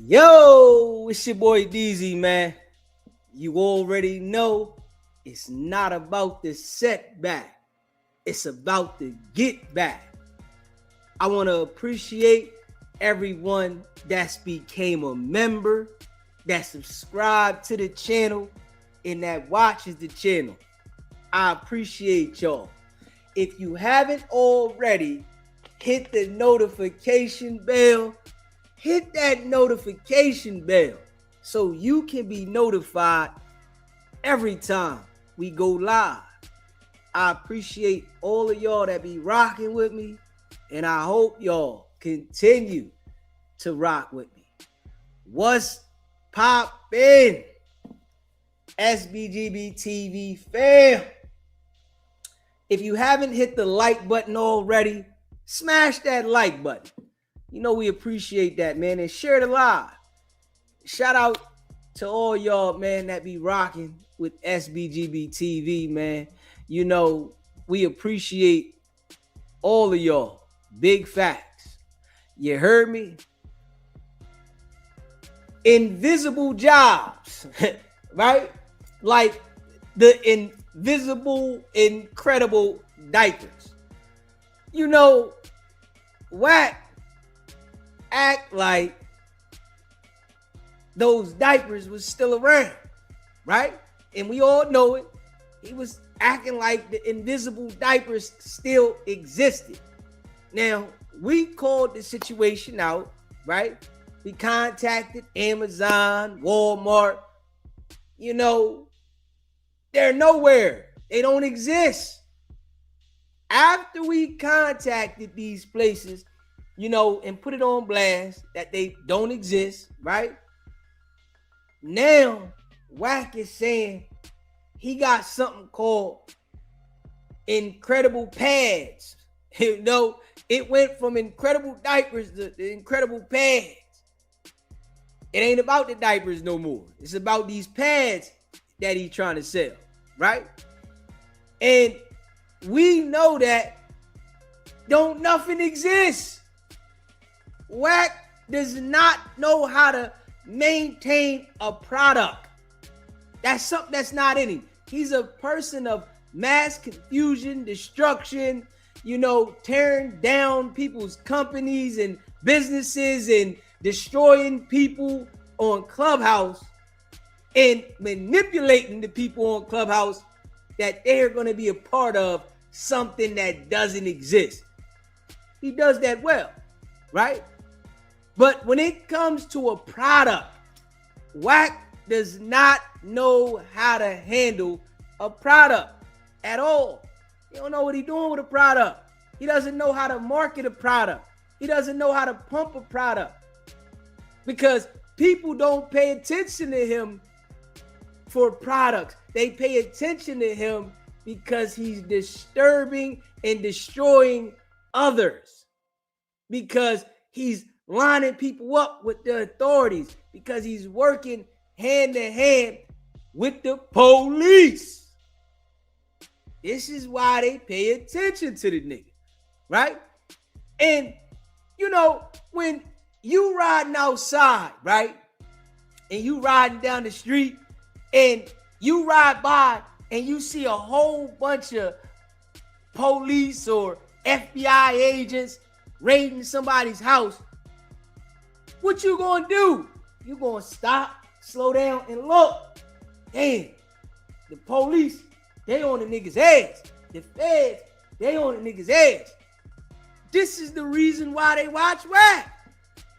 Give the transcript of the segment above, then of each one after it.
Yo, it's your boy DZ, man. You already know it's not about the setback. It's about the get back. I want to appreciate everyone that's became a member, that subscribed to the channel, and that watches the channel. I appreciate y'all. If you haven't already, hit the notification bell. Hit that notification bell so you can be notified every time we go live. I appreciate all of y'all that be rocking with me, and I hope y'all continue to rock with me. What's poppin'? SBGB TV fam. If you haven't hit the like button already, smash that like button. You know we appreciate that, man, and share the live. Shout out to all y'all, man, that be rocking with SBGB TV, man. You know, we appreciate all of y'all. Big facts. You heard me? Invisible jobs, right? Like the invisible, incredible diapers. You know, Wack act like those diapers was still around, right? And we all know it. He was acting like the invisible diapers still existed. Now, we called the situation out, right? We contacted Amazon, Walmart. You know, they're nowhere. They don't exist. After we contacted these places, you know, and put it on blast that they don't exist, right? Now, Wack is saying he got something called incredible pads. You know, it went from incredible diapers to incredible pads. It ain't about the diapers no more. It's about these pads that he's trying to sell, right? And we know that don't nothing exist. Wack does not know how to maintain a product. That's something that's not in him. He's a person of mass confusion, destruction, you know, tearing down people's companies and businesses and destroying people on Clubhouse and manipulating the people on Clubhouse that they're going to be a part of something that doesn't exist. He does that well, right? But when it comes to a product, Wack does not know how to handle a product at all. He don't know what he's doing with a product. He doesn't know how to market a product. He doesn't know how to pump a product because people don't pay attention to him for products. They pay attention to him because he's disturbing and destroying others, because he's lining people up with the authorities, because he's working hand to hand with the police. This is why they pay attention to the nigga, right? And, you know, when you riding outside, right, and you riding down the street and you ride by and you see a whole bunch of police or FBI agents raiding somebody's house, what you gonna do? You gonna stop, slow down, and look. Damn, the police, they on the nigga's ass. The feds, they on the nigga's ass. This is the reason why they watch Wack,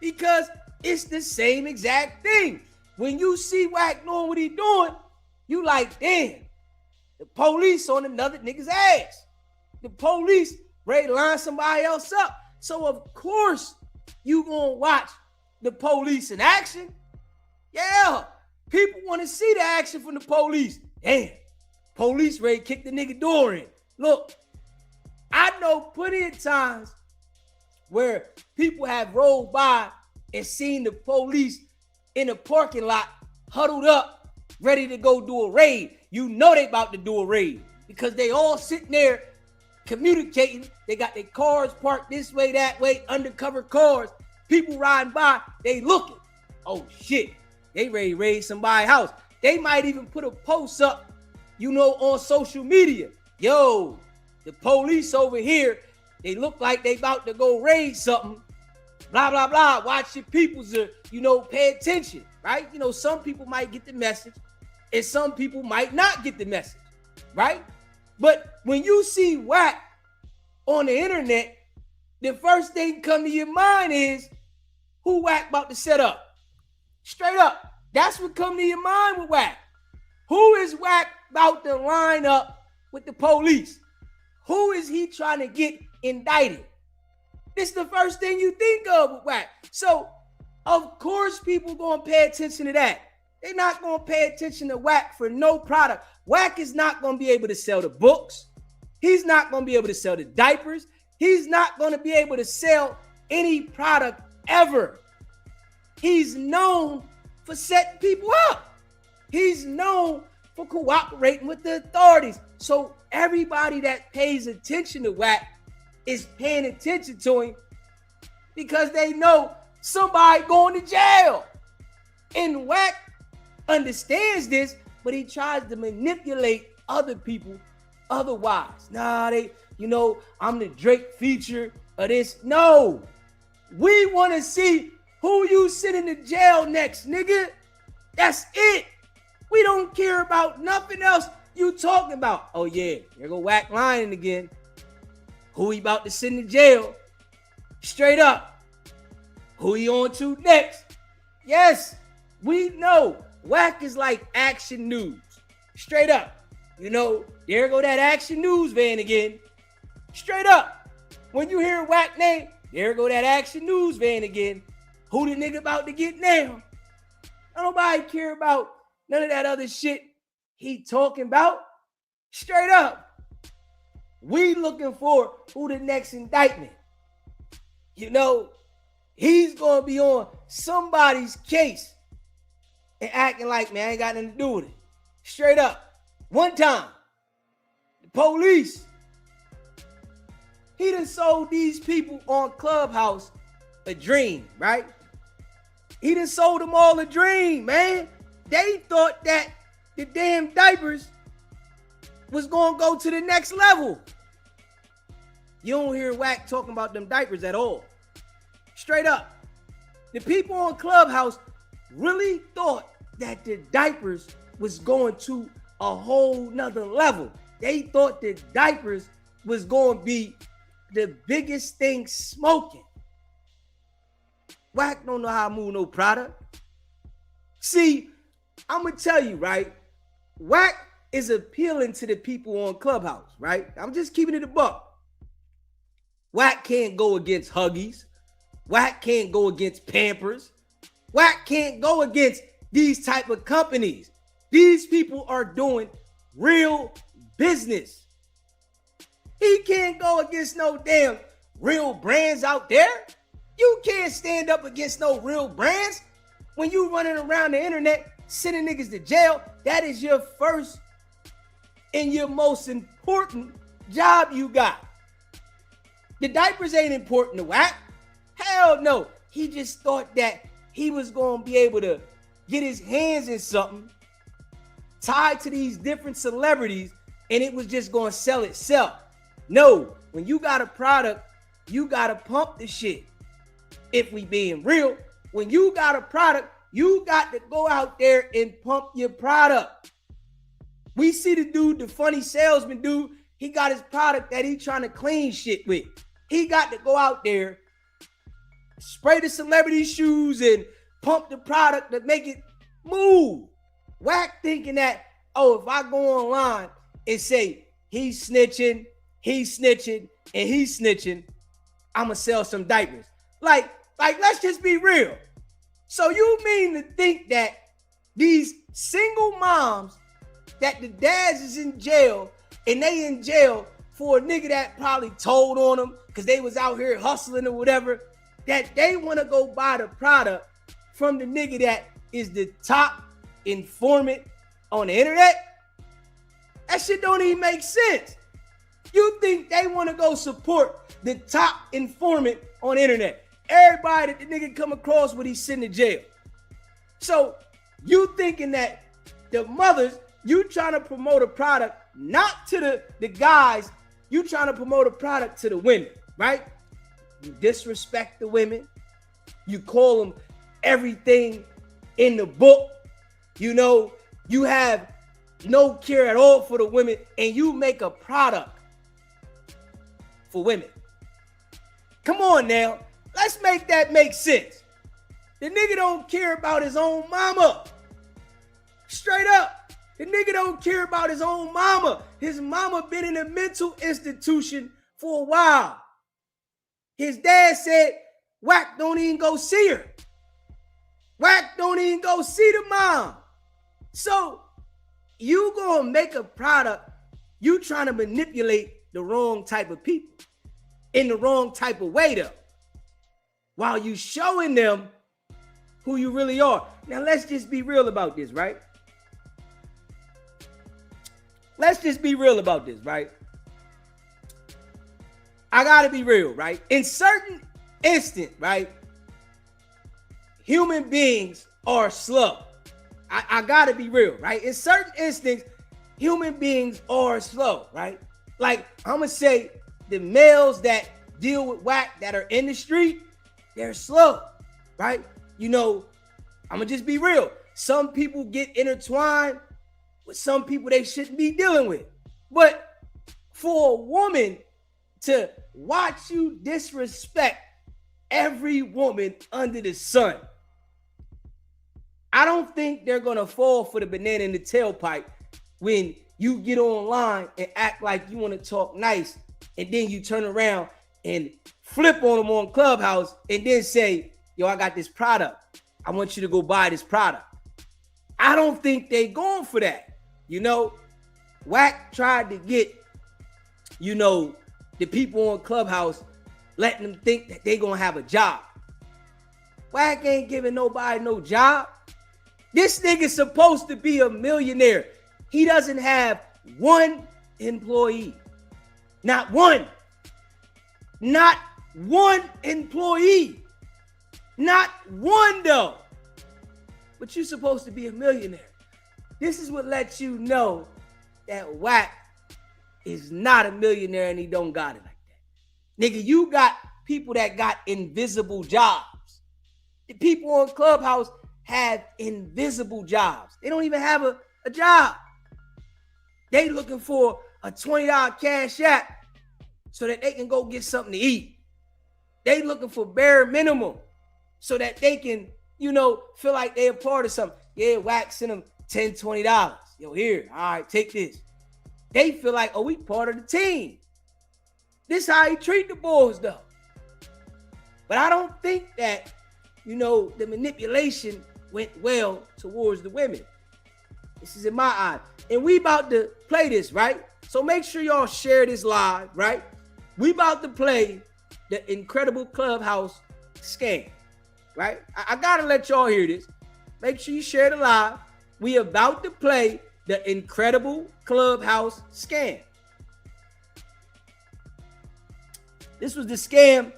because it's the same exact thing. When you see Wack doing what he doing, you like, damn, the police on another nigga's ass. The police ready to line somebody else up. So of course you gonna watch the police in action. Yeah, people want to see the action from the police. Damn, police ready to kick the nigga door in. Look, I know plenty of times where people have rolled by and seen the police in the parking lot huddled up, ready to go do a raid. You know they about to do a raid because they all sitting there communicating. They got their cars parked this way, that way, undercover cars. People riding by, they looking. oh shit, they ready to raid somebody's house. They might even put a post up, on social media. Yo, the police over here, they look like they about to go raid something. Blah, blah, blah. Watch your peoples, pay attention, right? Some people might get the message and some people might not get the message, right? But when you see Wack on the internet, the first thing come to your mind is who Wack about to set up. Straight up. That's what come to your mind with Wack. Who is Wack about to line up with the police? Who is he trying to get indicted? This is the first thing you think of with Wack. So, of course, people going to pay attention to that. They're not going to pay attention to Wack for no product. Wack is not going to be able to sell the books. He's not going to be able to sell the diapers. He's not going to be able to sell any product ever. He's known for setting people up. He's known for cooperating with the authorities. So everybody that pays attention to Wack is paying attention to him because they know somebody going to jail. And Wack understands this, but he tries to manipulate other people otherwise. Nah, I'm the Drake feature of this. No, we want to see who you sending to jail next, nigga. That's it. We don't care about nothing else you talking about. Oh yeah, there go Wack lying again. Who he about to send to jail? Straight up. Who he on to next? Yes, we know. Wack is like Action News. Straight up. There go that Action News van again. Straight up. When you hear Wack name, there go that Action News van again. Who the nigga about to get now? Nobody care about none of that other shit he talking about. Straight up. We looking for who the next indictment. He's going to be on somebody's case and acting like, man, I ain't got nothing to do with it. Straight up. One time, the police, he done sold these people on Clubhouse a dream, right? He done sold them all a dream, man. They thought that the damn diapers was going to go to the next level. You don't hear Wack talking about them diapers at all. Straight up. The people on Clubhouse really thought that the diapers was going to a whole nother level. They thought the diapers was going to be the biggest thing smoking. Wack don't know how to move no product. See, I'm going to tell you, right? Wack is appealing to the people on Clubhouse, right? I'm just keeping it a buck. Wack can't go against Huggies. Wack can't go against Pampers. Wack can't go against these type of companies. These people are doing real business. He can't go against no damn real brands out there. You can't stand up against no real brands. When you running around the internet sending niggas to jail, that is your first and your most important job you got. The diapers ain't important to Wack. Hell no. He just thought that he was going to be able to get his hands in something tied to these different celebrities and it was just going to sell itself. No, when you got a product, you got to pump the shit. If we being real, when you got a product, you got to go out there and pump your product. We see the dude, the funny salesman dude, he got his product that he trying to clean shit with. He got to go out there, spray the celebrity shoes and pump the product to make it move. Wack thinking that, oh, if I go online and say he's snitching, and he's snitching, I'm going to sell some diapers. Like, let's just be real. So you mean to think that these single moms, that the dads is in jail, and they in jail for a nigga that probably told on them because they was out here hustling or whatever, that they want to go buy the product from the nigga that is the top informant on the internet? That shit don't even make sense. You think they want to go support the top informant on the internet? Everybody that the nigga come across when he's sitting in jail. So you thinking that the mothers, you trying to promote a product, not to the guys, you trying to promote a product to the women, right? You disrespect the women. You call them everything in the book. You know, you have no care at all for the women, and you make a product for women. Come on now. Let's make that make sense. The nigga don't care about his own mama. Straight up. The nigga don't care about his own mama. His mama been in a mental institution for a while. His dad said, Wack don't even go see her. Wack don't even go see the mom. So you gonna make a product, you trying to manipulate the wrong type of people in the wrong type of way though, while you showing them who you really are. Now let's just be real about this, right? Let's just be real about this, right? I gotta be real, right? In certain instant, right? Human beings are slow. I gotta be real, right? In certain instincts, human beings are slow, right? Like, I'm gonna say the males that deal with whack that are in the street, they're slow, right? You know, I'm gonna just be real. Some people get intertwined with some people they shouldn't be dealing with. But for a woman to watch you disrespect every woman under the sun, I don't think they're gonna fall for the banana in the tailpipe when you get online and act like you want to talk nice, and then you turn around and flip on them on Clubhouse and then say, yo, I got this product. I want you to go buy this product. I don't think they going for that. You know, Wack tried to get, you know, the people on Clubhouse, letting them think that they gonna have a job. Wack ain't giving nobody no job. This nigga's supposed to be a millionaire. He doesn't have one employee. Not one. Not one employee. Not one though. But you're supposed to be a millionaire. This is what lets you know that Wack is not a millionaire and he don't got it like that. Nigga, you got people that got invisible jobs. The people on Clubhouse have invisible jobs. They don't even have a job. They looking for a $20 cash app so that they can go get something to eat. They looking for bare minimum so that they can, you know, feel like they a part of something. Yeah, Wack send them $10, $20. Yo, here, all right, take this. They feel like, oh, we part of the team. This how he treat the boys, though. But I don't think that, you know, the manipulation went well towards the women. This is in my eye. And we about to play this, right? So make sure y'all share this live, right? We about to play the Incredible Clubhouse scam, right? I gotta let y'all hear this. Make sure you share the live. We about to play the Incredible Clubhouse scam. This was the scam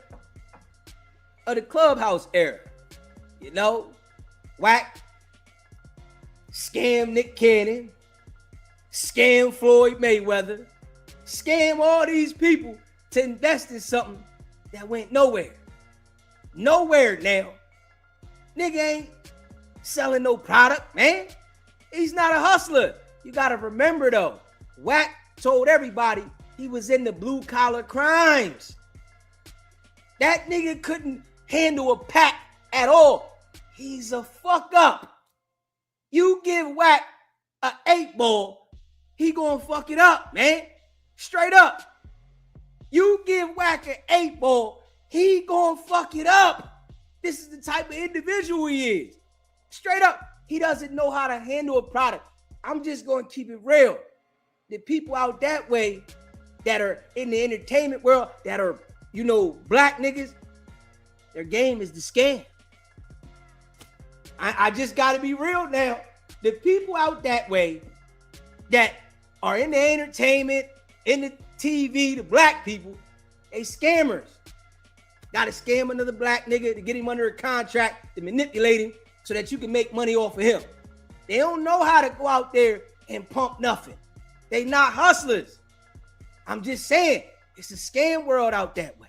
of the Clubhouse era. You know, Wack, scam Nick Cannon, scam Floyd Mayweather, scam all these people to invest in something that went nowhere. Nowhere now. Nigga ain't selling no product, man. He's not a hustler. You gotta remember though, Wack told everybody he was in the blue collar crimes. That nigga couldn't handle a pack at all. He's a fuck up. You give Wack a 8-ball, he gonna fuck it up, man. Straight up. You give Wack an 8-ball, he gonna fuck it up. This is the type of individual he is. Straight up. He doesn't know how to handle a product. I'm just gonna keep it real. The people out that way that are in the entertainment world, that are, you know, black niggas, their game is the scam. I just gotta be real now. The people out that way that are in the entertainment, in the TV, the black people, they scammers. Gotta scam another black nigga to get him under a contract, to manipulate him, so that you can make money off of him. They don't know how to go out there and pump nothing. They not hustlers. I'm just saying, it's a scam world out that way.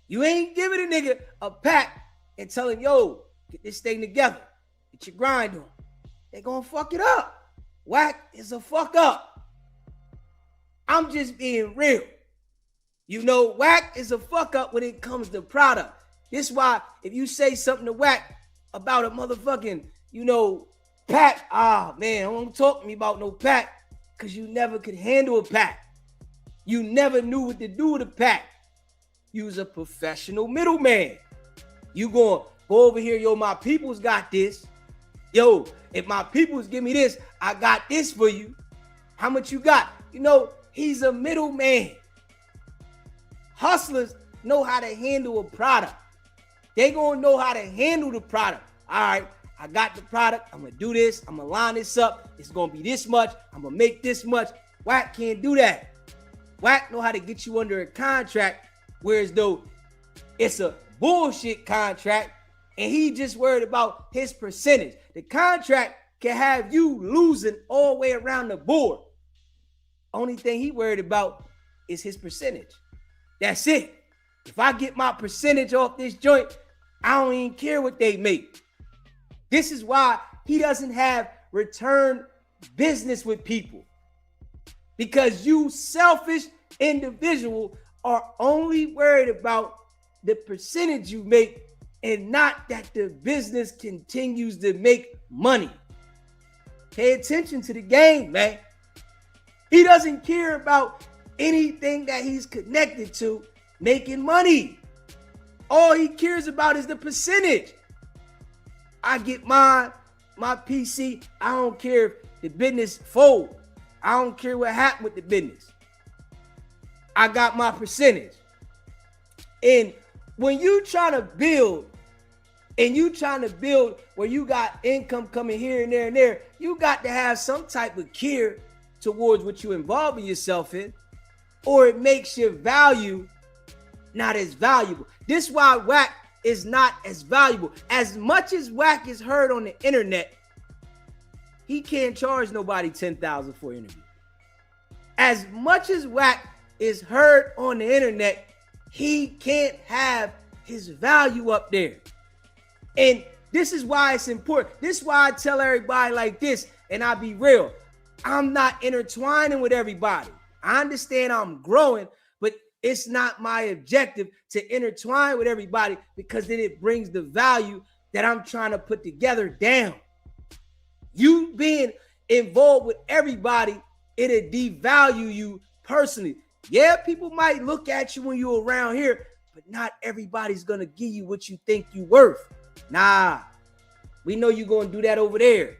You ain't giving a nigga a pack and tell him, yo, get this thing together. Get your grind on. They gonna fuck it up. Wack is a fuck up. I'm just being real. You know, Wack is a fuck up when it comes to product. This why if you say something to Wack about a motherfucking, pack, man, don't talk to me about no pack, because you never could handle a pack. You never knew what to do with a pack. You was a professional middleman. You going, go over here, yo, my people's got this. Yo, if my people's give me this, I got this for you. How much you got? He's a middleman. Hustlers know how to handle a product. They gonna know how to handle the product. All right, I got the product. I'm gonna do this. I'm gonna line this up. It's gonna be this much. I'm gonna make this much. Wack can't do that. Wack know how to get you under a contract, whereas though it's a bullshit contract, and he just worried about his percentage. The contract can have you losing all the way around the board. Only thing he worried about is his percentage. That's it. If I get my percentage off this joint, I don't even care what they make. This is why he doesn't have return business with people. Because you selfish individual are only worried about the percentage you make and not that the business continues to make money. Pay attention to the game, man. He doesn't care about anything that he's connected to making money. All he cares about is the percentage. I get my PC. I don't care if the business fold. I don't care what happened with the business. I got my percentage. And when you trying to build, where you got income coming here and there and there, you got to have some type of care towards what you involving yourself in, or it makes your value not as valuable. This is why Wack is not as valuable. As much as Wack is heard on the internet, he can't charge nobody $10,000 for an interview. As much as Wack is heard on the internet, he can't have his value up there. And this is why it's important. This is why I tell everybody like this, and I be real. I'm not intertwining with everybody. I understand I'm growing, but it's not my objective to intertwine with everybody, because then it brings the value that I'm trying to put together down. You being involved with everybody, it'll devalue you personally. Yeah, people might look at you when you're around here, but not everybody's going to give you what you think you're worth. Nah, we know you're going to do that over there.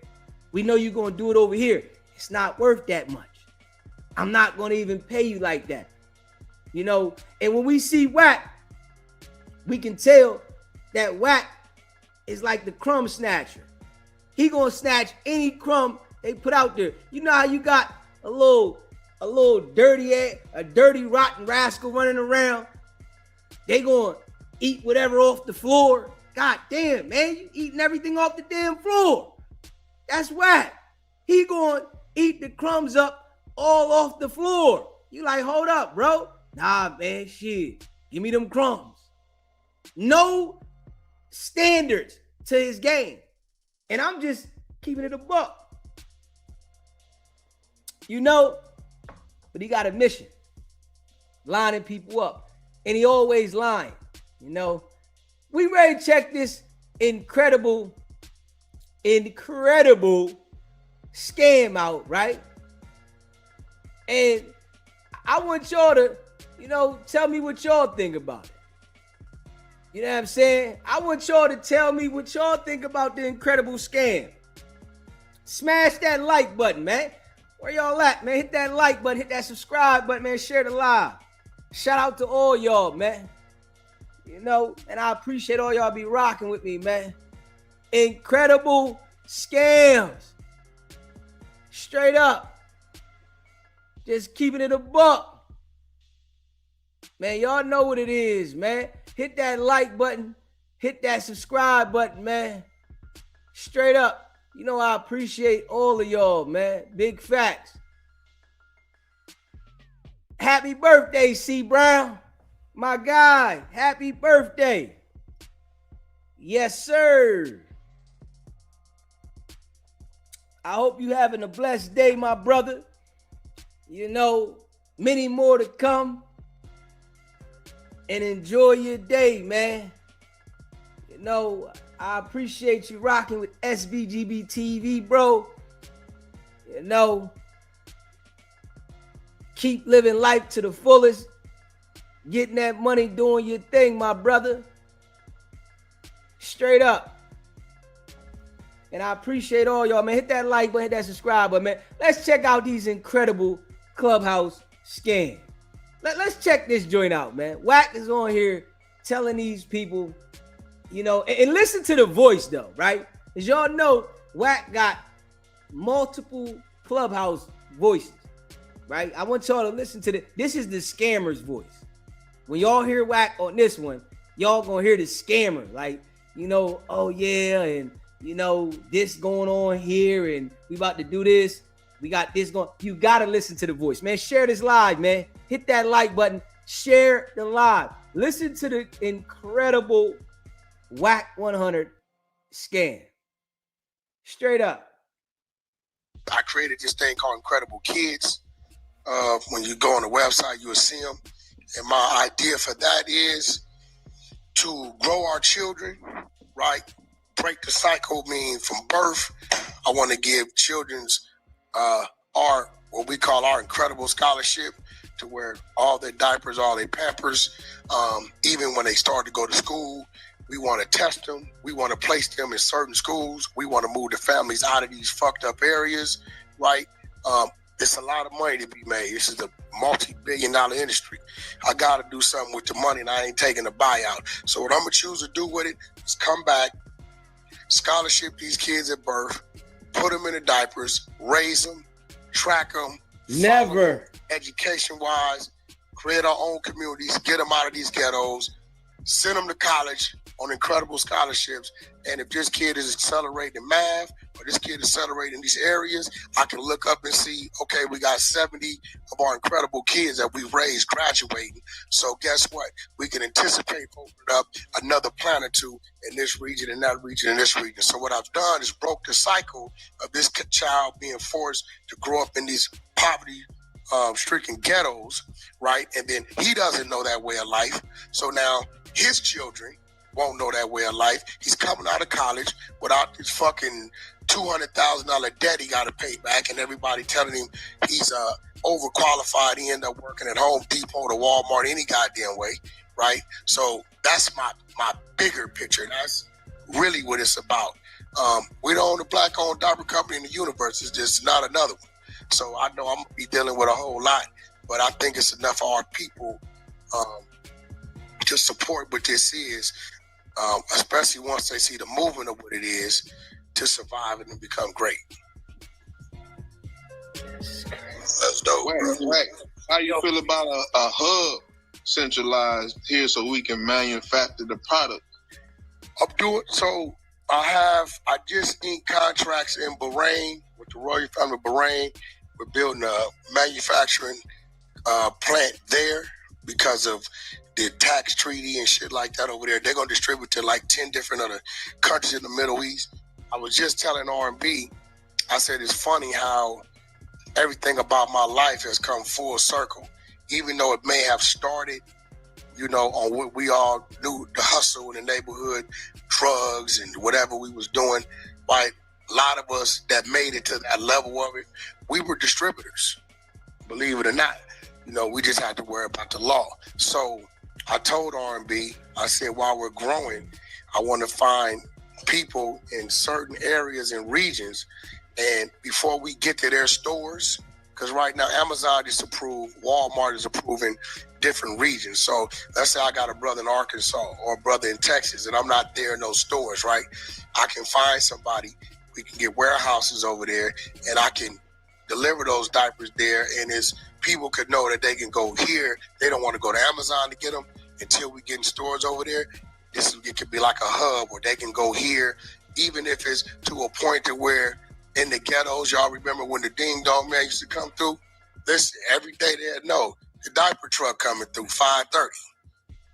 We know you're going to do it over here. It's not worth that much. I'm not going to even pay you like that. And when we see Wack, we can tell that Wack is like the crumb snatcher. He going to snatch any crumb they put out there. You know how you got a little dirty, rotten rascal running around? They going to eat whatever off the floor. God damn, man, you eating everything off the damn floor. That's Wack. He going to eat the crumbs up all off the floor. You like, hold up, bro. Nah, man, shit. Give me them crumbs. No standards to his game. And I'm just keeping it a buck. But he got a mission. Lining people up. And he always lying. We ready to check this incredible scam out, right? And I want y'all to, tell me what y'all think about it. You know what I'm saying? I want y'all to tell me what y'all think about the incredible scam. Smash that like button, man. Where y'all at, man? Hit that like button, hit that subscribe button, man. Share the live. Shout out to all y'all, man. And I appreciate all y'all be rocking with me, man. Incredible scams. Straight up. Just keeping it a buck. Man, y'all know what it is, man. Hit that like button. Hit that subscribe button, man. Straight up. You know, I appreciate all of y'all, man. Big facts. Happy birthday, C. Brown. My guy, happy birthday. Yes, sir. I hope you having a blessed day, my brother. You know, many more to come. And enjoy your day, man. You know, I appreciate you rocking with SBGB TV, bro. You know, keep living life to the fullest. Getting that money, doing your thing, my brother. Straight up. And I appreciate all y'all, man. Hit that like button, hit that subscribe button, man. Let's check out these incredible Clubhouse scams. Let's check this joint out, man. Wack is on here telling these people, you know, and listen to the voice though, right? As y'all know, Wack got multiple Clubhouse voices, right? I want y'all to listen to this is the scammer's voice. When y'all hear Wack on this one, y'all gonna hear the scammer, like, you know, oh yeah, and you know, this going on here, and we about to do this. We got this going. You gotta listen to the voice, man. Share this live, man. Hit that like button. Share the live. Listen to the incredible Wack100 scam. Straight up. I created this thing called Incredible Kids. When you go on the website, you'll see them. And my idea for that is to grow our children, right? Break the cycle, meaning from birth. I want to give children's our what we call our incredible scholarship, to where all their diapers, all their Pampers, even when they start to go to school, we want to test them. We want to place them in certain schools. We want to move the families out of these fucked up areas, right? It's a lot of money to be made. This is a multi-billion-dollar industry. I got to do something with the money, and I ain't taking a buyout. So what I'm going to choose to do with it is come back, scholarship these kids at birth, put them in the diapers, raise them, track them. Never. Education-wise, create our own communities, get them out of these ghettos, send them to college on incredible scholarships. And if this kid is accelerating math, or this kid is accelerating in these areas, I can look up and see, okay, we got 70 of our incredible kids that we've raised graduating. So guess what? We can anticipate opening up another plant or two in this region, in that region, in this region. So what I've done is broke the cycle of this child being forced to grow up in these poverty-stricken ghettos, right? And then he doesn't know that way of life. So now his children won't know that way of life. He's coming out of college without this fucking $200,000 debt he got to pay back, and everybody telling him he's overqualified. He end up working at Home Depot to Walmart any goddamn way, right? So that's my bigger picture. That's really what it's about. We don't own a black-owned diaper company in the universe. It's just not another one. So I know I'm going to be dealing with a whole lot, but I think it's enough for our people to support what this is, especially once they see the movement of what it is, to survive and become great. That's dope. Right. How you feel about a hub centralized here so we can manufacture the product? I'm doing so. I just inked contracts in Bahrain with the Royal Family of Bahrain. We're building a manufacturing plant there because of the tax treaty and shit like that over there. They're going to distribute to like 10 different other countries in the Middle East. I was just telling R&B, I said it's funny how everything about my life has come full circle. Even though it may have started, you know, on what we all knew, the hustle in the neighborhood, drugs and whatever we was doing, right? A lot of us that made it to that level of it, we were distributors, believe it or not. You know, we just had to worry about the law. So I told R&B, I said, while we're growing, I want to find people in certain areas and regions, and before we get to their stores, because right now Amazon is approved, Walmart is approving different regions. So let's say I got a brother in Arkansas or a brother in Texas and I'm not there in those stores, right? I can find somebody, we can get warehouses over there, and I can deliver those diapers there, and as people could know that they can go here, they don't want to go to Amazon to get them until we get in stores over there. It could be like a hub where they can go here, even if it's to a point to where in the ghettos, y'all remember when the ding dong man used to come through? Listen, every day they know the diaper truck coming through 5:30,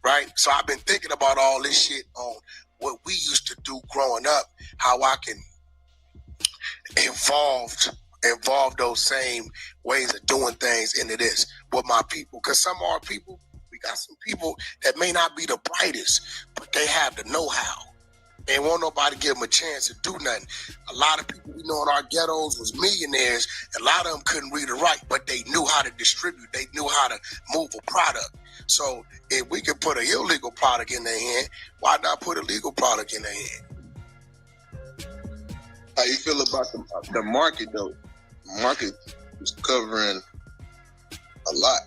right? So I've been thinking about all this shit on what we used to do growing up, how I can involve those same ways of doing things into this with my people. Because some of our people, we got some people that may not be the brightest, but they have the know-how. They won't nobody give them a chance to do nothing. A lot of people we know in our ghettos was millionaires. A lot of them couldn't read or write, but they knew how to distribute. They knew how to move a product. So if we could put an illegal product in their hand, why not put a legal product in their hand? How you feel about the market, though? The market is covering a lot.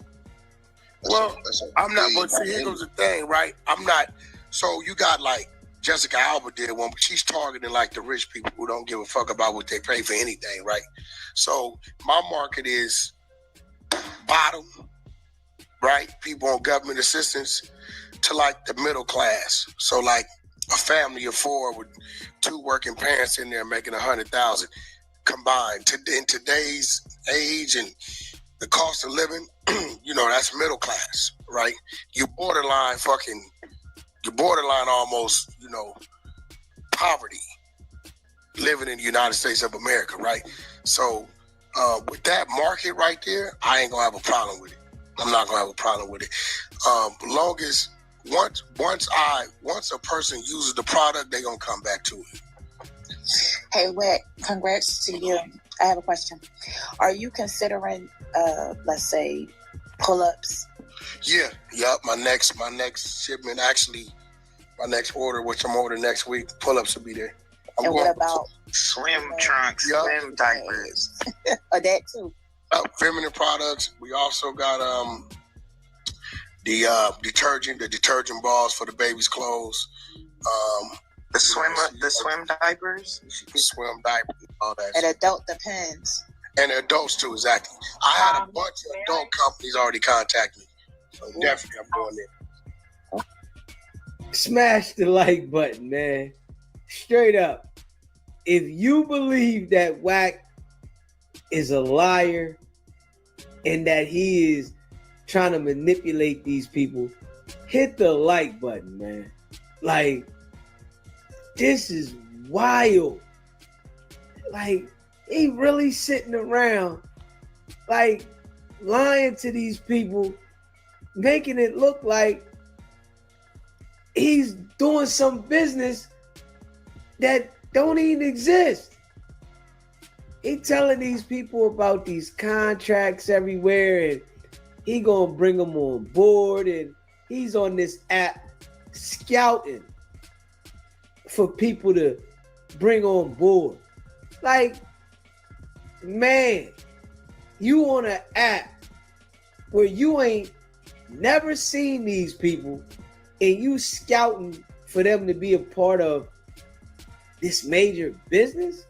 I'm not, but see, here goes the thing, right? I'm not, so you got like Jessica Alba did one, but she's targeting like the rich people who don't give a fuck about what they pay for anything, right? So my market is bottom, right? People on government assistance to like the middle class. So like a family of 4 with 2 working parents in there making 100,000 combined. In today's age and the cost of living, you know, that's middle class, right? You borderline almost, you know, poverty living in the United States of America, right? So with that market right there, I ain't gonna have a problem with it. I'm not gonna have a problem with it. Long as once a person uses the product, they gonna come back to it. Hey, Wack, congrats to you. I have a question. Are you considering, let's say, pull-ups? Yeah, yep. My next shipment, actually, my next order, which I'm ordering next week, pull-ups will be there. And what about swim trunks, swim diapers? Or that too? Feminine products. We also got the detergent balls for the baby's clothes. The swim diapers. Swim diapers, all that. And adult depends. And adults too, exactly. I had a bunch of adult companies already contact me, so definitely I'm doing it. Smash the like button, man. Straight up. If you believe that Wack is a liar and that he is trying to manipulate these people, hit the like button, man. Like, this is wild. Like, he really sitting around, like, lying to these people, making it look like he's doing some business that don't even exist. He telling these people about these contracts everywhere, and he gonna bring them on board, and he's on this app scouting for people to bring on board. Like, man, you on an app where you ain't never seen these people, and you scouting for them to be a part of this major business?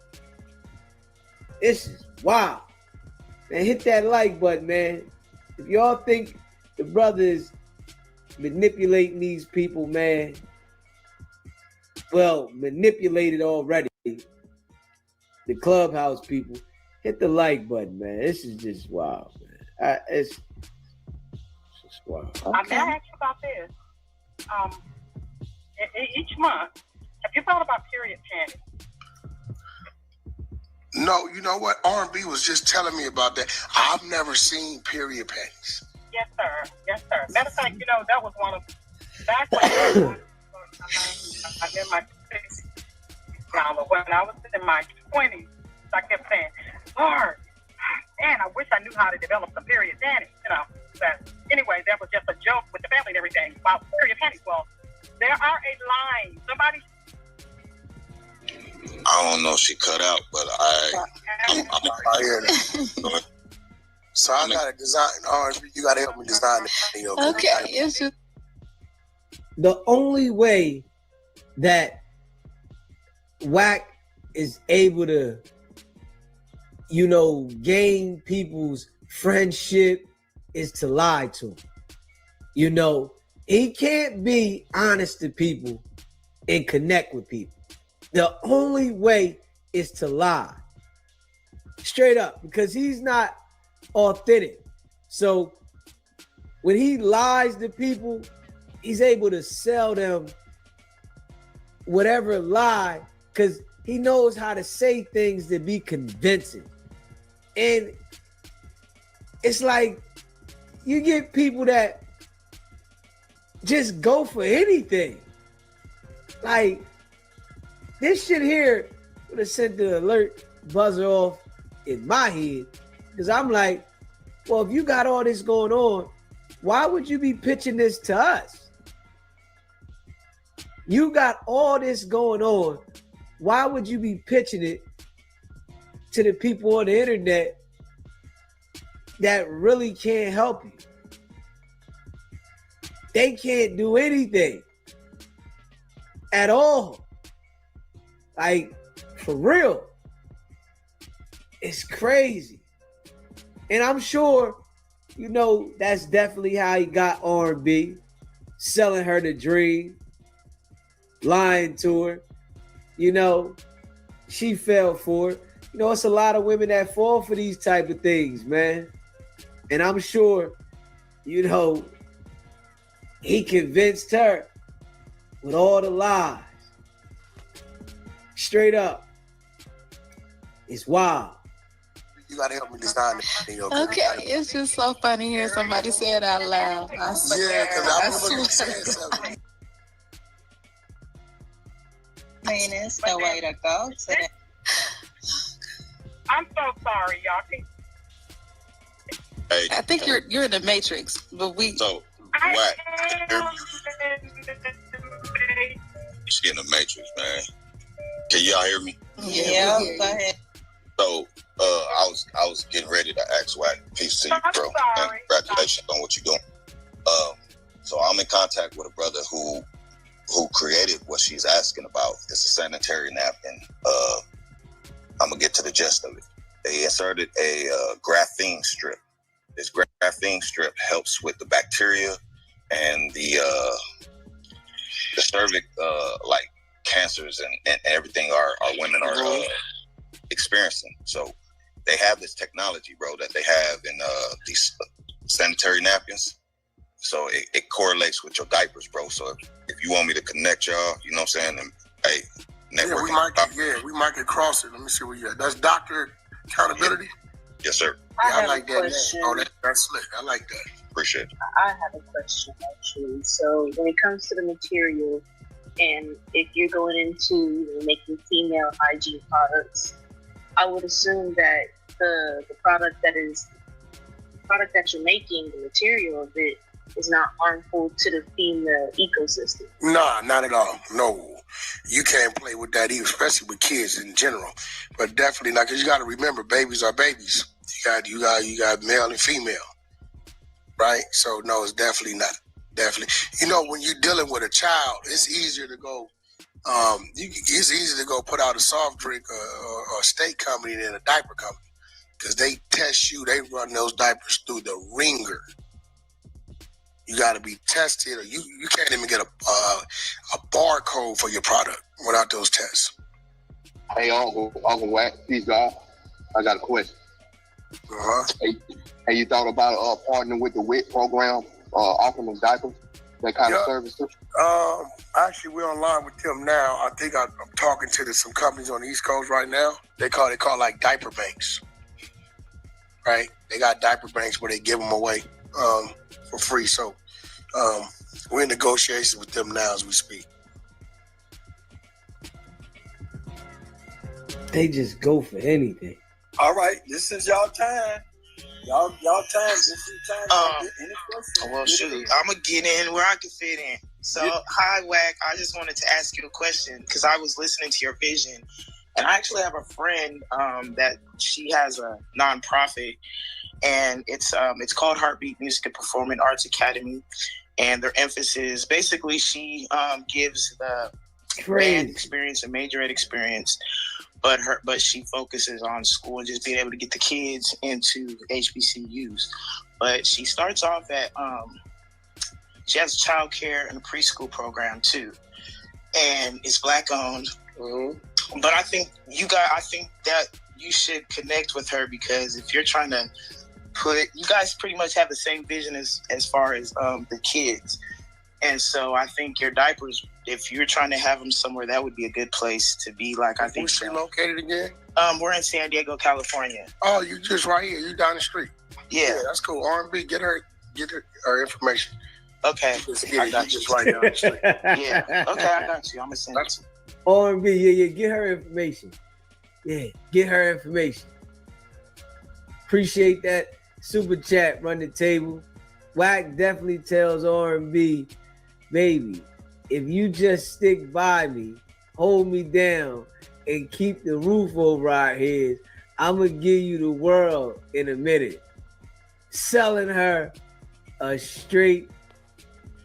This is wild. Man, hit that like button, man. If y'all think the brother is manipulating these people, man, well, manipulated already. The Clubhouse people, hit the like button, man. This is just wild, man. It's just wild. Okay. May I ask you about this? Each month, have you thought about period panties? No, you know what? R&B was just telling me about that. I've never seen period panties. Yes, sir. Yes, sir. Matter of fact, you know, that was one of back when I'm in my 60s now, but when I was in my 20s, I kept saying, Lord, man, I wish I knew how to develop some period panties, you know. But anyway, that was just a joke with the family and everything about period panties. Well, there are a line. Somebody. I don't know if she cut out, but I'm hear that. So I got to design, you got to help me design it. Okay, it's just... The only way that Wack is able to, you know, gain people's friendship is to lie to them. You know, he can't be honest to people and connect with people. The only way is to lie. Straight up, because he's not authentic. So when he lies to people, he's able to sell them whatever lie because he knows how to say things to be convincing. And it's like you get people that just go for anything. Like this shit here would have sent the alert buzzer off in my head because I'm like, well, if you got all this going on, why would you be pitching this to us? You got all this going on. Why would you be pitching it to the people on the internet that really can't help you? They can't do anything at all. Like, for real. It's crazy. And I'm sure, you know, that's definitely how he got R&B, selling her the dream, lying to her. You know, she fell for it. You know, it's a lot of women that fall for these type of things, man. And I'm sure, you know, he convinced her with all the lies. Straight up. It's wild. You gotta help me design it. Okay, it's just so funny hearing somebody say it out loud. I swear. Yeah, because I remember you saying something. I mean, it's no way to go today. I'm so sorry, y'all. Hey, I think you're in the Matrix, but we. So, Wack, she's in the Matrix, man. Can y'all hear me? Yeah, go ahead. So, I was getting ready to ask Wack, peace to you, bro, and congratulations on what you're doing. So I'm in contact with a brother who created what she's asking about. It's a sanitary napkin. I'm gonna get to the gist of it. They inserted a graphene strip. This graphene strip helps with the bacteria and the cervix, like cancers and everything our women are experiencing. So they have this technology, bro, that they have in these sanitary napkins. So it correlates with your diapers, bro. So if you want me to connect y'all, you know what I'm saying? And, hey, networking. We might get cross it. Let me see where you at. That's Dr. Accountability? Yes, sir. Yeah, I like that. Oh, that's slick. I like that. Appreciate it. I have a question, actually. So when it comes to the material, and if you're going into making female hygiene products, I would assume that the product that you're making, the material of it, is not harmful to the female ecosystem. Nah, not at all. No. You can't play with that either, especially with kids in general. But definitely not, because you got to remember, babies are babies. You got male and female, right? So no, it's definitely not. Definitely. You know, when you're dealing with a child, it's easier to go. It's easier to go put out a soft drink or a steak company than a diaper company, because they test you. They run those diapers through the ringer. You got to be tested, or you can't even get a barcode for your product without those tests. Hey, Uncle Wack, peace, God. I got a question. Hey, you thought about partnering with the WIT program, offering them diapers, that kind of service too? Actually, we're online with them now. I think I'm talking to some companies on the East Coast right now. They call like diaper banks, right? They got diaper banks where they give them away for free. So we're in negotiations with them now as we speak. They just go for anything. All right, this is y'all time. Y'all time. This is time. Well, shoot, I'm gonna get in where I can fit in. So, hi, Wack. I just wanted to ask you a question because I was listening to your vision, and I actually have a friend that she has a nonprofit, and it's called Heartbeat Music and Performing Arts Academy, and their emphasis basically she gives the band experience and major ed experience. But she focuses on school and just being able to get the kids into HBCUs. But she starts off at she has a child care and a preschool program too, and it's Black owned. Mm-hmm. But I think that you should connect with her, because if you're trying to you guys pretty much have the same vision as far as the kids. And so I think your diapers, if you're trying to have them somewhere, that would be a good place to be. Like, I think. Where's she located again? We're in San Diego, California. Oh, you just right here. You down the street. Yeah, that's cool. R&B, get her information. Okay, I got you. Just right down the street. Yeah. Okay, I got you. I'm gonna send it to you. R&B, yeah, get her information. Yeah, get her information. Appreciate that super chat. Run the table. Wack definitely tells R&B, baby, if you just stick by me, hold me down, and keep the roof over our heads, I'm going to give you the world in a minute. Selling her a straight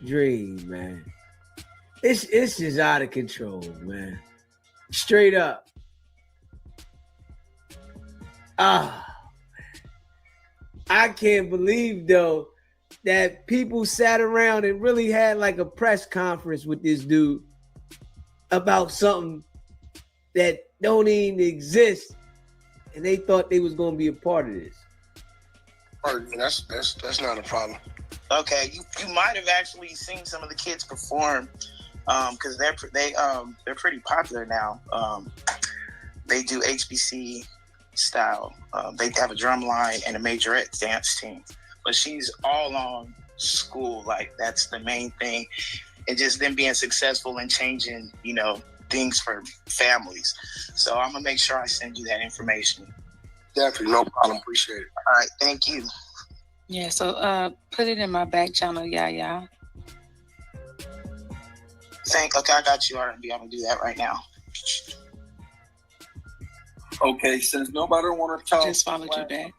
dream, man. It's just out of control, man. Straight up. I can't believe, though, that people sat around and really had like a press conference with this dude about something that don't even exist, and they thought they was gonna be a part of this. That's not a problem. Okay, you might have actually seen some of the kids perform, because they're pretty popular now. They do HBC style. They have a drum line and a majorette dance team. But she's all on school. Like, that's the main thing. And just them being successful and changing, things for families. So I'm going to make sure I send you that information. Definitely. No problem. Appreciate it. All right. Thank you. Yeah. So put it in my back channel. Yeah. Okay, I got you. R&B. I'm going to do that right now. Okay. Since nobody want to talk. Just followed you back.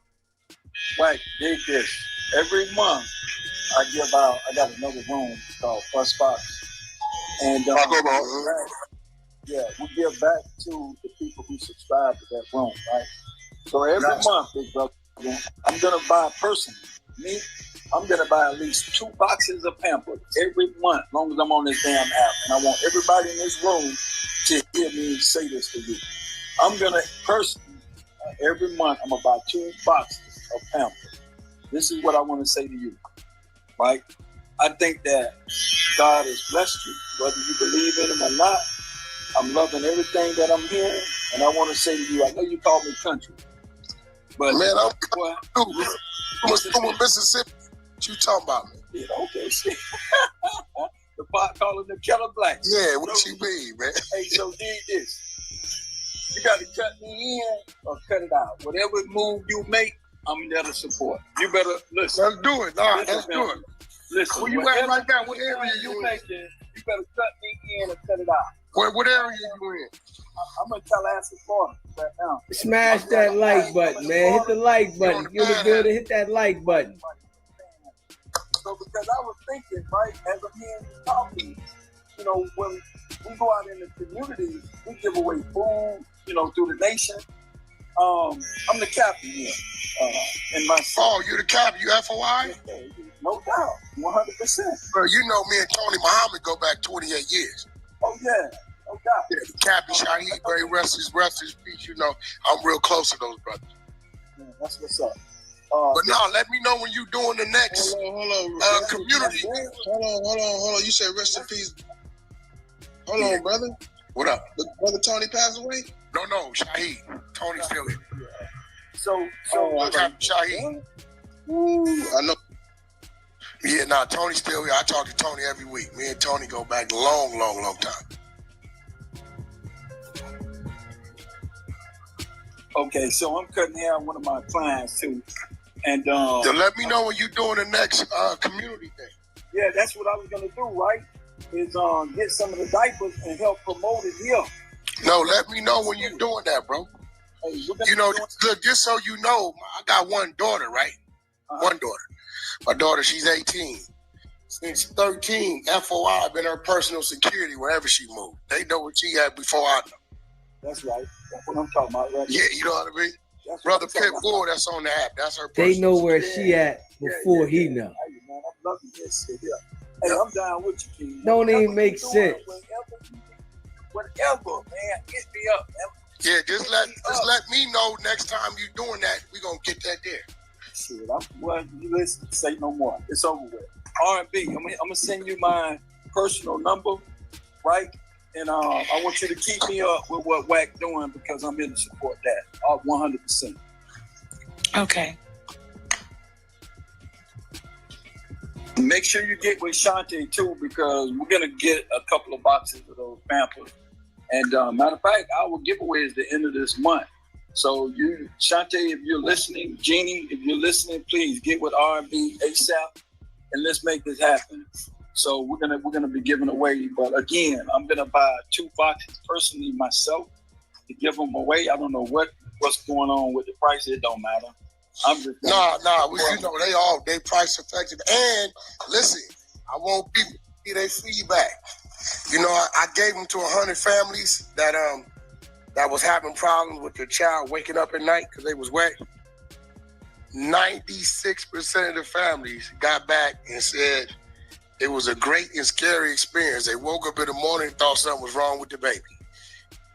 Like, dig this. Every month, I got another room called Plus Box. And we give back to the people who subscribe to that room, right? So every month, big brother, I'm going to buy personally. I'm going to buy at least 2 boxes of pamphlets every month, as long as I'm on this damn app. And I want everybody in this room to hear me say this to you. I'm going to personally, every month, I'm going to buy 2 boxes of pamphlets. This is what I want to say to you, right? I think that God has blessed you, whether you believe in him or not. I'm loving everything that I'm hearing, and I want to say to you, I know you call me country, but man, I'm from Mississippi. What you talking about, man? Yeah, okay, shit. The pot calling the kettle black. Yeah, what you mean, man? Hey, so dig this. You got to cut me in or cut it out. Whatever move you make, I'm there to support. You better listen. Let's do it. All right, let's do it. Listen. Where you at right now? What area you in? You better cut me in or cut it out. What area you in? I'm in Tallahassee, Florida right now. Smash that like button, man. Hit the like button. If you're in the building, hit that like button. So because I was thinking, right, as I'm hearing you talking, when we go out in the community, we give away food, through the nation. I'm the captain here. In my you're the captain. You FOI? No doubt. 100%. Bro, you know me and Tony Muhammad go back 28 years. Oh, yeah. No doubt. Yeah, Captain Shaheed, very rest his peace. I'm real close to those brothers. Yeah, that's what's up. But now, let me know when you doing the next community. Hold on. You said rest in peace. Hold on, brother. What up? Did Brother Tony pass away? No, Shaheed. Tony's still here. So Captain Shaheed. I know. Yeah, Tony's still here. I talk to Tony every week. Me and Tony go back long time. Okay, so I'm cutting hair on one of my clients too. And so let me know when you're doing the next community thing. Yeah, that's what I was gonna do, right? Is get some of the diapers and help promote it here. No, let me know when you're doing that, bro. Hey, look, just so you know, I got one daughter, right? One daughter. My daughter, she's 18. Since 13, FOI been her personal security wherever she moved. They know what she had before I know. That's right. That's what I'm talking about, right? Yeah, you know what I mean? That's Brother Pitbull, that's on the app. That's her personal. They know where she at before he know. Hey, man, I'm loving this shit here. Hey, I'm down with you, King. Don't even make sense. whatever, man. Hit me up, man. Yeah, just let me know next time you doing that. We gonna get that there. Shit, you listen, say no more. It's over with. R&B, I'm gonna send you my personal number, right? And I want you to keep me up with what Wack doing because I'm here to support that 100%. Okay. Make sure you get with Shantae too because we're gonna get a couple of boxes of those pamphlets. And matter of fact, our giveaway is the end of this month. So you, Shantae, if you're listening, Jeannie, if you're listening, please get with R&B ASAP and let's make this happen. So we're gonna be giving away. But again, I'm gonna buy 2 boxes personally myself to give them away. I don't know what's going on with the price. It don't matter. I'm just they price effective. And listen, I want people to get their feedback. You know, I gave them to 100 families that was having problems with their child waking up at night because they was wet. 96% of the families got back and said it was a great and scary experience. They woke up in the morning and thought something was wrong with the baby.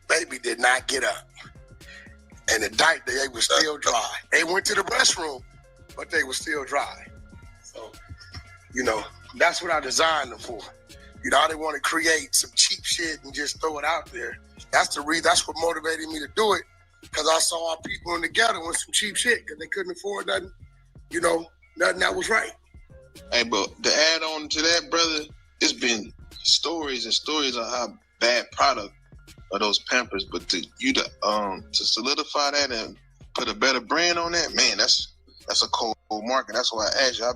Baby did not get up. And the diaper, they was still dry. They went to the restroom, but they were still dry. So, you know, that's what I designed them for. You know, I didn't want to create some cheap shit and just throw it out there. That's the reason. That's what motivated me to do it, because I saw our people in the ghetto with some cheap shit because they couldn't afford nothing. You know, nothing that was right. Hey, but to add on to that, brother, it's been stories and stories on how bad product of those Pampers, but to solidify that and put a better brand on that, man, that's a cold market. That's why I asked you, how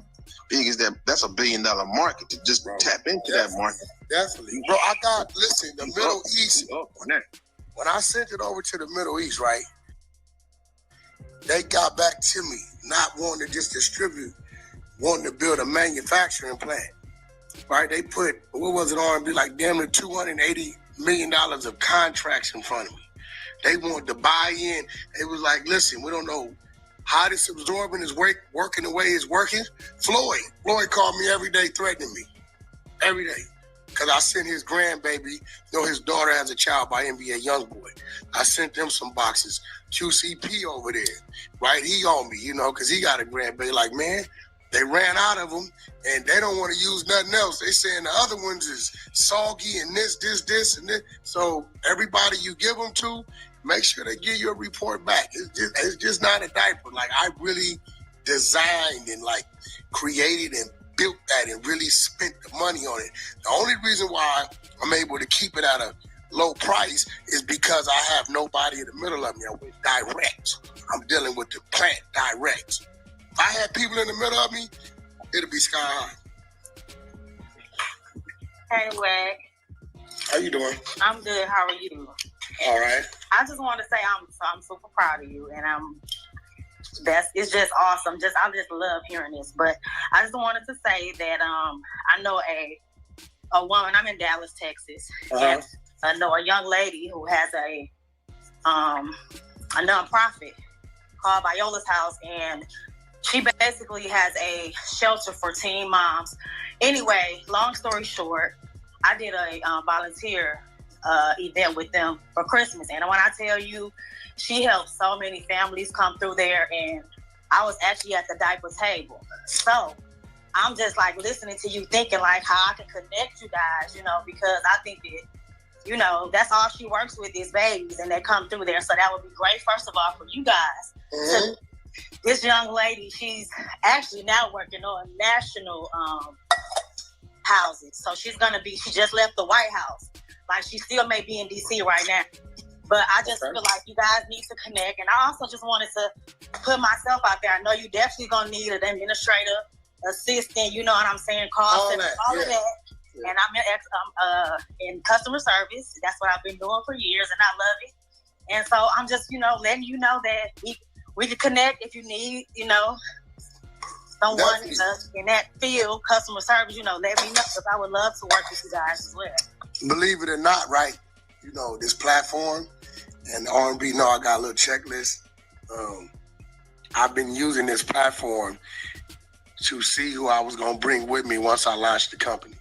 big is that? That's $1 billion market to just tap into that market. Definitely. Bro, the Middle East, when I sent it over to the Middle East, right, they got back to me, not wanting to just distribute, wanting to build a manufacturing plant, right? They put, what was it, R&B, like damn near $280 million of contracts in front of me. They wanted to buy in. It was like, listen, we don't know how this absorbent is working the way it's working. Floyd called me every day threatening me. Every day. Because I sent his grandbaby, you know, his daughter has a child by NBA Youngboy. I sent them some boxes. QCP over there, right? He on me, you know, because he got a grandbaby. Like, man, they ran out of them and they don't want to use nothing else. They saying the other ones is soggy and this, and this. So everybody you give them to, make sure they give you a report back. It's just not a diaper. Like, I really designed and like created and built that and really spent the money on it. The only reason why I'm able to keep it at a low price is because I have nobody in the middle of me. I went direct. I'm dealing with the plant direct. If I had people in the middle of me, it'd be sky high. Hey, Wack. How you doing? I'm good. How are you? All right. I just want to say I'm super proud of you, and it's just awesome. I just love hearing this. But I just wanted to say that I know a woman. I'm in Dallas, Texas, and I know a young lady who has a nonprofit called Viola's House, and she basically has a shelter for teen moms. Anyway, long story short, I did a volunteer event with them for Christmas. And when I tell you, she helped so many families come through there, and I was actually at the diaper table. So I'm just like listening to you, thinking like how I can connect you guys, you know, because I think that, you know, that's all she works with is babies, and they come through there. So that would be great, first of all, for you guys. Mm-hmm. So this young lady, she's actually now working on national housing. So she just left the White House. Like, she still may be in DC right now. But I just feel like you guys need to connect. And I also just wanted to put myself out there. I know you definitely going to need an administrator, assistant, you know what I'm saying, call center, all of that. Yeah. And I'm in customer service. That's what I've been doing for years, and I love it. And so I'm just, you know, letting you know that we can connect if you need, you know, someone in that field, customer service, you know, let me know, because I would love to work with you guys as well. Believe it or not, right, you know, this platform and R&B, I got a little checklist. I've been using this platform to see who I was going to bring with me once I launched the company.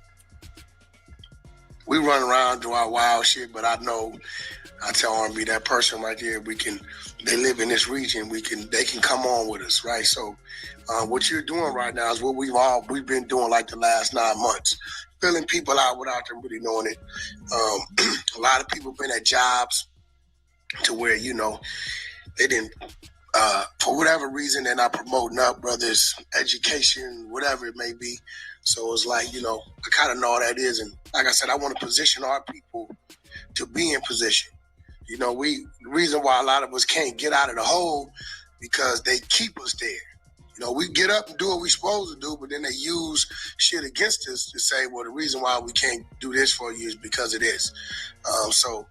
we run around do our wild shit, but I know I tell R&B that person right there, they live in this region, they can come on with us, right? So what you're doing right now is what we've been doing like the last 9 months, filling people out without them really knowing it. A lot of people been at jobs to where, you know, they didn't, for whatever reason, they're not promoting up, whether it's education, whatever it may be. So it's like, you know, I kind of know what that is. And like I said, I want to position our people to be in position. You know, the reason why a lot of us can't get out of the hole because they keep us there. You know, we get up and do what we're supposed to do, but then they use shit against us to say, well, the reason why we can't do this for you is because of this. So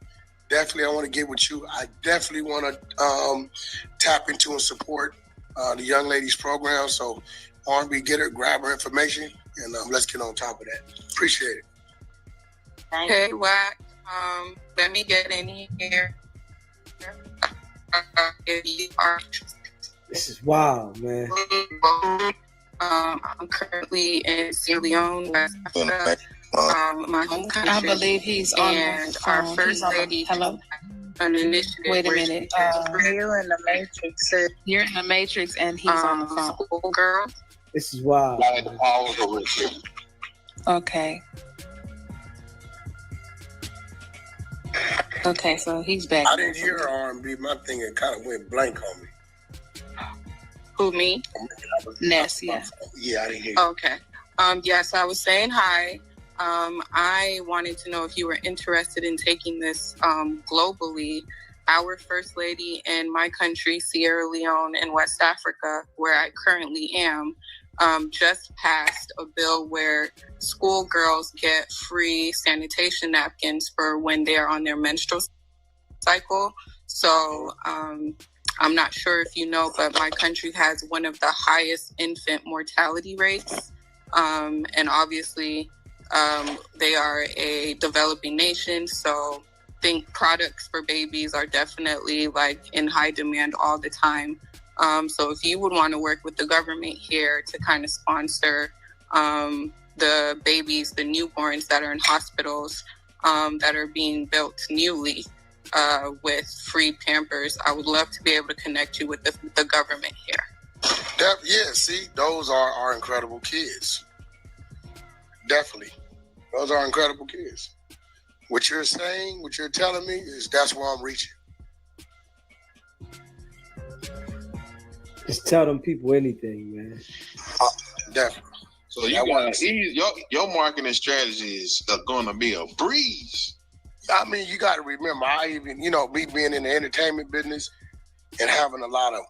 definitely I want to get with you. I definitely want to tap into and support the young ladies program. So R&B, get her, grab her information, and let's get on top of that. Appreciate it. Hey, Wack. Let me get in here. If you are, This is wild, man. I'm currently in Sierra Leone, West Africa, my home country. I believe he's on and the phone. our first lady. Hello? An initiative. Wait a minute. You're in the Matrix. You're in the Matrix, and he's on the phone. Schoolgirl. This is wild. Okay. Okay, so he's back. I didn't hear R&B. My thing, it kind of went blank on me. Who, me? Ness, yeah. Yeah, I didn't hear you. Okay. Yes, I was saying hi. I wanted to know if you were interested in taking this globally. Our First Lady in my country, Sierra Leone in West Africa, where I currently am, just passed a bill where schoolgirls get free sanitation napkins for when they're on their menstrual cycle. So I'm not sure if you know, but my country has one of the highest infant mortality rates. And obviously, they are a developing nation, so I think products for babies are definitely like in high demand all the time. So if you would want to work with the government here to kind of sponsor the babies, the newborns that are in hospitals that are being built newly with free Pampers, I would love to be able to connect you with the government here. Yeah, see, those are our incredible kids. Definitely. Those are incredible kids. What you're saying, what you're telling me is that's where I'm reaching. Just tell them people anything, man. Definitely. So you guys, your marketing strategy is going to be a breeze. I mean, you got to remember, me being in the entertainment business and having a lot of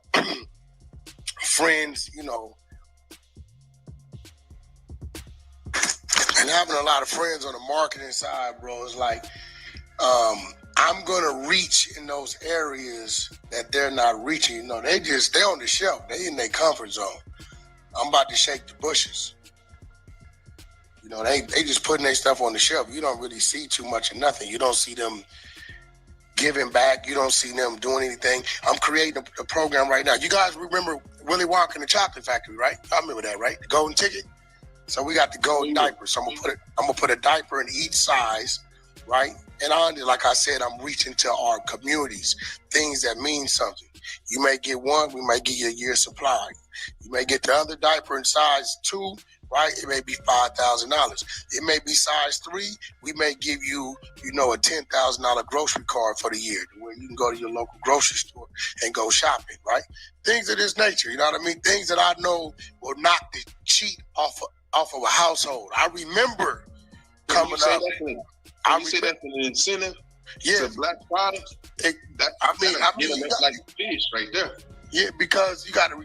friends, and having a lot of friends on the marketing side, bro, it's like I'm gonna reach in those areas that they're not reaching. They're on the shelf. They in their comfort zone. I'm about to shake the bushes. They just putting their stuff on the shelf. You don't really see too much of nothing. You don't see them giving back. You don't see them doing anything. I'm creating a program right now. You guys remember Willy Wonka and the Chocolate Factory, right? I remember that, right? The golden ticket. So we got the golden diaper. So I'm gonna put a diaper in each size, right? And like I said, I'm reaching to our communities, things that mean something. You may get one, we might give you a year's supply. You may get the other diaper in size 2, right? It may be $5,000. It may be size 3. We may give you, a $10,000 grocery card for the year, where you can go to your local grocery store and go shopping, right? Things of this nature, you know what I mean? Things that I know will knock the cheat off of a household. I remember coming up. You say that's an incentive? Yeah. To black products? That's like fish right there. Yeah, because you gotta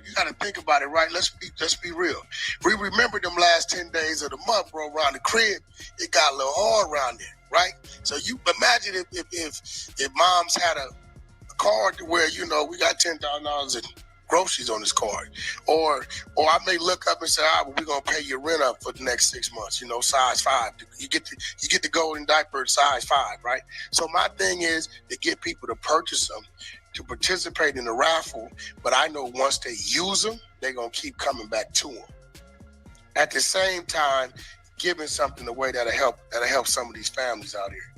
think about it, right? Let's be real. We remember them last 10 days of the month, bro, around the crib. It got a little hard around there, right? So you imagine if moms had a card to where, we got $10,000 in groceries on this card. Or I may look up and say, all right, well, we're gonna pay your rent up for the next 6 months, size 5. You get the golden diaper size 5, right? So my thing is to get people to purchase them, to participate in the raffle, but I know once they use them, they're gonna keep coming back to them. At the same time, giving something away that'll help some of these families out here.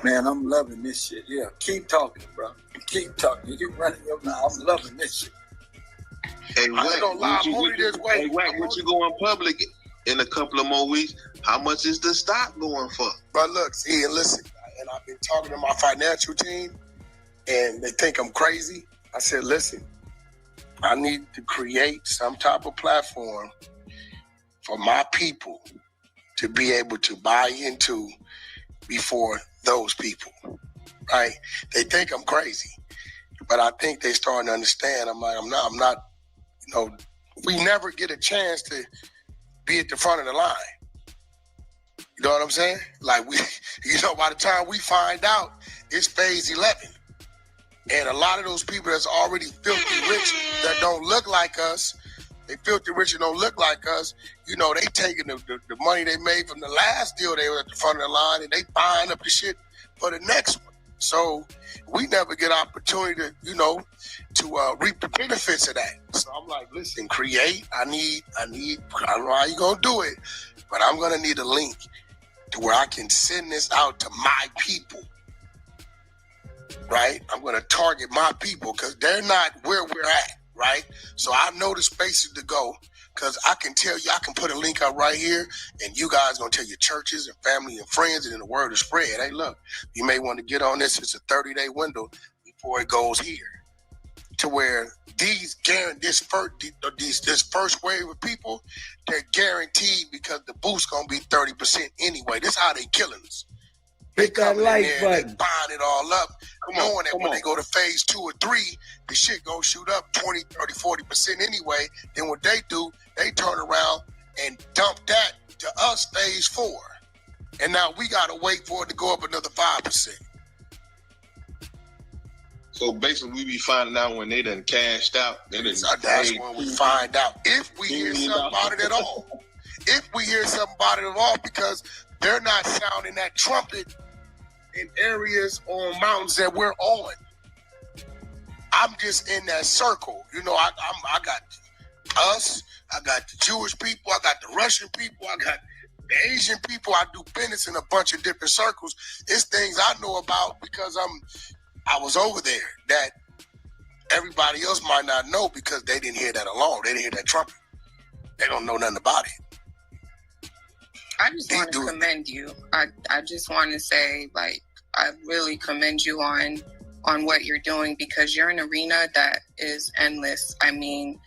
Man, I'm loving this shit. Yeah, keep talking, bro. Keep talking. You're running your mouth. I'm loving this shit. Hey, I ain't gonna lie, I'm only this way. Hey, Wack, once you go in public in a couple of more weeks, how much is the stock going for? But look, see, and listen, and I've been talking to my financial team, and they think I'm crazy. I said, listen, I need to create some type of platform for my people to be able to buy into before those people, right? They think I'm crazy, but I think they starting to understand. I'm not, you know, we never get a chance to be at the front of the line. You know what I'm saying? Like by the time we find out, it's phase 11. And a lot of those people that's already filthy rich that don't look like us, they filthy rich and don't look like us, you know, they taking the money they made from the last deal they were at the front of the line and they buying up the shit for the next one. So we never get opportunity to, you know, to reap the benefits of that. So I'm like, listen, create. I don't know how you gonna do it, but I'm gonna need a link to where I can send this out to my people. Right? I'm going to target my people because they're not where we're at, right? So I know the spaces to go because I can tell you, I can put a link up right here and you guys going to tell your churches and family and friends and then the word is spread. Hey, look, you may want to get on this. It's a 30-day window before it goes here to where this first wave of people, they're guaranteed because the boost's going to be 30% anyway. This is how they killing us. They coming in there, they buying it all up, knowing that when they go to phase 2 or 3, the shit gonna shoot up 20, 30, 40% anyway. Then what they do, they turn around and dump that to us phase 4. And now we gotta wait for it to go up another 5%. So basically we be finding out when they done cashed out. That's when we find out. If we hear something about it at all. If we hear something about it at all, because they're not sounding that trumpet in areas on mountains that we're on. I'm just in that circle. You know, I got us, I got the Jewish people, I got the Russian people, I got the Asian people. I do business in a bunch of different circles. It's things I know about because I was over there that everybody else might not know because they didn't hear that alone. They didn't hear that trumpet. They don't know nothing about it. I just want to commend you. I just want to say, like, I really commend you on what you're doing because you're an arena that is endless. I mean,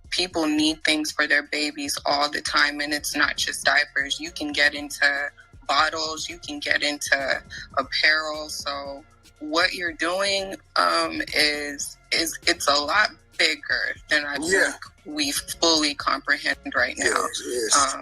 people need things for their babies all the time, and it's not just diapers. You can get into bottles, you can get into apparel. So what you're doing is it's a lot bigger than I think we fully comprehend right now. Yes.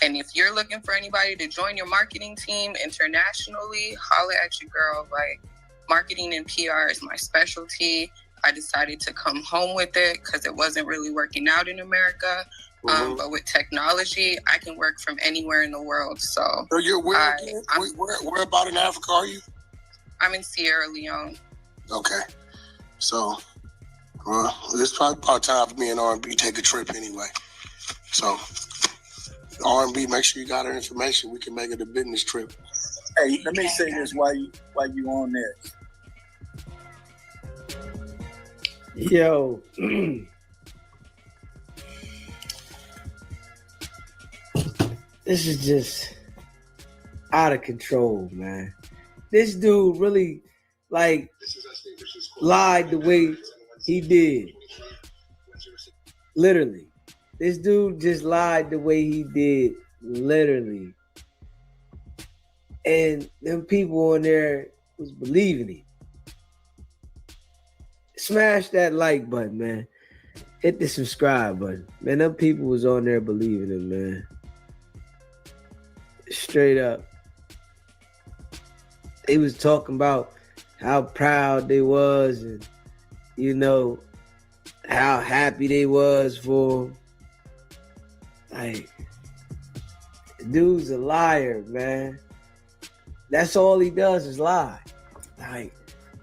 And if you're looking for anybody to join your marketing team internationally, holla at your girl. Like, marketing and PR is my specialty. I decided to come home with it because it wasn't really working out in America. But with technology, I can work from anywhere in the world. So you're where about in Africa are you? I'm in Sierra Leone. Okay. So, it's probably about time for me and R&B take a trip anyway. So, R&B, make sure you got our information. We can make it a business trip. Hey, let me say this while you on there. Yo. This is just out of control, man. This dude really, like, lied the way he did. Literally. This dude just lied the way he did, literally. And them people on there was believing it. Smash that like button, man. Hit the subscribe button. Man, them people was on there believing it, man. Straight up. They was talking about how proud they was and, you know, how happy they was for him. Like, dude's a liar, man. That's all he does is lie. Like,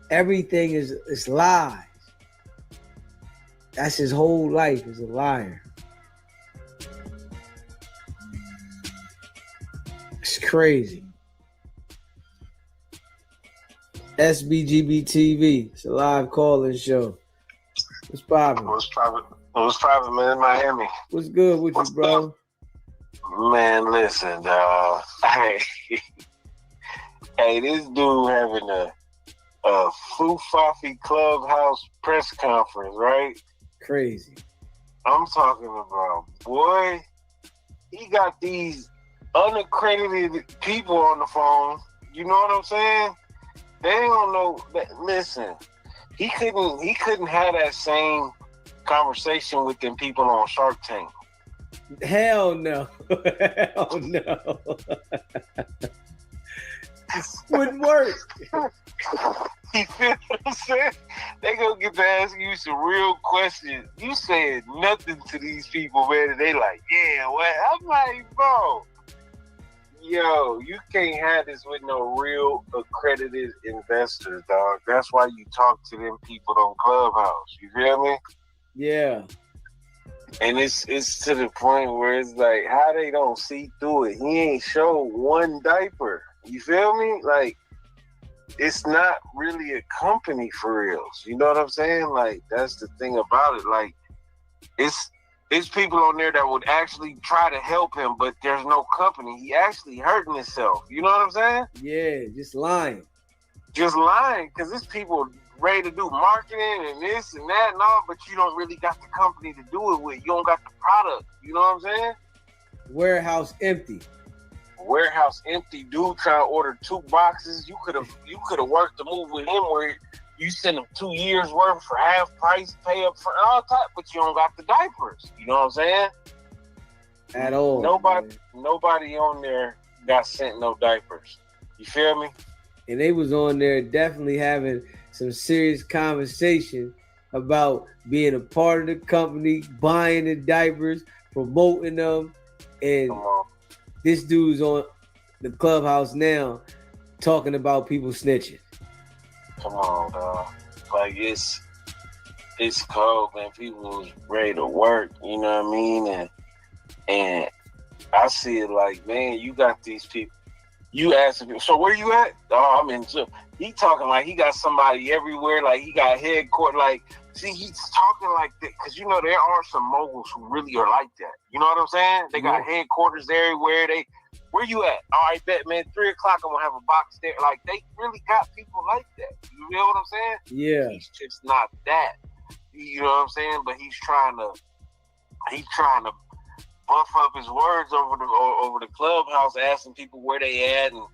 everything is lies. That's his whole life is a liar. crazy. SBGB TV. It's a live call-in show. What's poppin'? What's private, man, in Miami? What's good with you, bro? Man, listen, hey, this dude having a Fufafi Clubhouse press conference, right? Crazy. I'm talking about, boy, he got these unaccredited people on the phone. You know what I'm saying? They don't know that. Listen, he couldn't have that same conversation with them people on Shark Tank. Hell no. Hell no. Wouldn't work. You feel what I'm saying? They gonna get to ask you some real questions. You said nothing to these people, man, and they like, yeah, what? I'm like, bro, yo, you can't have this with no real accredited investors, dog. That's why you talk to them people on Clubhouse. You feel me? Yeah. And it's to the point where it's like, how they don't see through it. He ain't showed one diaper. You feel me? Like, it's not really a company for reals. You know what I'm saying? Like, that's the thing about it. Like, it's people on there that would actually try to help him, but there's no company. He actually hurting himself. You know what I'm saying? Yeah, just lying. Just lying, because there's people ready to do marketing and this and that and all, but you don't really got the company to do it with. You don't got the product. You know what I'm saying? Warehouse empty. Warehouse empty. Dude trying to order 2 boxes. You could have worked the move with him where you send him 2 years worth for half price, pay up for all type, but you don't got the diapers. You know what I'm saying? At all. Nobody on there got sent no diapers. You feel me? And they was on there definitely having some serious conversation about being a part of the company, buying the diapers, promoting them, and this dude's on the Clubhouse now talking about people snitching. Come on, dog. Like, it's cold, man. People was ready to work, you know what I mean? And I see it like, man, you got these people. You asking people, so where you at? Oh, I'm in. He talking like he got somebody everywhere, like he got headquarters. Like, see, he's talking like that because, you know, there are some moguls who really are like that. You know what I'm saying? They got headquarters everywhere. Where you at? All right, bet, man. 3 o'clock, I'm gonna have a box there. Like, they really got people like that. You know what I'm saying? Yeah. He's just not that. You know what I'm saying? But he's trying to buff up his words over the Clubhouse, asking people where they at, and,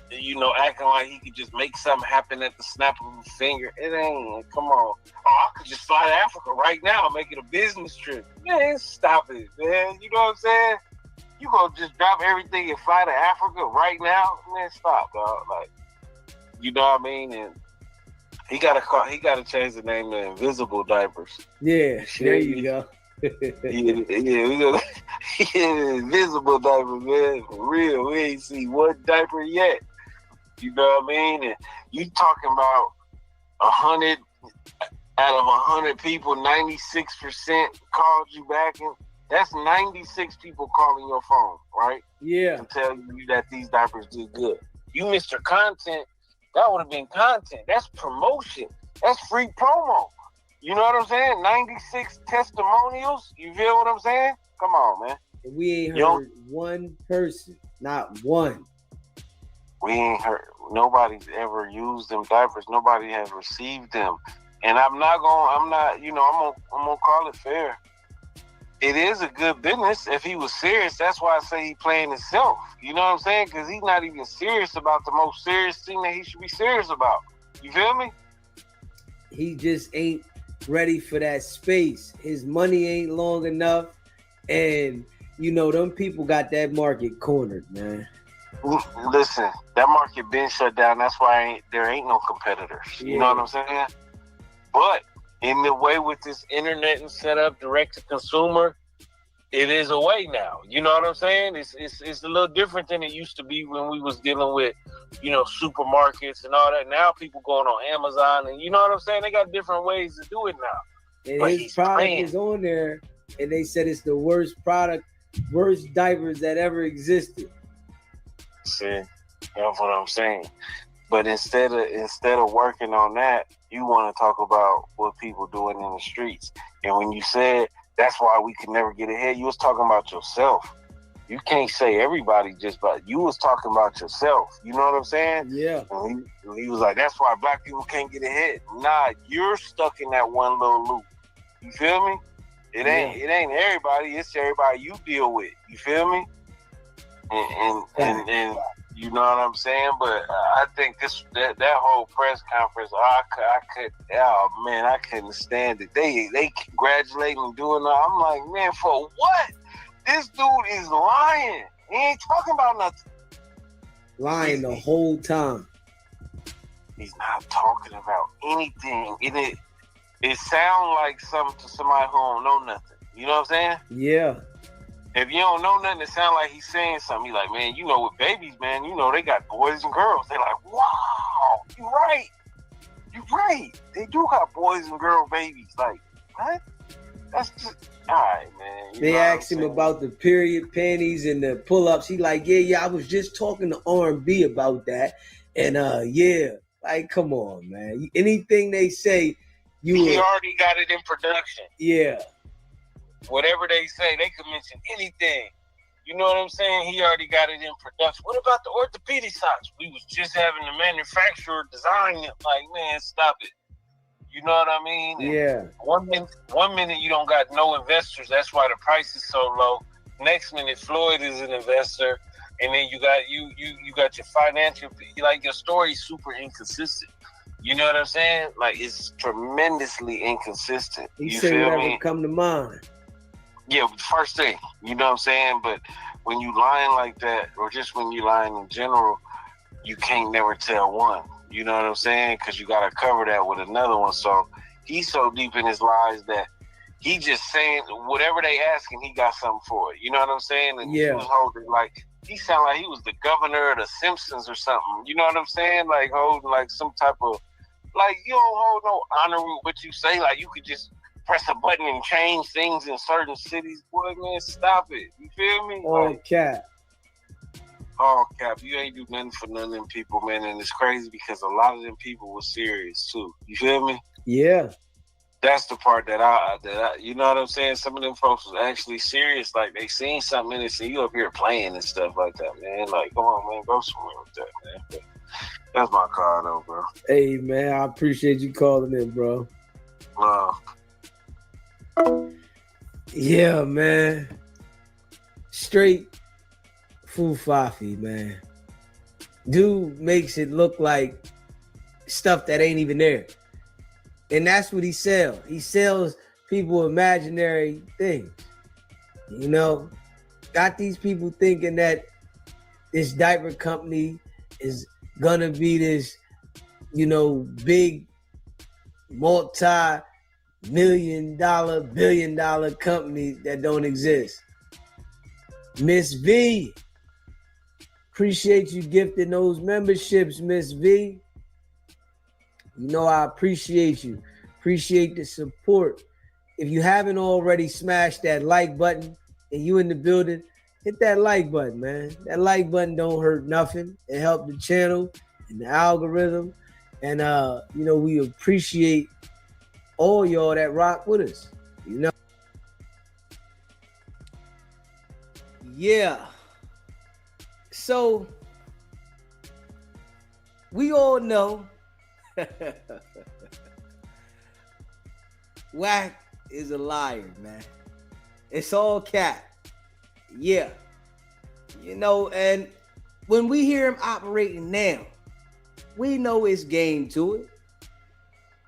you know, acting like he could just make something happen at the snap of a finger. It ain't. Come on. Oh, I could just fly to Africa right now and make it a business trip. Man, stop it, man. You know what I'm saying? You gonna just drop everything and fly to Africa right now? Man, stop, dog. Like, you know what I mean? And he gotta change the name to Invisible Diapers. Yeah, there you go. Invisible diaper, man. For real. We ain't seen one diaper yet. You know what I mean? And you talking about 100 out of 100 people, 96% called you back, and that's 96 people calling your phone, right? Yeah. To tell you that these diapers do good. You missed your content. That would have been content. That's promotion. That's free promo. You know what I'm saying? 96 testimonials. You feel what I'm saying? Come on, man. And we ain't heard one person. Not one. We ain't heard. Nobody's ever used them diapers. Nobody has received them. And I'm gonna call it fair. It is a good business if he was serious. That's why I say he playing himself. You know what I'm saying? Because he's not even serious about the most serious thing that he should be serious about. You feel me? He just ain't ready for that space. His money ain't long enough, and you know them people got that market cornered, man. Listen, that market been shut down. That's why there ain't no competitors. You know what I'm saying? But in the way with this internet and set up direct to consumer, it is a way now. You know what I'm saying? It's a little different than it used to be when we was dealing with, you know, supermarkets and all that. Now people going on Amazon, and you know what I'm saying? They got different ways to do it now. And but his product is on there, and they said it's the worst product, worst diapers that ever existed. See, that's what I'm saying. But instead of working on that, you want to talk about what people doing in the streets. And when you said that's why we could never get ahead, you was talking about yourself. You can't say everybody just, but you was talking about yourself. You know what I'm saying? Yeah. And he was like, that's why black people can't get ahead. Nah, you're stuck in that one little loop. You feel me? It ain't everybody. It's everybody you deal with. You feel me? And you know what I'm saying? But I think that whole press conference, I couldn't stand it. They congratulating and doing that. I'm like, man, for what? This dude is lying. He ain't talking about nothing. Lying the whole time. He's not talking about anything. It sounds like something to somebody who don't know nothing. You know what I'm saying? Yeah. If you don't know nothing, it sounds like he's saying something. He's like, man, you know, with babies, man, you know, they got boys and girls. They're like, wow, you're right. You're right. They do got boys and girl babies. Like, what? That's just, all right, man. They asked him about the period panties and the pull-ups. He like, yeah, I was just talking to R&B about that. And, yeah, like, come on, man. Anything they say, he already got it in production. Yeah. Whatever they say, they could mention anything. You know what I'm saying? He already got it in production. What about the orthopedic socks? We was just having the manufacturer design it. Like, man, stop it. You know what I mean? Yeah. And one minute you don't got no investors. That's why the price is so low. Next minute, Floyd is an investor, and then you got you got your financial. Like, your story's super inconsistent. You know what I'm saying? Like, it's tremendously inconsistent. He you said feel whatever me? come to mind. Yeah, first thing, you know what I'm saying? But when you lying like that, or just when you lying in general, you can't never tell one. You know what I'm saying? Because you got to cover that with another one. So he's so deep in his lies that he just saying whatever they ask him, he got something for it. You know what I'm saying? And he was holding, like, he sounded like he was the governor of the Simpsons or something. You know what I'm saying? Like, holding like some type of, like, you don't hold no honor with what you say. Like, you could just press a button and change things in certain cities. Boy, man, stop it. You feel me? All cap. All cap. You ain't do nothing for none of them people, man. And it's crazy because a lot of them people were serious too. You feel me? Yeah. That's the part that I you know what I'm saying? Some of them folks was actually serious. Like, they seen something in it, and you up here playing and stuff like that, man. Like, come on, man, go somewhere with that, man. But that's my card, though, bro. Hey, man, I appreciate you calling in, bro. Yeah, man. Straight Fufafi, man. Dude makes it look like stuff that ain't even there. And that's what he sells. He sells people imaginary things. You know, got these people thinking that this diaper company is gonna be this, you know, big multi-million-dollar, billion-dollar company that don't exist. Miss V, appreciate you gifting those memberships, Miss V. You know I appreciate you. Appreciate the support. If you haven't already smashed that like button and you in the building, hit that like button, man. That like button don't hurt nothing. It helped the channel and the algorithm. And, you know, we appreciate all y'all that rock with us, you know? Yeah. So, we all know Wack is a liar, man. It's all cap. Yeah. You know, and when we hear him operating now, we know it's game to it.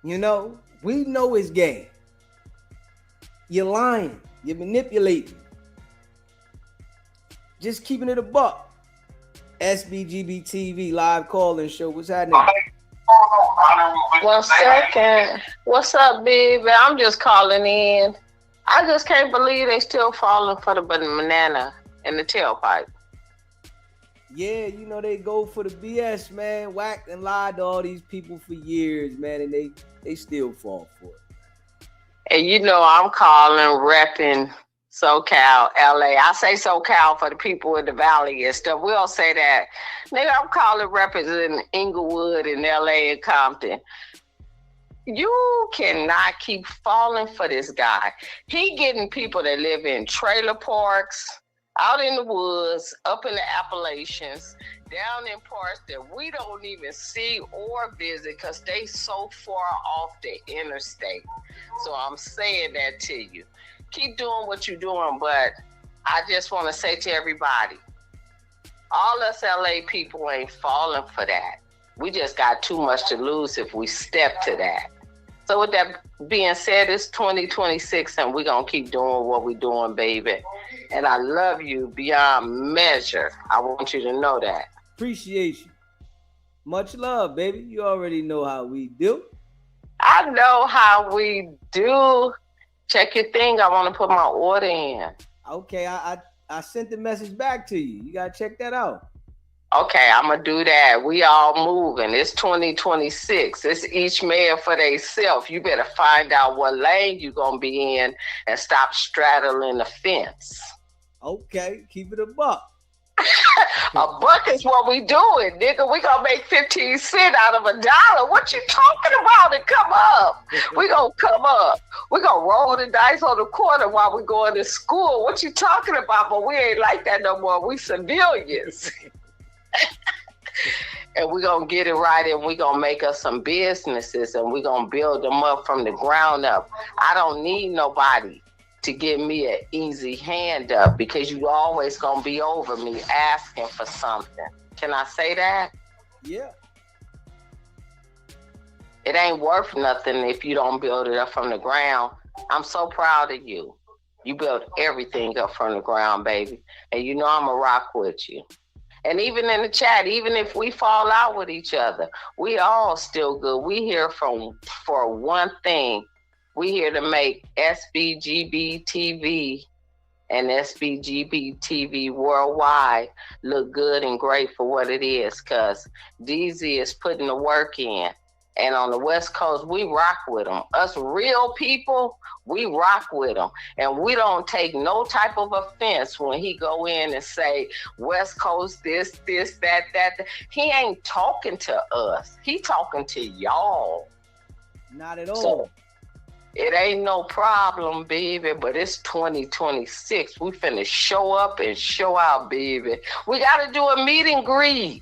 You know, we know it's game. You're lying. You're manipulating. Just keeping it a buck. SBGB TV live call-in show. What's happening? 1 second. What's up, baby? I'm just calling in. I just can't believe they still falling for the banana in the tailpipe. Yeah, you know, they go for the BS, man. Wack and lied to all these people for years, man, and they still fall for it. And you know I'm calling, repping SoCal, LA. I say SoCal for the people in the valley and stuff. We don't say that. Nigga, I'm calling representing Inglewood and LA and Compton. You cannot keep falling for this guy. He getting people that live in trailer parks, out in the woods, up in the Appalachians, down in parts that we don't even see or visit because they so far off the interstate. So I'm saying that to you. Keep doing what you're doing, but I just want to say to everybody, all us LA people ain't falling for that. We just got too much to lose if we step to that. So with that being said, it's 2026 and we're going to keep doing what we're doing, baby. And I love you beyond measure. I want you to know that. Appreciate you. Much love, baby. You already know how we do. I know how we do. Check your thing. I want to put my order in. Okay, I sent the message back to you. You got to check that out. Okay, I'm going to do that. We all moving. It's 2026. It's each man for theyself. You better find out what lane you're going to be in and stop straddling the fence. Okay, keep it a buck. A buck is what we doing, nigga. We gonna make 15 cents out of $1. What you talking about? And come up. We gonna come up. We gonna roll the dice on the corner while we going to school. What you talking about? But we ain't like that no more. We civilians. And we gonna get it right, and we gonna make us some businesses, and we gonna build them up from the ground up. I don't need nobody to give me an easy hand up because you always gonna be over me asking for something. Can I say that? Yeah. It ain't worth nothing if you don't build it up from the ground. I'm so proud of you. You built everything up from the ground, baby. And you know I'ma rock with you. And even in the chat, even if we fall out with each other, we all still good. We here for one thing. We here to make SBGB TV and SBGB TV worldwide look good and great for what it is, because DZ is putting the work in. And on the West Coast, we rock with them. Us real people, we rock with them. And we don't take no type of offense when he go in and say, West Coast, this, that. He ain't talking to us. He talking to y'all. Not at all. So, it ain't no problem, baby, but it's 2026. We finna show up and show out, baby. We got to do a meet and greet.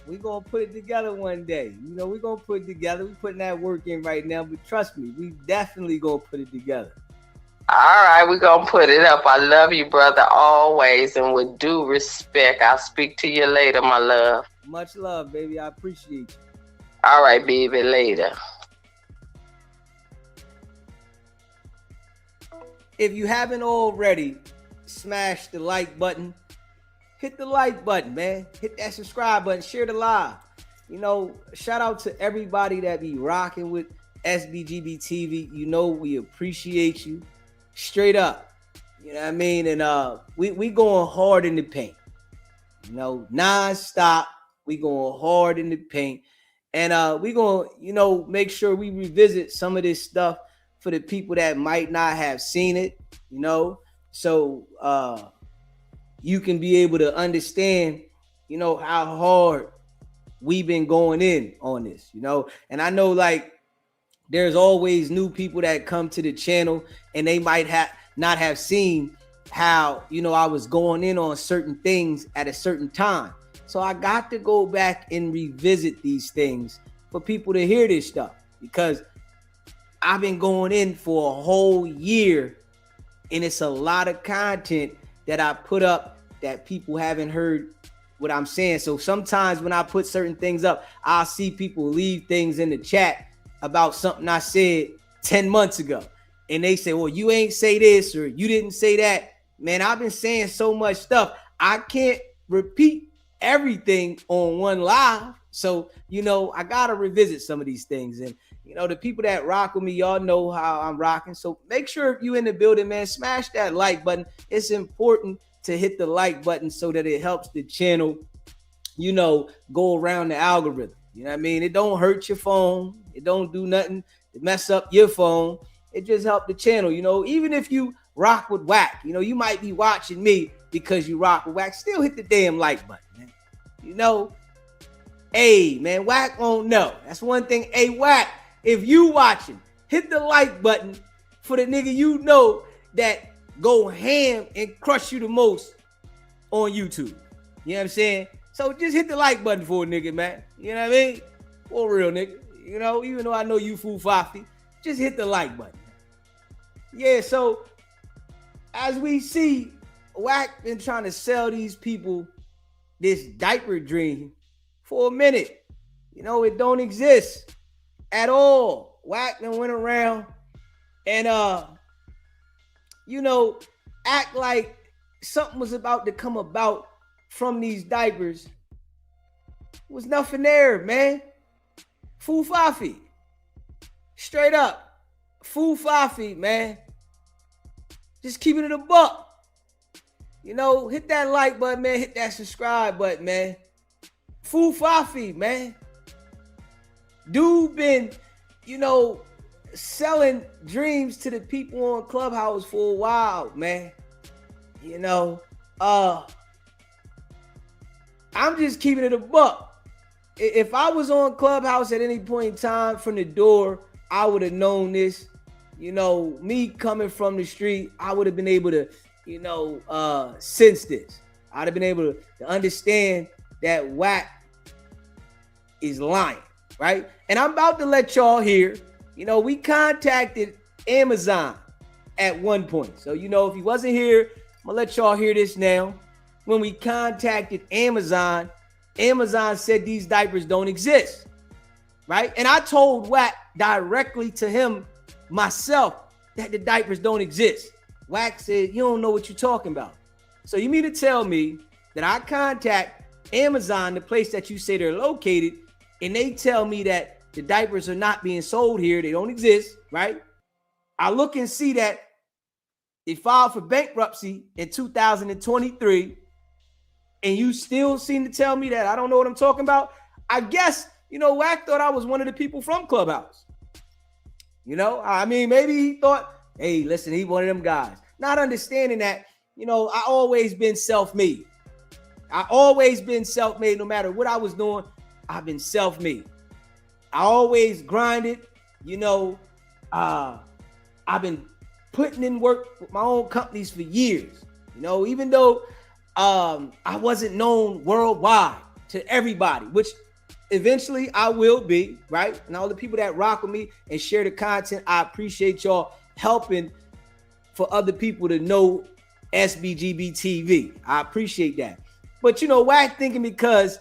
We gonna put it together one day. You know, we gonna put it together. We putting that work in right now, but trust me, we definitely gonna put it together. All right, we gonna put it up. I love you, brother, always, and with due respect. I'll speak to you later, my love. Much love, baby. I appreciate you. All right, baby, later. If you haven't already, smash the like button. Hit the like button, man. Hit that subscribe button. Share the live. You know, shout out to everybody that be rocking with SBGB TV. You know, we appreciate you. Straight up. You know what I mean? And we going hard in the paint. You know, non-stop. We going hard in the paint. And we going to, you know, make sure we revisit some of this stuff for the people that might not have seen it, you know, so you can be able to understand, you know, how hard we've been going in on this, you know. And I know, like, there's always new people that come to the channel and they might not have seen how, you know, I was going in on certain things at a certain time. So I got to go back and revisit these things for people to hear this stuff, because I've been going in for a whole year, and it's a lot of content that I put up that people haven't heard what I'm saying. So sometimes when I put certain things up, I'll see people leave things in the chat about something I said 10 months ago. And they say, well, you ain't say this or you didn't say that. Man, I've been saying so much stuff. I can't repeat everything on one live. So, you know, I got to revisit some of these things. And, you know, the people that rock with me, y'all know how I'm rocking. So make sure if you in the building, man, smash that like button. It's important to hit the like button so that it helps the channel, you know, go around the algorithm. You know what I mean? It don't hurt your phone. It don't do nothing to mess up your phone. It just helps the channel. You know, even if you rock with Wack. You know, you might be watching me because you rock with Wack. Still hit the damn like button, man. You know, hey, man, Wack won't know. That's one thing. Hey, Wack, if you watching, hit the like button for the nigga you know that go ham and crush you the most on YouTube. You know what I'm saying? So just hit the like button for a nigga, man. You know what I mean? For real, nigga. You know, even though I know you fool Fafi, just hit the like button. Yeah, so as we see, Wack been trying to sell these people this diaper dream for a minute. You know, it don't exist at all. Wack then went around and you know, act like something was about to come about from these diapers. Was nothing there, man. Fool Fafi. Straight up. Fool Fafi, man. Just keeping it a buck. You know, hit that like button, man. Hit that subscribe button, man. Fool Fafi, man. Dude been, you know, selling dreams to the people on Clubhouse for a while, man. You know, I'm just keeping it a buck. If I was on Clubhouse at any point in time from the door, I would have known this. You know, me coming from the street, I would have been able to, you know, sense this. I'd have been able to understand that Wack is lying, right? And I'm about to let y'all hear, you know, we contacted Amazon at one point. So, you know, if he wasn't here, I'm gonna let y'all hear this now. When we contacted Amazon, Amazon said these diapers don't exist, right? And I told Wack directly to him myself that the diapers don't exist. Wack said, you don't know what you're talking about. So you mean to tell me that I contact Amazon, the place that you say they're located, and they tell me that the diapers are not being sold here, they don't exist, right? I look and see that they filed for bankruptcy in 2023, and you still seem to tell me that I don't know what I'm talking about. I guess, you know, Wack thought I was one of the people from Clubhouse. You know, I mean, maybe he thought, hey, listen, he one of them guys. Not understanding that, you know, I always been self-made. I always been self-made. No matter what I was doing, I've been self-made. I always grinded. You know, I've been putting in work with my own companies for years. You know, even though I wasn't known worldwide to everybody, which eventually I will be, right? And all the people that rock with me and share the content, I appreciate y'all helping for other people to know SBGB TV. I appreciate that. But, you know, Wack thinking because,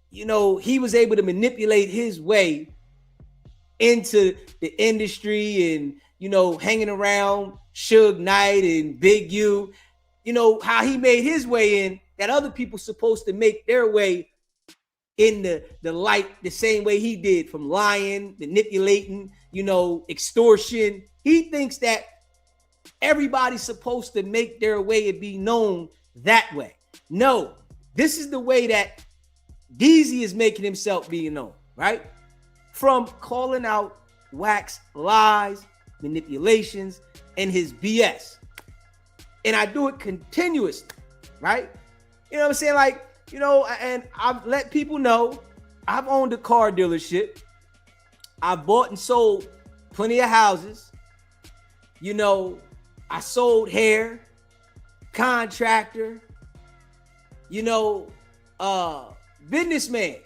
you know, he was able to manipulate his way into the industry and, you know, hanging around Suge Knight and Big U, you know, how he made his way in, that other people supposed to make their way in the light the same way he did, from lying, manipulating, you know, extortion. He thinks that everybody's supposed to make their way and be known that way. No, this is the way that Deezy is making himself being known, right? From calling out Wack's lies, manipulations, and his BS. And I do it continuously, right? You know what I'm saying? Like, you know, and I've let people know I've owned a car dealership. I've bought and sold plenty of houses. You know, I sold hair, contractor, you know, businessman.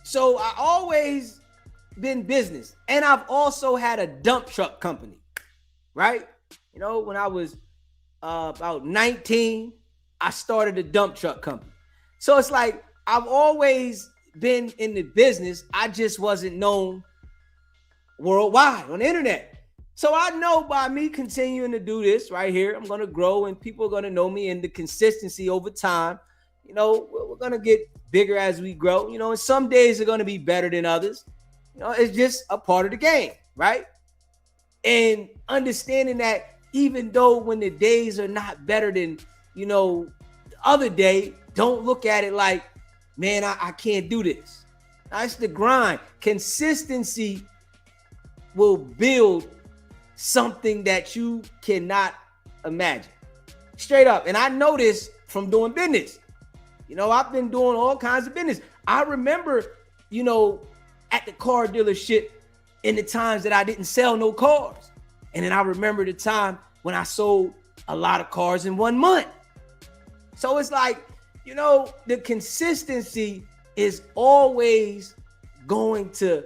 So I always been business. And I've also had a dump truck company, right? You know, when I was about 19, I started a dump truck company. So it's like I've always been in the business. I just wasn't known worldwide on the internet. So I know by me continuing to do this right here, I'm going to grow and people are going to know me, and the consistency over time, you know, we're going to get bigger as we grow, you know, and some days are going to be better than others. You know, it's just a part of the game, right? And understanding that even though when the days are not better than, you know, the other day, don't look at it like, man, I can't do this. That's the grind. Consistency will build something that you cannot imagine. Straight up. And I know this from doing business. You know, I've been doing all kinds of business. I remember, you know, at the car dealership in the times that I didn't sell no cars. And then I remember the time when I sold a lot of cars in 1 month. So it's like, you know, the consistency is always going to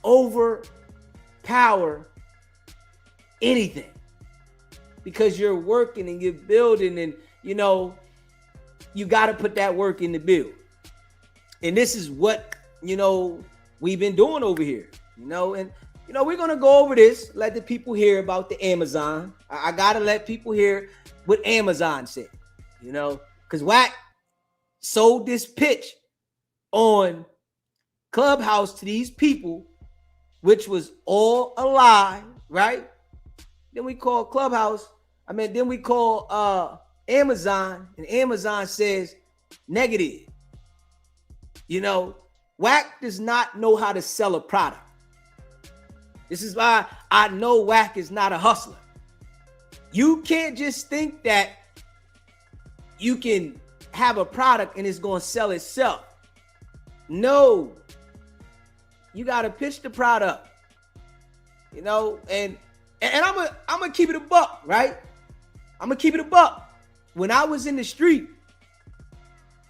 overpower anything, because you're working and you're building, and you know you got to put that work in the build. And this is what, you know, we've been doing over here, you know. And you know, we're gonna go over this, let the people hear about the Amazon. I gotta let people hear what Amazon said, you know, because Wack sold this pitch on Clubhouse to these people, which was all a lie, right? Then we call then we call Amazon, and Amazon says negative. You know, Wack does not know how to sell a product. This is why I know Wack is not a hustler. You can't just think that you can have a product and it's going to sell itself. No. You got to pitch the product. You know, and I'm gonna keep it a buck, right? I'm gonna keep it a buck. When I was in the street,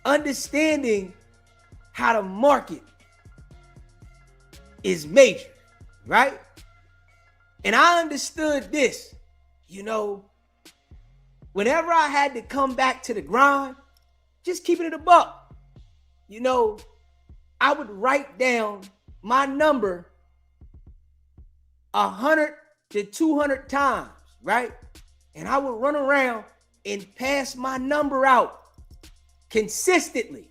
understanding how to market is major, right? And I understood this, you know, whenever I had to come back to the grind, just keeping it a buck, you know, I would write down my number 100 to 200 times, right? And I would run around and pass my number out consistently.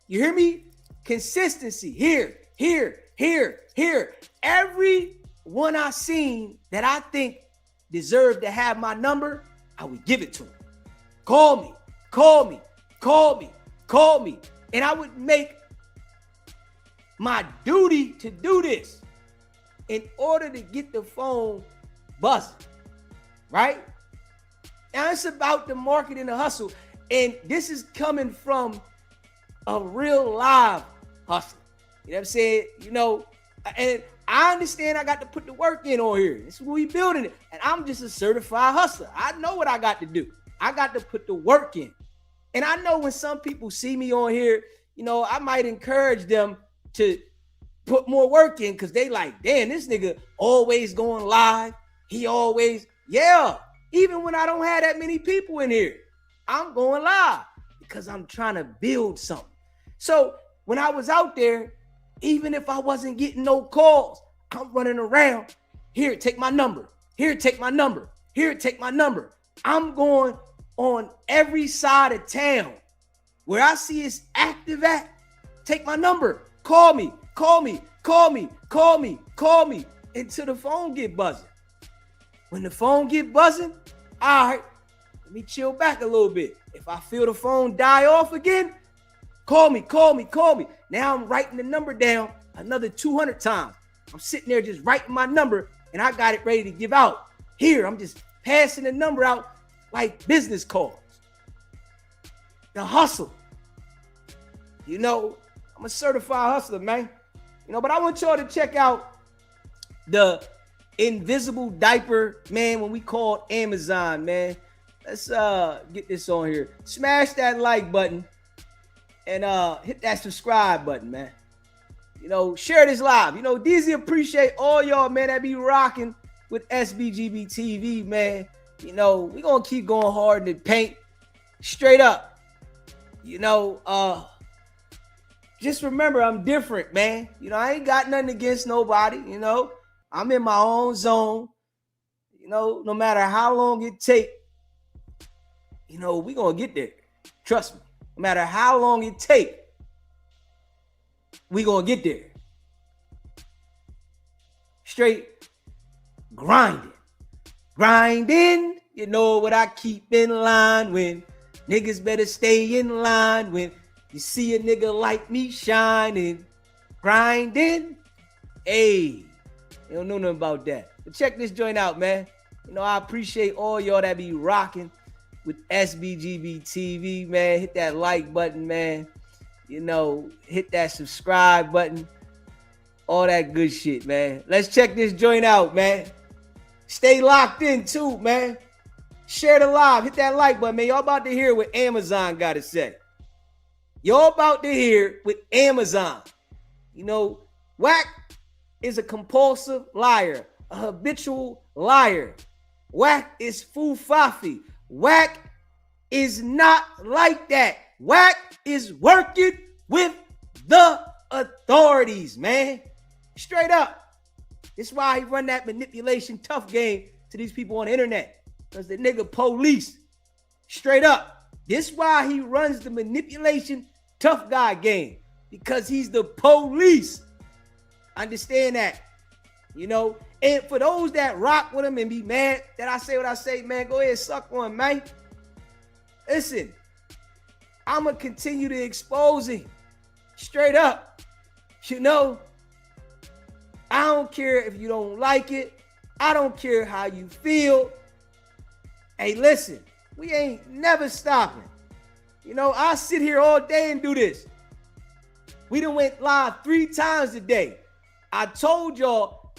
You hear me? Consistency. Here. Every one I seen that I think deserved to have my number, I would give it to him. Call me. And I would make my duty to do this in order to get the phone buzzing, right? Now it's about the market and the hustle. And this is coming from a real live hustle. You know what I'm saying? You know, and I understand I got to put the work in on here. This is what we building it. And I'm just a certified hustler. I know what I got to do. I got to put the work in. And I know when some people see me on here, you know, I might encourage them to put more work in, because they like, damn, this nigga always going live. He always, yeah. Even when I don't have that many people in here, I'm going live because I'm trying to build something. So when I was out there, even if I wasn't getting no calls, I'm running around. Here, take my number. Here, take my number. Here, take my number. I'm going on every side of town where I see it's active at. Take my number. Call me until the phone get buzzing. When the phone get buzzing, all right, let me chill back a little bit. If I feel the phone die off again, call me. Now I'm writing the number down another 200 times. I'm sitting there just writing my number, and I got it ready to give out. Here, I'm just passing the number out like business cards. The hustle. You know, I'm a certified hustler, man. You know, but I want y'all to check out the invisible diaper, man, when we called Amazon, man. Let's get this on here. Smash that like button and hit that subscribe button, man. You know, share this live. You know, DZ appreciate all y'all, man, that be rocking with SBGB TV, man. You know, we gonna keep going hard in the paint. Straight up. You know, just remember, I'm different, man. You know, I ain't got nothing against nobody, you know. I'm in my own zone. You know, no matter how long it take, you know, we gonna get there. Trust me. No matter how long it take, we gonna get there. Straight grinding. You know what I keep in line when niggas better stay in line when you see a nigga like me shining, grinding. Hey, you don't know nothing about that. But check this joint out, man. You know, I appreciate all y'all that be rocking with SBGB TV, man. Hit that like button, man. You know, hit that subscribe button. All that good shit, man. Let's check this joint out, man. Stay locked in too, man. Share the live. Hit that like button, man. Y'all about to hear what Amazon got to say. Y'all about to hear what Amazon. You know, Wack is a compulsive liar, a habitual liar. Wack is fufafi. Wack is not like that. Wack is working with the authorities, man. Straight up. This is why he run that manipulation tough game to these people on the internet. Because the nigga police. Straight up. This is why he runs the manipulation tough guy game. Because he's the police. Understand that. You know, and for those that rock with him and be mad that I say what I say, man, go ahead, suck one, man. Listen, I'm going to continue to expose him. Straight up. You know, I don't care if you don't like it. I don't care how you feel. Hey, listen, we ain't never stopping. You know, I sit here all day and do this. We done went live 3 times today. I told y'all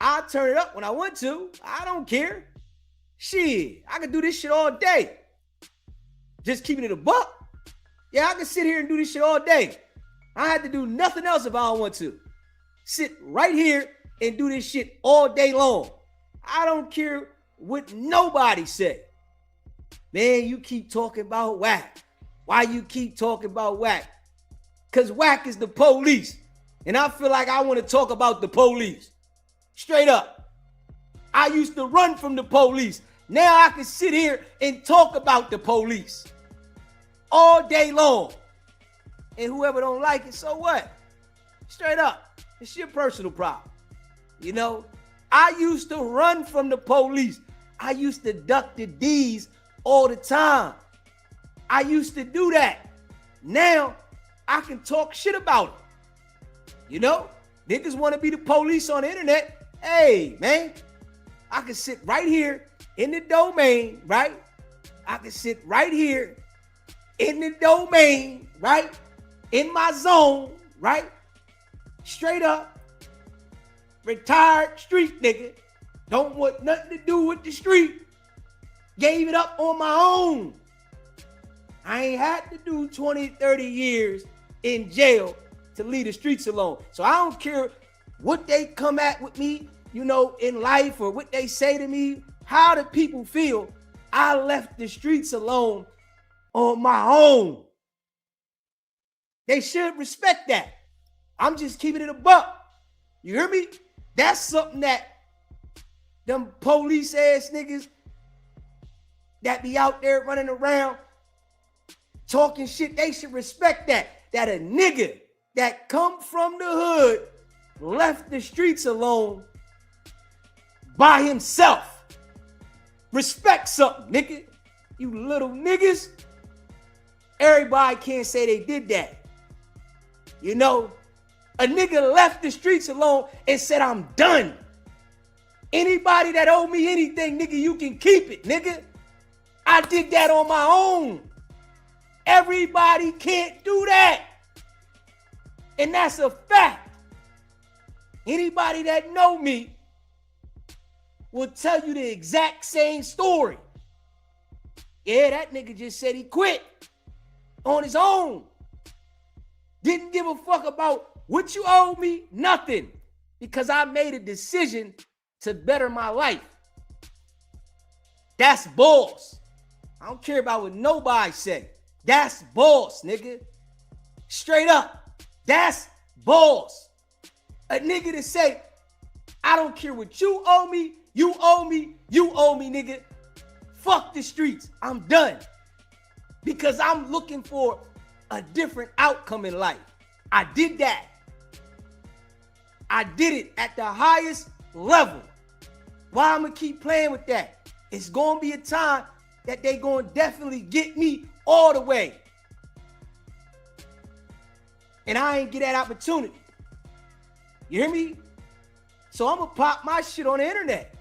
I turn it up when I want to. I don't care. Shit, I can do this shit all day. Just keeping it a buck. Yeah, I can sit here and do this shit all day. I had to do nothing else if I don't want to. Sit right here and do this shit all day long. I don't care what nobody say. Man, you keep talking about Wack. Why you keep talking about Wack? Because Wack is the police. And I feel like I want to talk about the police. Straight up. I used to run from the police. Now I can sit here and talk about the police all day long. And whoever don't like it, so what? Straight up. It's your personal problem. You know, I used to run from the police. I used to duck the D's all the time. I used to do that. Now I can talk shit about it. You know, niggas want to be the police on the internet. Hey, man, I can sit right here in the domain, right? I can sit right here in the domain, right? In my zone, right? Straight up. Retired street nigga. Don't want nothing to do with the street. Gave it up on my own. I ain't had to do 20, 30 years in jail to leave the streets alone. So I don't care what they come at with me, you know, in life or what they say to me, how the people feel. I left the streets alone on my own. They should respect that. I'm just keeping it a buck. You hear me? That's something that them police ass niggas that be out there running around talking shit, they should respect that. That a nigga that come from the hood left the streets alone by himself. Respect something, nigga. You little niggas. Everybody can't say they did that. You know, a nigga left the streets alone and said, I'm done. Anybody that owe me anything, nigga, you can keep it, nigga. I did that on my own. Everybody can't do that. And that's a fact. Anybody that know me will tell you the exact same story. Yeah, that nigga just said he quit on his own. Didn't give a fuck about what you owe me, nothing. Because I made a decision to better my life. That's boss. I don't care about what nobody say. That's boss, nigga. Straight up. That's boss. A nigga to say, I don't care what you owe me, you owe me, you owe me, nigga. Fuck the streets. I'm done. Because I'm looking for a different outcome in life. I did that. I did it at the highest level. Why I'm going to keep playing with that? It's going to be a time that they going to definitely get me all the way. And I ain't get that opportunity. You hear me? So I'm going to pop my shit on the internet.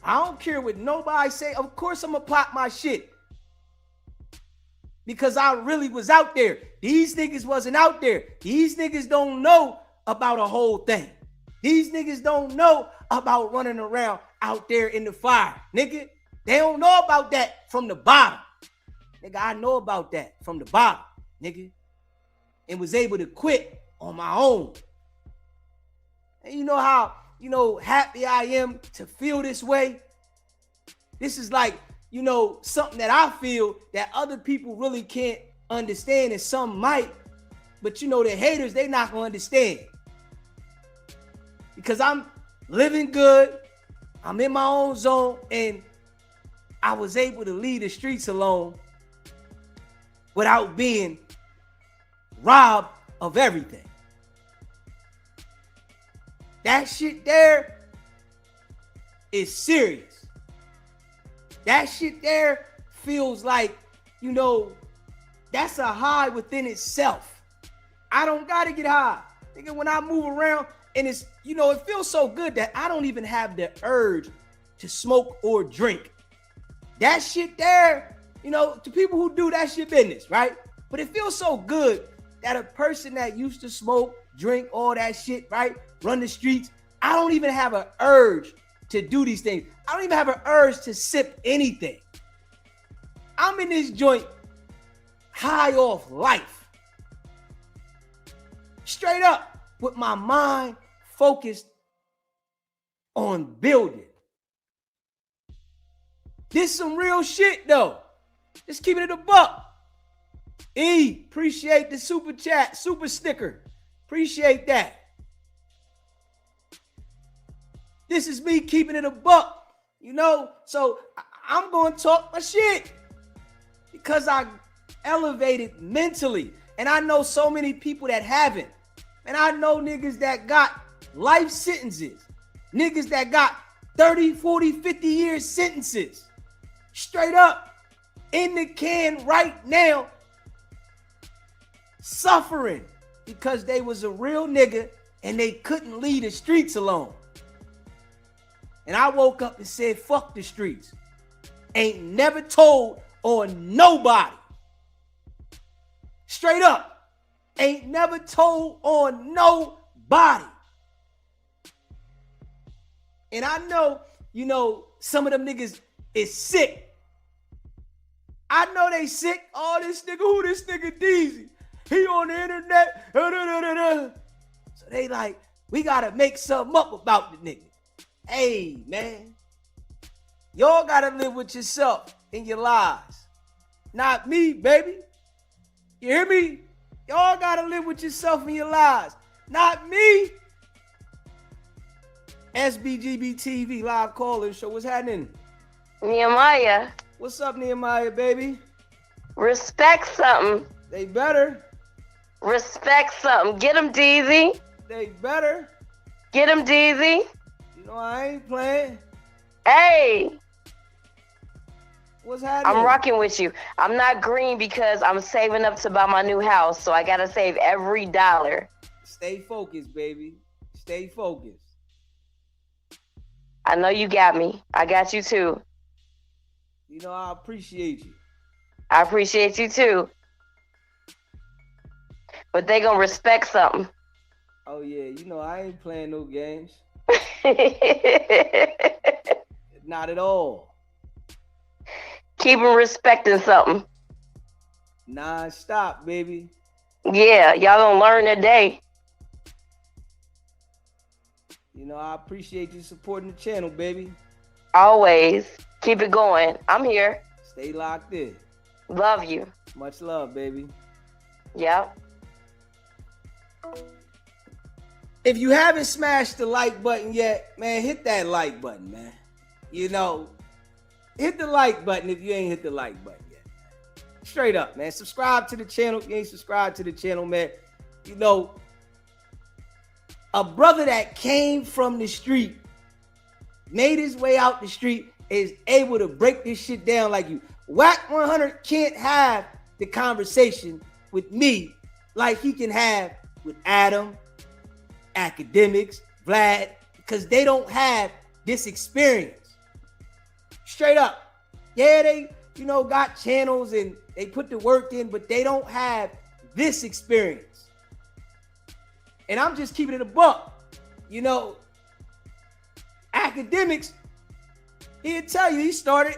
I don't care what nobody say. Of course I'm gonna pop my shit. Because I really was out there. These niggas wasn't out there. These niggas don't know about a whole thing. These niggas don't know about running around out there in the fire. Nigga, they don't know about that from the bottom. Nigga, I know about that from the bottom, nigga. And was able to quit on my own. And you know how, happy I am to feel this way? This is like, something that I feel that other people really can't understand, and some might, but the haters, they not gonna understand. Because I'm living good, I'm in my own zone, and I was able to leave the streets alone without being robbed of everything. That shit there is serious. That shit there feels like, that's a high within itself. I don't gotta get high. Nigga, when I move around and it's, it feels so good that I don't even have the urge to smoke or drink. That shit there, to people who do that shit business, right? But it feels so good that a person that used to smoke, drink, all that shit, right? Run the streets. I don't even have an urge to do these things. I don't even have an urge to sip anything. I'm in this joint high off life. Straight up, with my mind focused on building. This some real shit though. Just keeping it a buck. Appreciate the super chat, super sticker. Appreciate that. This is me keeping it a buck, so I'm going to talk my shit because I elevated mentally. And I know so many people that haven't. And I know niggas that got life sentences. Niggas that got 30, 40, 50 years sentences. Straight up in the can right now, suffering because they was a real nigga and they couldn't leave the streets alone. And I woke up and said, fuck the streets. Ain't never told on nobody. Straight up. Ain't never told on nobody. And I know, some of them niggas is sick. I know they sick. Oh, this nigga Deezy. He on the internet. So they like, we gotta make something up about the nigga. Hey, man. Y'all gotta live with yourself in your lives. Not me, baby. You hear me? Y'all gotta live with yourself in your lives. Not me. SBGB TV live caller show. What's happening? Nehemiah. What's up, Nehemiah, baby? Respect something. They better. Respect something. Get him, Deezy. They better. Get him, Deezy. I ain't playing. Hey. What's happening? I'm rocking with you. I'm not green because I'm saving up to buy my new house, so I gotta save every dollar. Stay focused, baby. Stay focused. I know you got me. I got you too. I appreciate you. I appreciate you too. But they gonna respect something. Oh yeah, I ain't playing no games. Not at all. Keep them respecting something. Non-stop, baby. Yeah, y'all gonna learn today. I appreciate you supporting the channel, baby. Always. Keep it going. I'm here. Stay locked in. Love you. Much love, baby. Yep. If you haven't smashed the like button yet, man, hit that like button, man. Hit the like button if you ain't hit the like button yet. Straight up, man. Subscribe to the channel if you ain't subscribed to the channel, man. A brother that came from the street, made his way out the street, is able to break this shit down like you. Wack100 can't have the conversation with me like he can have with Adam, Academics, Vlad, because they don't have this experience. Straight up. Yeah, they, got channels and they put the work in, but they don't have this experience. And I'm just keeping it a buck. Academics, he'll tell you he started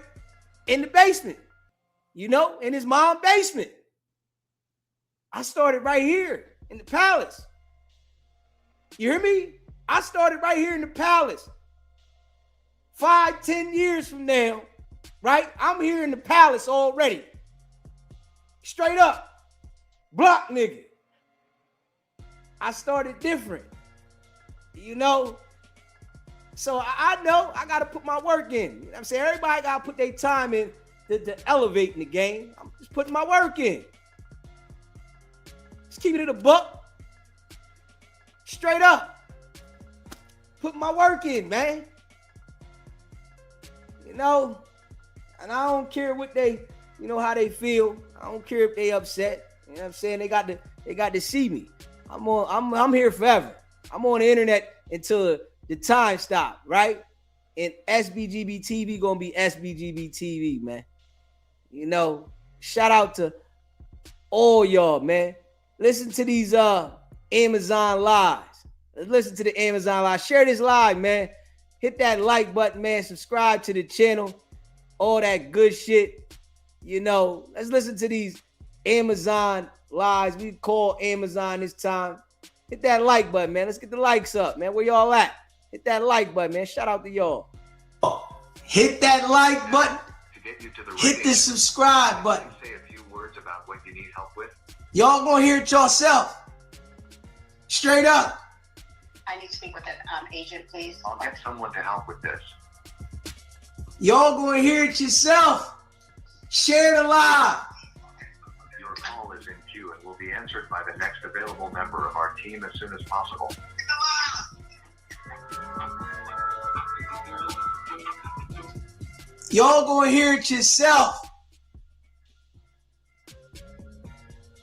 in the basement, in his mom's basement. I started right here in the palace. You hear me? I started right here in the palace. 5-10 years from now, right? I'm here in the palace already. Straight up. Block nigga. I started different. So I know I got to put my work in. You know what I'm saying? Everybody got to put their time in to elevate in the game. I'm just putting my work in. Just keeping it a buck. Straight up. Put my work in, man. And I don't care what they, how they feel. I don't care if they upset. You know what I'm saying? They got to see me. I'm here forever. I'm on the internet until the time stop, right? And SBGB TV gonna be SBGB TV, man. Shout out to all y'all, man. Listen to these Amazon lives. Let's listen to the Amazon live. Share this live, man. Hit that like button, man. Subscribe to the channel. All that good shit. Let's listen to these Amazon lives. We call Amazon this time. Hit that like button, man. Let's get the likes up, man. Where y'all at? Hit that like button, man. Shout out to y'all. Hit that like button. Hit the subscribe button. Say a few words about what you need help with. Y'all gonna hear it yourself. Straight up. I need to speak with an agent, please. I'll get someone to help with this. Y'all gonna hear it yourself. Share the live. Your call is in queue and will be answered by the next available member of our team as soon as possible. Y'all gonna hear it yourself.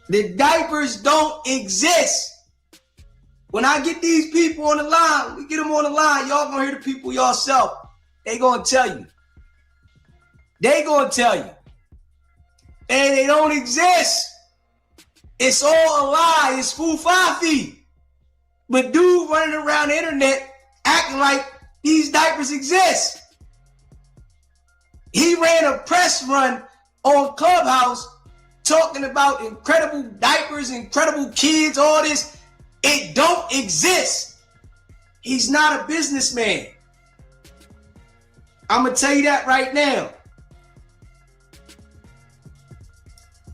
The diapers don't exist. When I get these people on the line, we get them on the line, y'all gonna hear the people yourself. They gonna tell you. They gonna tell you. And they don't exist. It's all a lie. It's foo-fa-fi. But dude running around the internet acting like these diapers exist. He ran a press run on Clubhouse talking about incredible diapers, incredible kids, all this. It don't exist. He's not a businessman. I'm going to tell you that right now.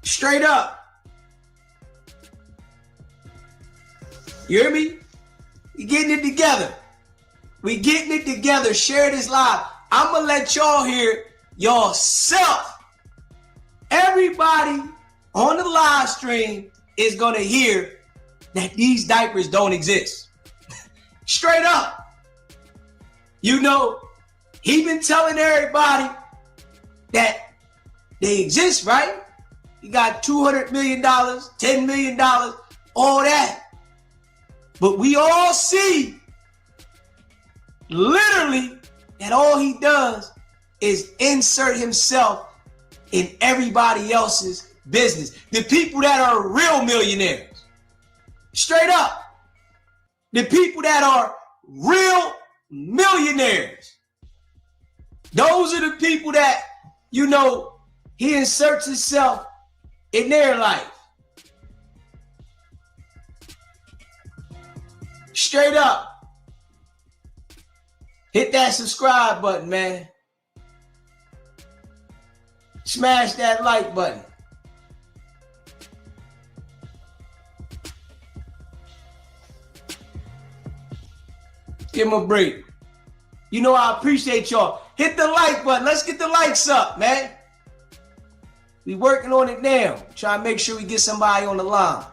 Straight up. You hear me? We getting it together. We getting it together. Share this live. I'm going to let y'all hear yourself. Everybody on the live stream is going to hear that these diapers don't exist. Straight up. He been telling everybody that they exist, right? You got $200 million, $10 million, all that. But we all see literally that all he does is insert himself in everybody else's business. The people that are real millionaires. Straight up. The people that are real millionaires. Those are the people that, he inserts himself in their life. Straight up. Hit that subscribe button, man. Smash that like button. Give him a break. I appreciate y'all. Hit the like button. Let's get the likes up, man. We working on it now. Try to make sure we get somebody on the line.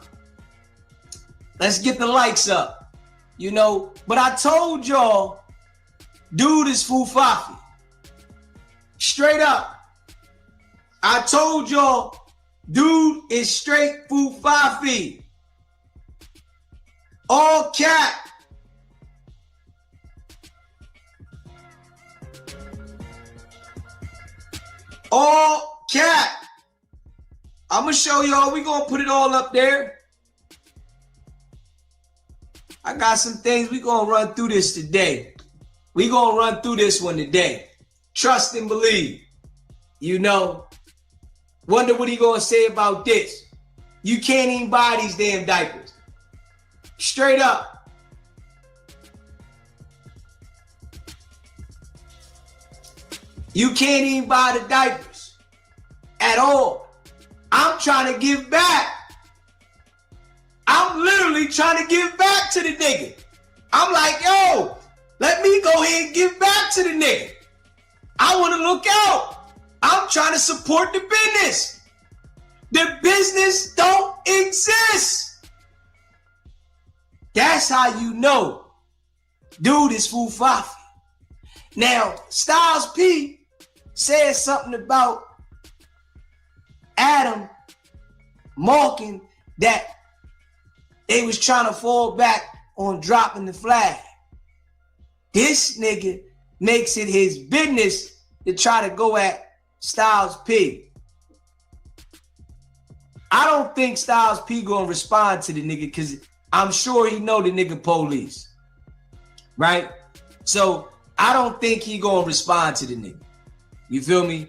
Let's get the likes up. But I told y'all, dude is foo-fa-fi. Straight up. I told y'all, dude is straight foo-fa-fi. All cap. All cap. I'm going to show y'all. We're going to put it all up there. I got some things. We're going to run through this today. We're going to run through this one today. Trust and believe. You know. Wonder what he going to say about this. You can't even buy these damn diapers. Straight up. You can't even buy the diapers at all. I'm trying to give back. I'm literally trying to give back to the nigga. I'm like, yo, let me go ahead and give back to the nigga. I want to look out. I'm trying to support the business. The business don't exist. That's how you know. Dude is fufafi. Now, Styles P said something about Adam marking that they was trying to fall back on dropping the flag. This nigga makes it his business to try to go at Styles P. I don't think Styles P gonna respond to the nigga because I'm sure he know the nigga police. Right? So I don't think he gonna respond to the nigga. You feel me?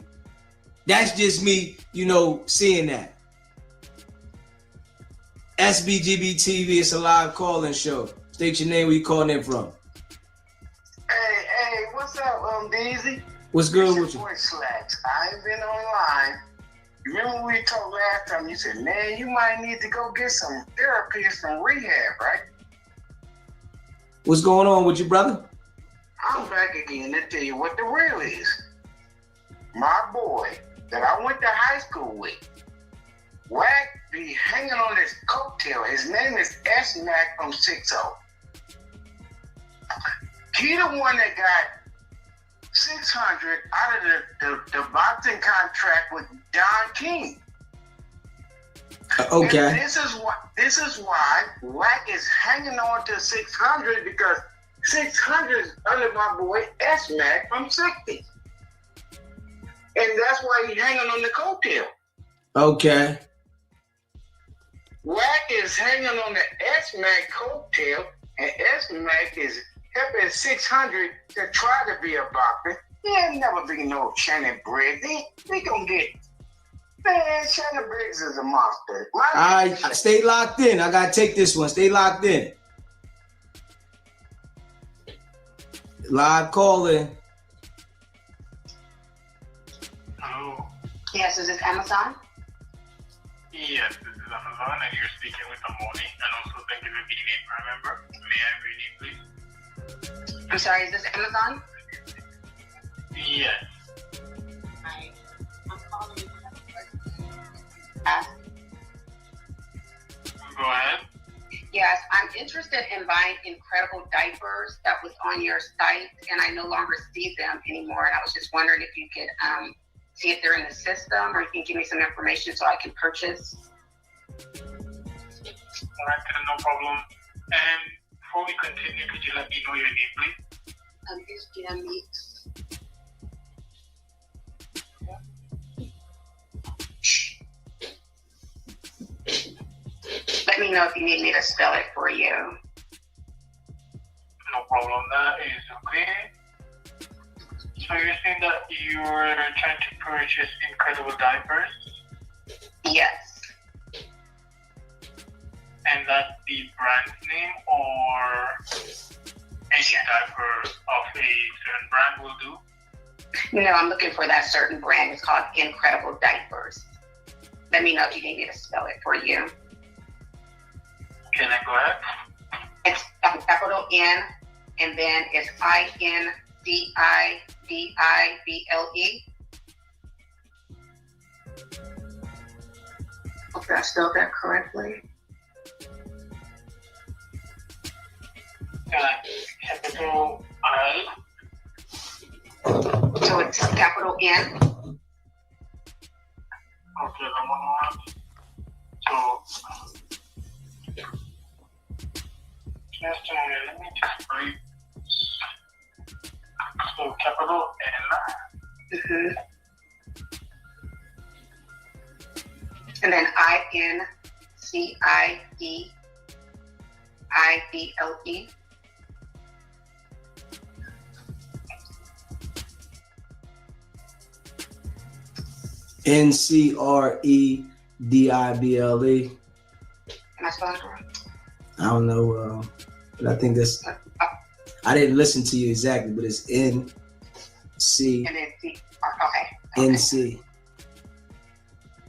That's just me, you know, seeing that. SBGB TV, it's a live call-in show. State your name, where you calling in from. Hey, what's up, Daisy? What's good with you? Boy Slacks. I ain't been online. Remember we talked last time, you said, man, you might need to go get some therapy or some rehab, right? What's going on with you, brother? I'm back again to tell you what the real is. My boy that I went to high school with, Wack be hanging on his coattail. His name is S-Mac from 6-0. He the one that got 600 out of the boxing contract with Don King. Okay. And this is why Wack is hanging on to 600 because 600 is under my boy S-Mac from 60. And that's why he's hanging on the coattail. Okay. Wack is hanging on the S-Mac coattail, and S-Mac is helping 600 to try to be a boxer. He ain't never be no Shannon Briggs. He gonna get, man, Shannon Briggs is a monster. I stay locked in. I gotta take this one. Stay locked in. Live calling. Hello. Yes, is this Amazon? Yes, this is Amazon, and you're speaking with Amoni. And also, thank you for being a Prime member. May I have your name, please? I'm sorry, is this Amazon? Yes. Hi. I'm calling. Go ahead. Yes, I'm interested in buying incredible diapers that was on your site, and I no longer see them anymore. And I was just wondering if you could see if they're in the system, or you can give me some information so I can purchase. All right, no problem. And before we continue, could you let me know your name, please? It's Gina Meeks. Let me know if you need me to spell it for you. No problem, that is okay. So you're saying that you're trying to purchase incredible diapers? Yes. And that's the brand name, or any diaper of a certain brand will do? No, I'm looking for that certain brand. It's called Incredible Diapers. Let me know if you need me to spell it for you. Can I go ahead? It's capital N, and then it's INCIDIBLE. Okay, I spelled that correctly. Capital I. So it's capital N. Okay, I'm on one. So, just let me just breathe. So, capital N. And then INCIDIBLE. NCREDIBLE. Am I spelling it right? I don't know, but I think that's. I didn't listen to you exactly, but it's NC. And then okay. NC.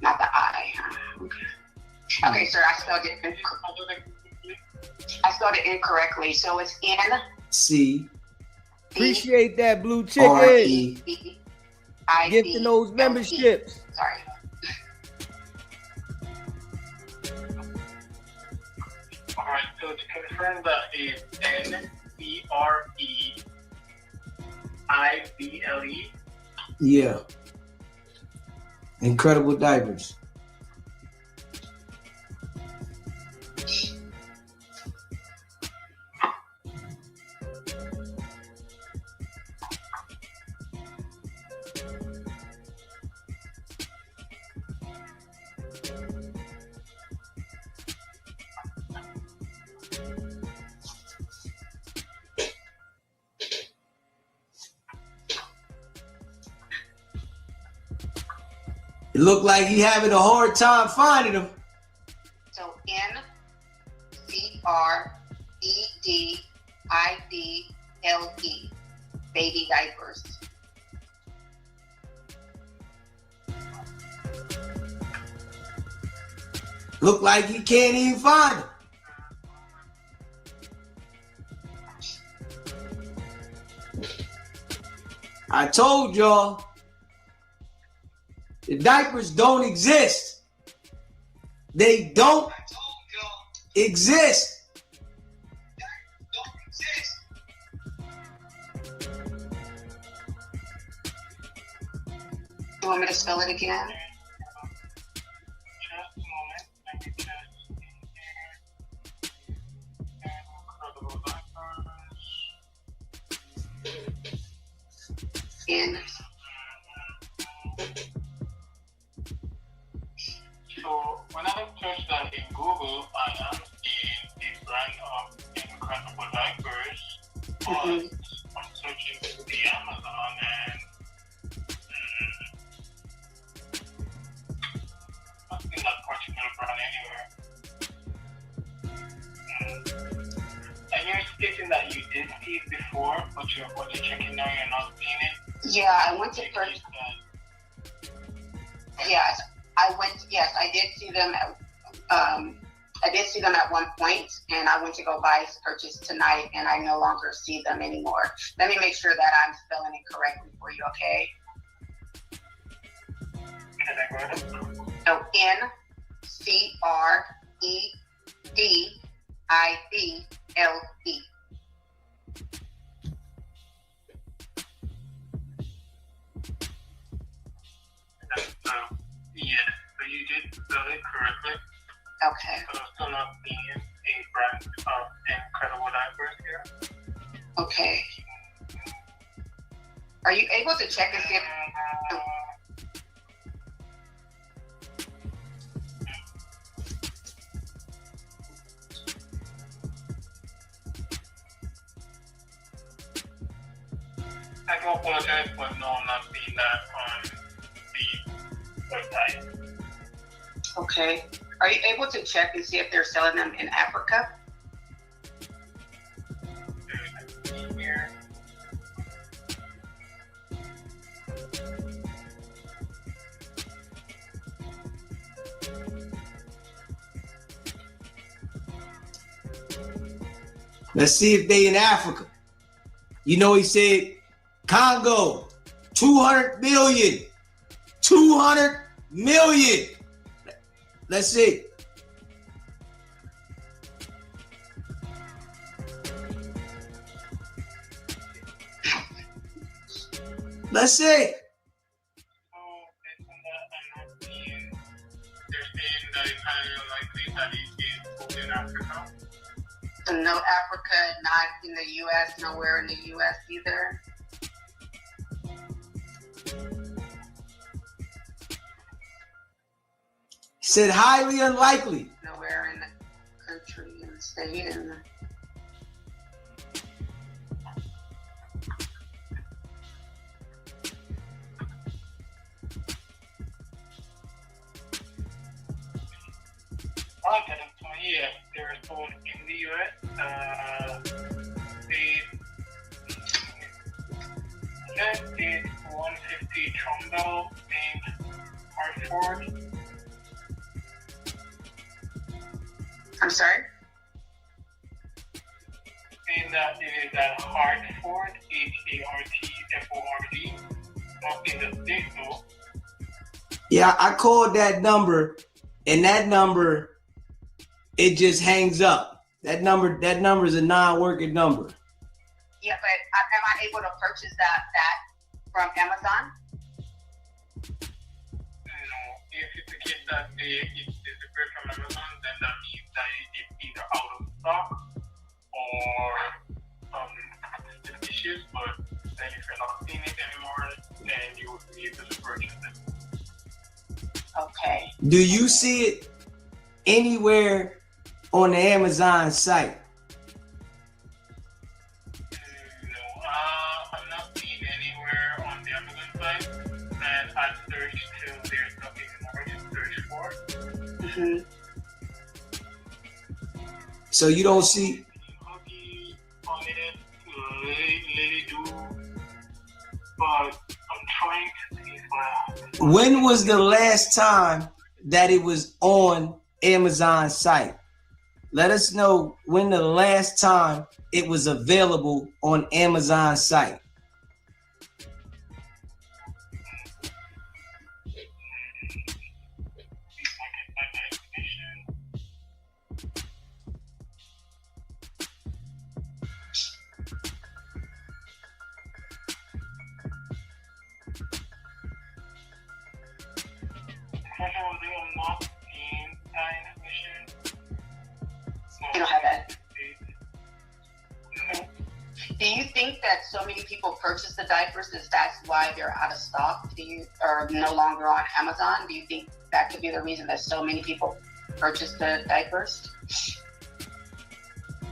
Not the I. Okay, sir, I spelled it incorrectly. So it's NC. Appreciate that, Blue Chicken. Gifting those memberships. Sorry. All right, so to confirm that is NCREDIBLE. Yeah. Incredible Diapers. It looked like he having a hard time finding them. So NCREDIBLE. Baby diapers. Look like he can't even find them. I told y'all, the diapers don't exist. They don't exist. You want me to spell it again? So when I search that in Google, I am seeing the brand of Incredible Diapers, but I'm searching through the Amazon and not seeing that particular brand anywhere. And you're stating that you did see it before, but you're checking now, you're not seeing it. Yeah, I went to purchase. Yes, I did see them. I did see them at one point, and I went to go purchase tonight, and I no longer see them anymore. Let me make sure that I'm spelling it correctly for you, okay? So NCREDIBLE. Yes, so you did spell it correctly. Okay. So I'm still not seeing a brand of Incredible Diapers here. Okay. Are you able to check and see if... I do apologize, but no, I'm not seeing that on the website. Okay. Are you able to check and see if they're selling them in Africa? Here. Let's see if they in Africa. You know, he said Congo, 200 million. 200 million. Let's see. Let's see. So no Africa, not in the U.S., nowhere in the U.S. either. Said highly unlikely. Nowhere in the country, in the state, in the... Okay, so yeah, they're sold in the US. That is 150 Trumbull in Hartford. I'm sorry? And that it is at Hartford, Hartford, not in the state though. Yeah, I called that number, and that number, it just hangs up. That number is a non-working number. Yeah, but am I able to purchase that from Amazon? No, if it's a kit that it's distributed from Amazon, then that means that it's either out of stock or issues. But then if you're not seeing it anymore, then you would be able to purchase it. Okay. Do you see it anywhere on the Amazon site? I'm not seeing anywhere on the Amazon site, and I searched till there's nothing more to search for. Mm-hmm. So you don't see. On it, Lily do, but I'm trying to see if When was the last time that it was on Amazon site? Let us know when the last time it was available on Amazon site. You don't have that. Do you think that so many people purchase the diapers is that's why they're out of stock? Or no longer on Amazon? Do you think that could be the reason that so many people purchase the diapers?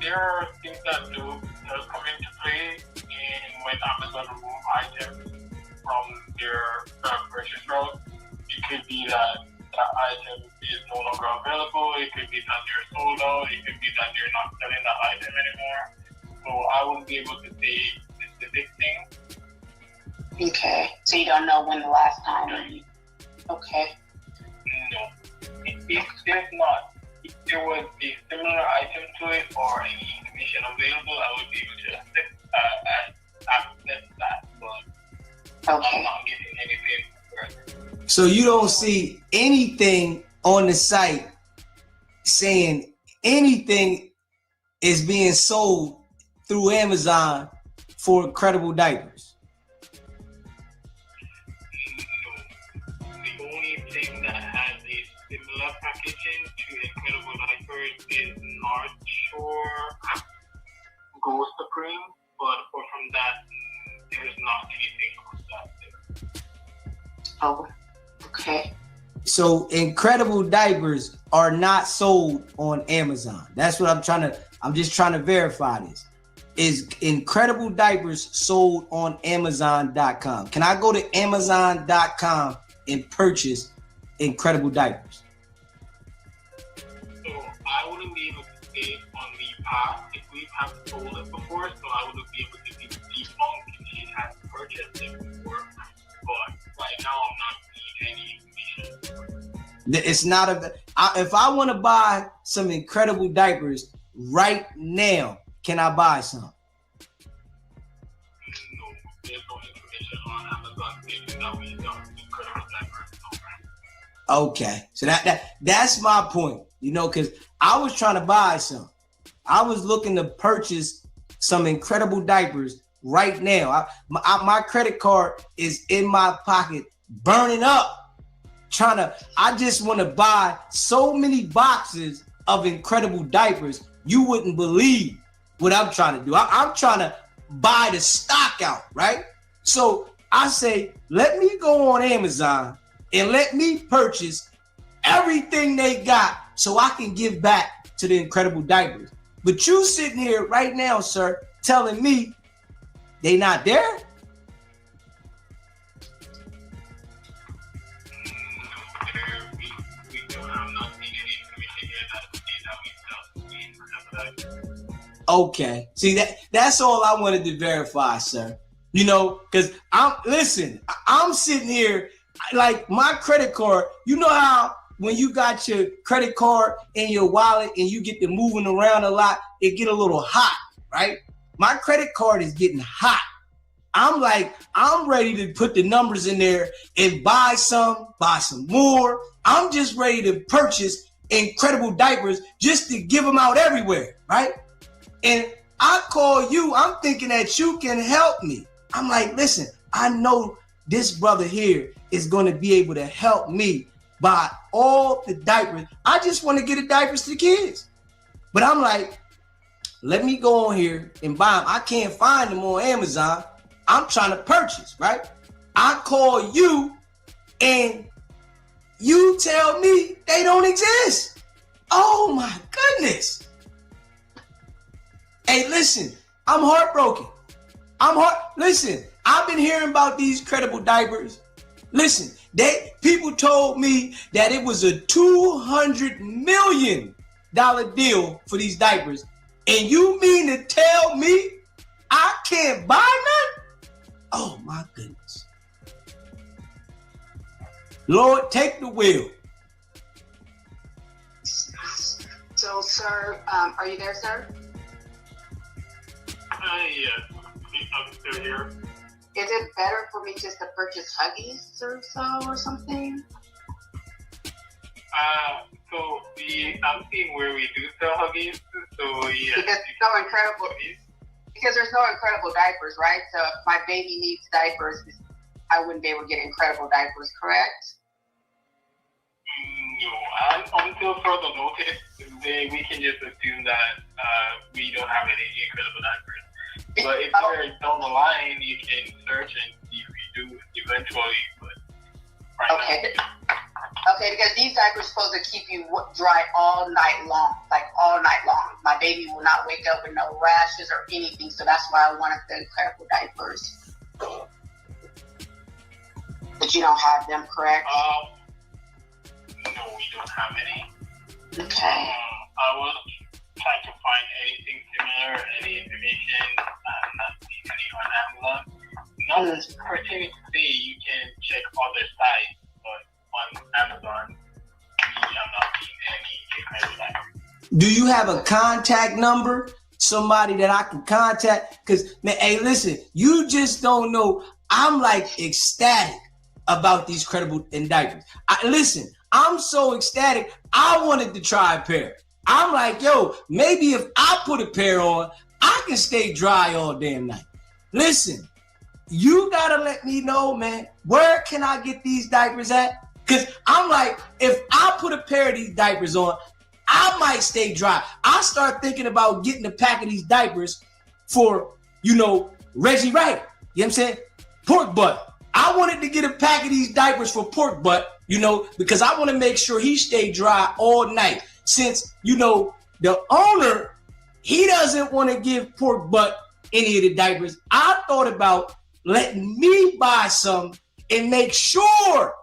there are things that do come into play in when Amazon remove items from their purchase route. It could be that that item is no longer available. It could be that they're sold out. It could be that they're not selling that item anymore. So I wouldn't be able to say specific things. Okay. So you don't know when the last time. Okay. No. If there's not, if there was a similar item to it or any information available, I would be able to access that. But okay. I'm not getting anything further. So you don't see anything on the site saying anything is being sold through Amazon for Incredible Diapers? No. The only thing that has a similar packaging to Incredible Diapers is North Shore Go Supreme, but apart from that, there's not anything else out there. Oh, okay. So Incredible Diapers are not sold on Amazon. That's what I'm just trying to verify this. Is Incredible Diapers sold on Amazon.com? Can I go to Amazon.com and purchase Incredible Diapers? So I wouldn't be able to say on the past if we have sold it before, so I wouldn't be able to debunk if she has purchased it before. But right now I'm not seeing any information. It's not if I want to buy some Incredible Diapers right now, can I buy some? No, there's no information on Amazon stating that we don't Incredible Diapers. Okay, so that's my point, because I was trying to buy some. I was looking to purchase some Incredible Diapers right now. My credit card is in my pocket, burning up. I just want to buy so many boxes of Incredible Diapers, you wouldn't believe what I'm trying to do. I'm trying to buy the stock out, right? So I say, let me go on Amazon and let me purchase everything they got so I can give back to the Incredible Diapers. But you sitting here right now, sir, telling me they not there? Okay. See, that's all I wanted to verify, sir. You know, because I'm sitting here like my credit card. You know how when you got your credit card in your wallet and you get to moving around a lot, it get a little hot, right? My credit card is getting hot. I'm ready to put the numbers in there and buy some more. I'm just ready to purchase Incredible Diapers just to give them out everywhere, right? And I call you, I'm thinking that you can help me. I'm like, listen, I know this brother here is going to be able to help me buy all the diapers. I just want to get the diapers to the kids. But I'm like, let me go on here and buy them. I can't find them on Amazon. I'm trying to purchase, right? I call you and you tell me they don't exist. Oh my goodness. Hey, listen, I'm heartbroken. Listen, I've been hearing about these Incredible Diapers. Listen, people told me that it was a $200 million deal for these diapers. And you mean to tell me I can't buy none? Oh my goodness. Lord, take the wheel. So, sir, are you there, sir? Yes, I'm still here. Is it better for me just to purchase Huggies or so or something? I'm seeing where we do sell Huggies. So yeah. Because there's no Incredible Diapers, right? So if my baby needs diapers, I wouldn't be able to get Incredible Diapers, correct? No, until further notice, we can just assume that we don't have any Incredible Diapers. But if you're down the line, you can search and see if we do eventually. But right now. Okay, because these diapers are supposed to keep you dry all night long, like all night long. My baby will not wake up with no rashes or anything, so that's why I wanted the Incredible Diapers. But you don't have them, correct? No, we don't have any. Okay. I was trying to find anything similar, any information. I'm not seeing any on Amazon. Not pertaining to say you can check other sites, but on Amazon, I'm not seeing any Incredible Diapers. Do you have a contact number? Somebody that I can contact? Because, man, hey, listen, you just don't know. I'm like ecstatic about these Incredible Diapers. Listen, I'm so ecstatic. I wanted to try a pair. I'm like, yo, maybe if I put a pair on, I can stay dry all damn night. Listen, you gotta let me know, man, where can I get these diapers at? Because I'm like, if I put a pair of these diapers on, I might stay dry. I start thinking about getting a pack of these diapers for, Reggie Wright. You know what I'm saying? Pork butt. I wanted to get a pack of these diapers for Pork butt, because I want to make sure he stay dry all night. Since, the owner, he doesn't want to give Pork butt any of the diapers. I thought about letting me buy some and make sure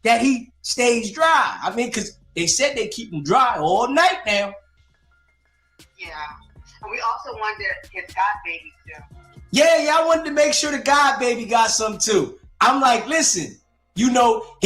that he stays dry. I mean, because they said they keep him dry all night now. Yeah. And we also wanted his God baby too. Yeah, I wanted to make sure the God baby got some too. I'm like, listen, he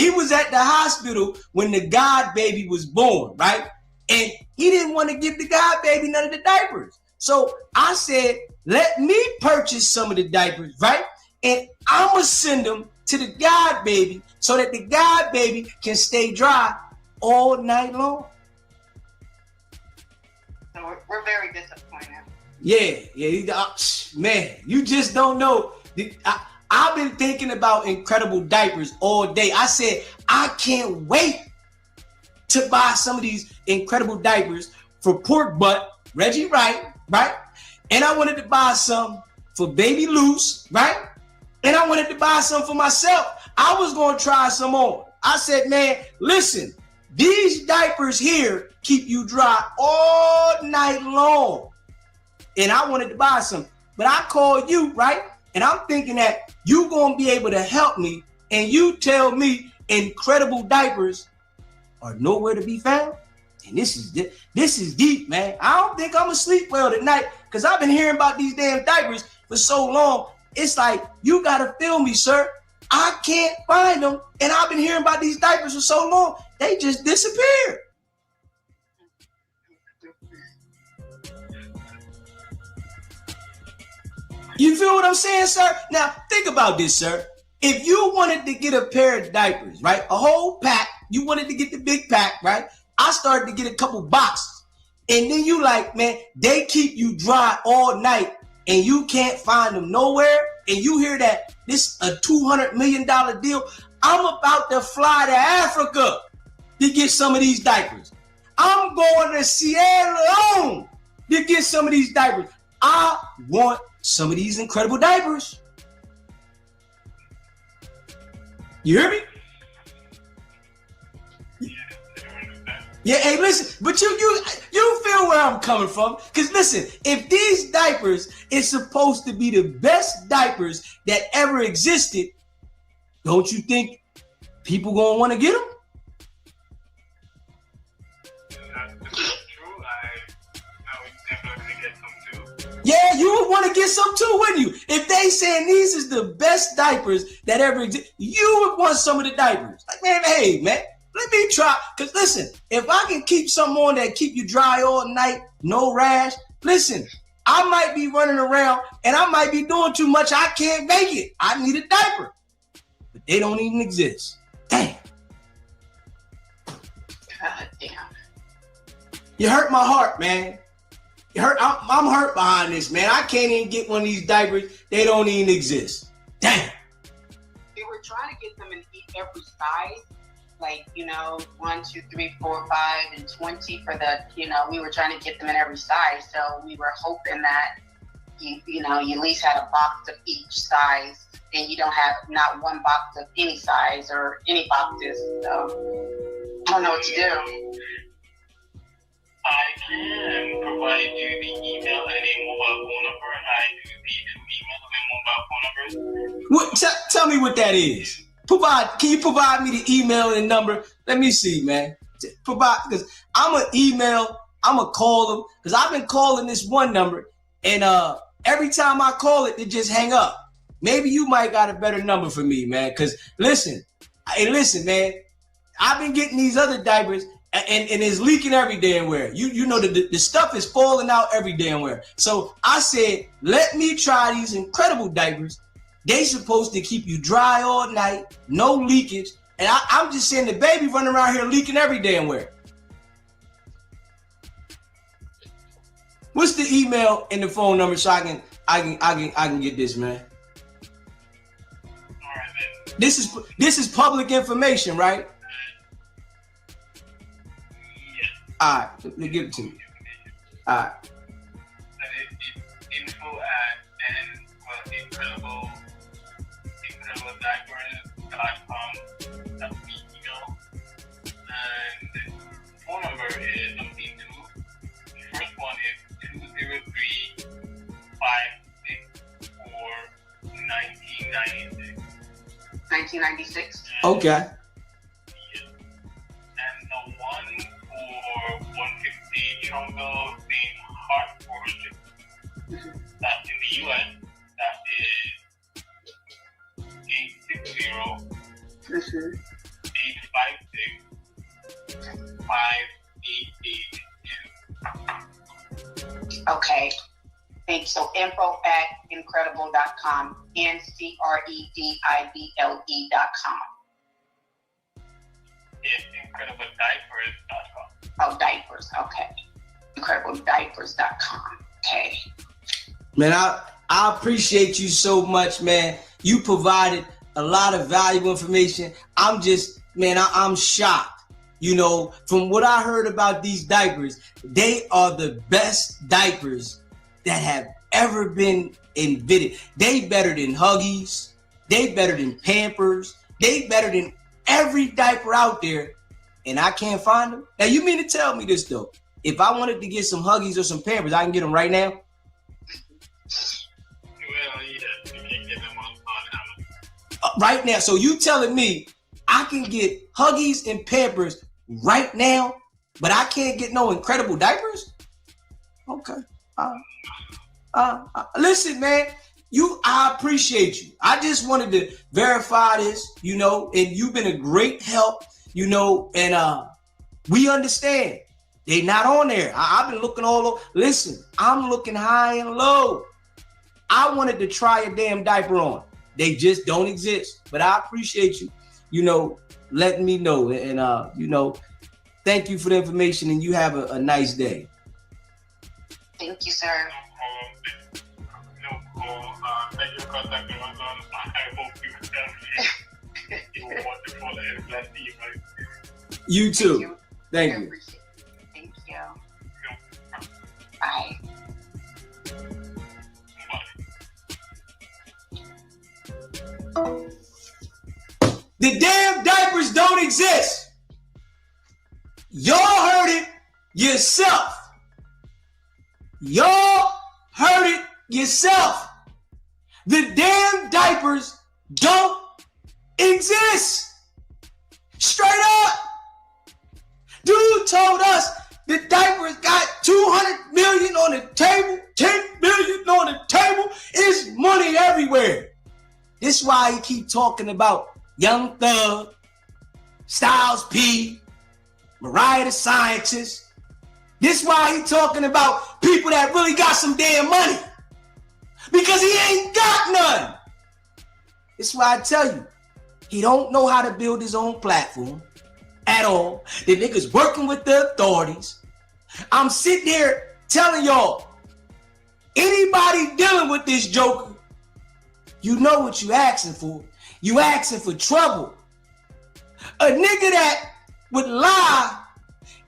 was at the hospital when the God baby was born, right? And he didn't want to give the God baby none of the diapers. So I said, let me purchase some of the diapers, right? And I'm going to send them to the God baby so that the God baby can stay dry all night long. So we're very disappointed. Yeah. Man, you just don't know. I've been thinking about Incredible Diapers all day. I said, I can't wait to buy some of these Incredible Diapers for Pork butt, Reggie Wright, right? And I wanted to buy some for Baby Loose, right? And I wanted to buy some for myself. I was going to try some on. I said, man, listen, These diapers here keep you dry all night long. And I wanted to buy some, but I called you, right? And I'm thinking that you gonna be able to help me, and you tell me Incredible diapers are nowhere to be found. And this is deep, man. I don't think I'm gonna sleep well tonight because I've been hearing about these damn diapers for so long. It's like, you gotta feel me, sir. I can't find them, and I've been hearing about these diapers for so long. They just disappeared. You feel what I'm saying, sir? Now, think about this, sir. If you wanted to get a pair of diapers, right, a whole pack, you wanted to get the big pack, right? I started to get a couple boxes. And then you like, man, they keep you dry all night and you can't find them nowhere. And you hear that this a $200 million deal. I'm about to fly to Africa to get some of these diapers. I'm going to Sierra Leone to get some of these diapers. I want some of these incredible diapers. You hear me? Yeah, hey, listen, but you feel where I'm coming from. Because listen, if these diapers is supposed to be the best diapers that ever existed, don't you think people gonna want to get them? Yeah, you would want to get some too, wouldn't you? If they saying these is the best diapers that ever exist, you would want some of the diapers. Like, man, hey, man, let me try. Because listen, if I can keep something on that keep you dry all night, no rash, listen, I might be running around and I might be doing too much. I can't make it. I need a diaper. But they don't even exist. Damn. God damn. You hurt my heart, man. I'm hurt behind this, man. I can't even get one of these diapers. They don't even exist. Damn. We were trying to get them in every size, like, 1, 2, 3, 4, 5, and 20 for the, we were trying to get them in every size. So we were hoping that you at least had a box of each size, and you don't have not one box of any size or any boxes. So I don't know what to do. I can provide you the email and a mobile phone number. I do the 2 emails and mobile phone numbers. What? Tell me what that is. Can you provide me the email and number? Let me see, man. Because I'm gonna call them, because I've been calling this one number, and every time I call it, they just hang up. Maybe you might got a better number for me, man. Because listen, man, I've been getting these other diapers. And it's leaking every damn where. You know the stuff is falling out every damn where. So I said, let me try these incredible diapers. They supposed to keep you dry all night, no leakage. And I'm just saying the baby running around here leaking every damn where. What's the email and the phone number so I can get this, man? This is public information, right? All right, let me give it to you. All right. info@incrediblediapers.com. That's the email. And phone number is something two. The first one is 203-564-1996. 1996. Okay. And the one for 150 Trumbull St. Hartford, that's in the U.S., that is 860-856-5882. Okay. Thanks. So info@incredible.com, NCREDIBLE.com. It's incrediblediapers.com. Oh, diapers. Okay. Incrediblediapers.com. Okay. Man, I appreciate you so much, man. You provided a lot of valuable information. I'm shocked. From what I heard about these diapers, they are the best diapers that have ever been invented. They better than Huggies. They better than Pampers. They better than every diaper out there. and I can't find them. Now you mean to tell me this though? If I wanted to get some Huggies or some Pampers, I can get them right now? Well, yeah, you can get them on Amazon. Right now. So you telling me I can get Huggies and Pampers right now, but I can't get no Incredible diapers? Okay. Listen, man. I appreciate you. I just wanted to verify this, you know, and you've been a great help, you know, and we understand. They not on there. I've been looking all over. Listen, I'm looking high and low. I wanted to try a damn diaper on. They just don't exist. But I appreciate you, you know, letting me know. And, you know, thank you for the information, and you have a nice day. Thank you, sir. Thank you for contacting us. I hope you have a wonderful and blessed evening. You too. Thank you. Thank you. Bye. The damn diapers don't exist. Y'all heard it yourself. Y'all heard it yourself. The damn diapers don't exist. Straight up. Dude told us the diapers got 200 million on the table, 10 million on the table. It's money everywhere. This is why he keep talking about Young Thug, Styles P, Mariah the Scientist. This is why he talking about people that really got some damn money. Because he ain't got none. This is why I tell you, he don't know how to build his own platform at all. The nigga's working with the authorities. I'm sitting here telling y'all, anybody dealing with this joker, you know what you asking for. You asking for trouble. A nigga that would lie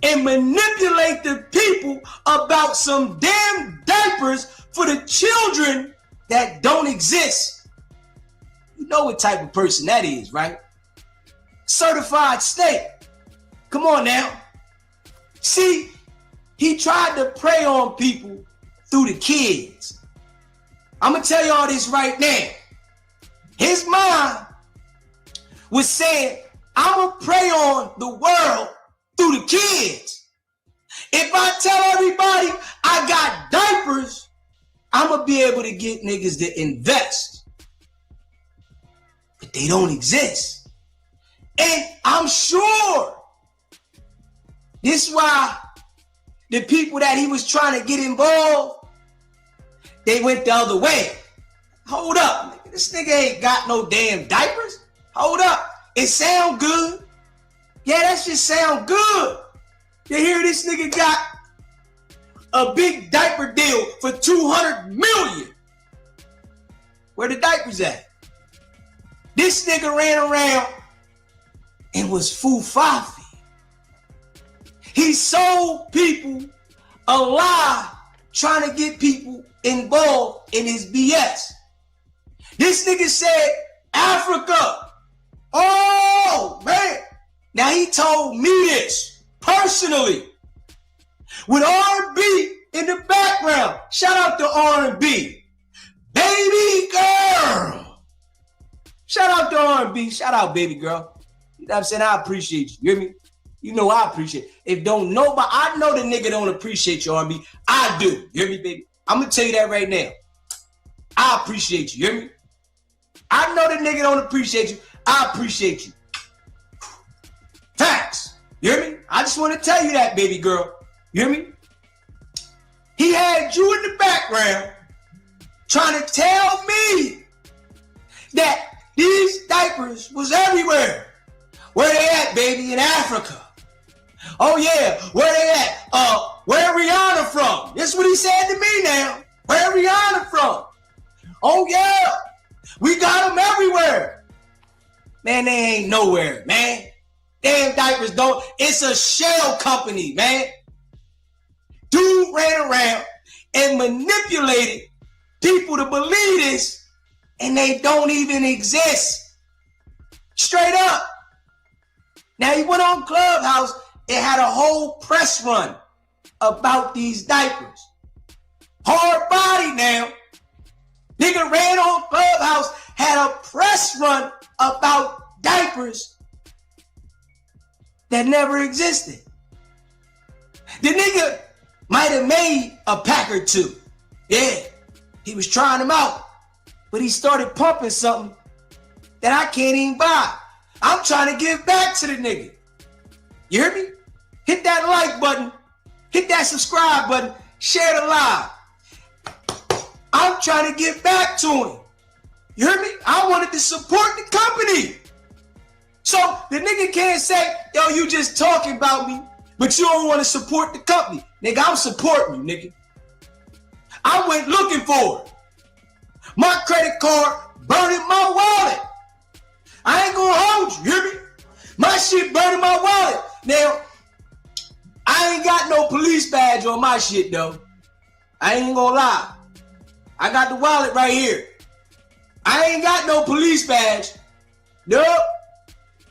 and manipulate the people about some damn diapers for the children that don't exist. You know what type of person that is, right? Certified snake. Come on now. See, he tried to prey on people through the kids. I'm going to tell y'all this right now. His mind was saying, I'm going to prey on the world through the kids. If I tell everybody I got diapers, I'm going to be able to get niggas to invest. But they don't exist. And I'm sure this is why the people that he was trying to get involved, they went the other way. Hold up, nigga. This nigga ain't got no damn diapers. Hold up. It sound good. Yeah, that shit sound good. You hear this nigga got a big diaper deal for 200 million. Where the diapers at? This nigga ran around and was fufafi. He sold people a lie trying to get people involved in his BS. This nigga said, Africa. Oh, man. Now he told me this personally. With R&B in the background. Shout out to R&B. Baby girl. Shout out to R&B. Shout out, baby girl. You know what I'm saying? I appreciate you. You hear me? You know I appreciate it. If don't nobody, I know the nigga don't appreciate you, R&B. I do. You hear me, baby? I'm going to tell you that right now. I appreciate you. You hear me? I know the nigga don't appreciate you. I appreciate you. Facts. You hear me? I just want to tell you that, baby girl. You hear me? He had you in the background trying to tell me that these diapers was everywhere. Where they at, baby? In Africa. Oh, yeah. Where they at? Where Rihanna from? This is what he said to me now. Where Rihanna from? Oh, yeah. We got them everywhere. Man, they ain't nowhere, man. Damn diapers don't. It's a shell company, man. Dude ran around and manipulated people to believe this, and they don't even exist. Straight up. Now he went on Clubhouse and had a whole press run about these diapers. Hard body now. Nigga ran on Clubhouse, had a press run about diapers that never existed. The nigga might have made a pack or two. Yeah, he was trying them out. But he started pumping something that I can't even buy. I'm trying to give back to the nigga. You hear me? Hit that like button. Hit that subscribe button. Share the live. I'm trying to give back to him. You hear me? I wanted to support the company. So the nigga can't say, yo, you just talking about me, but you don't want to support the company. Nigga, I'm supporting you, nigga. I went looking for it. My credit card burning my wallet. I ain't gonna hold you, hear me? My shit burning my wallet. Now, I ain't got no police badge on my shit, though. I ain't gonna lie. I got the wallet right here. I ain't got no police badge. Nope.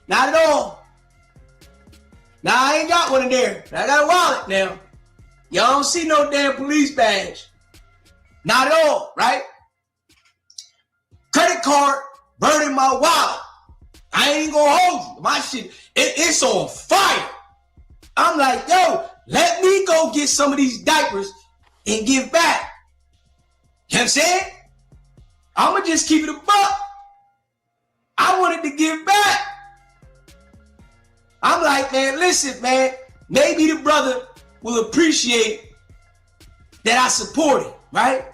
Not at all. Now, I ain't got one in there. I got a wallet now. Y'all don't see no damn police badge. Not at all, right? Credit card burning my wallet. I ain't gonna hold you. My shit, it's on fire. I'm like, yo, let me go get some of these diapers and give back. You know what I'm saying? I'ma just keep it a buck. I wanted to give back. I'm like, man, listen, man, maybe the brother will appreciate that I support him, right?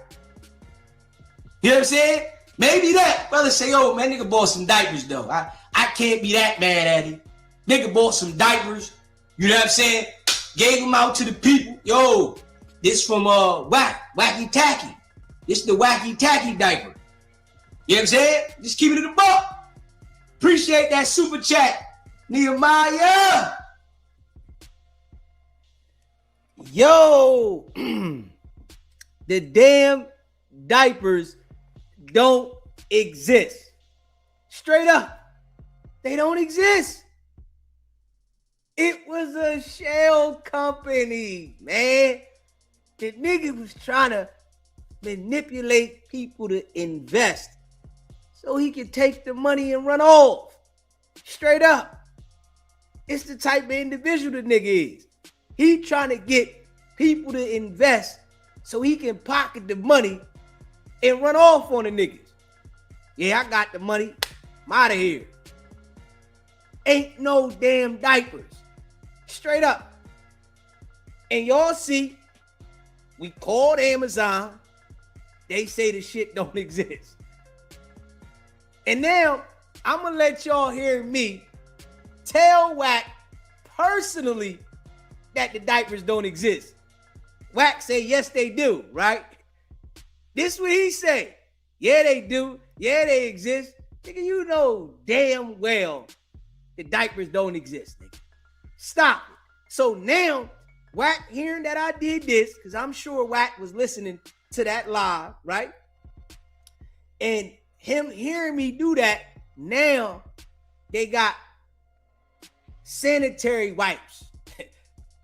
You know what I'm saying? Maybe that brother say, oh, man, nigga bought some diapers, though. I can't be that mad at him. Nigga bought some diapers. You know what I'm saying? Gave them out to the people. Yo, this from Wacky Tacky. This the Wacky Tacky diaper. You know what I'm saying? Just keep it in the buck. Appreciate that super chat, Nehemiah. Yo, the damn diapers don't exist. Straight up. They don't exist. It was a shell company, man. The nigga was trying to manipulate people to invest so he could take the money and run off. Straight up. It's the type of individual the nigga is. He trying to get people to invest so he can pocket the money and run off on the niggas. Yeah, I got the money. I'm out of here. Ain't no damn diapers. Straight up. And y'all see, we called Amazon. They say the shit don't exist. And now, I'm going to let y'all hear me tell Wack personally that the diapers don't exist. Wack say, yes, they do, right? This what he say. Yeah, they do. Yeah, they exist. Nigga, you know damn well the diapers don't exist, nigga. Stop it. So now, Wack hearing that I did this, because I'm sure Wack was listening to that live, right? And him hearing me do that, now they got sanitary wipes.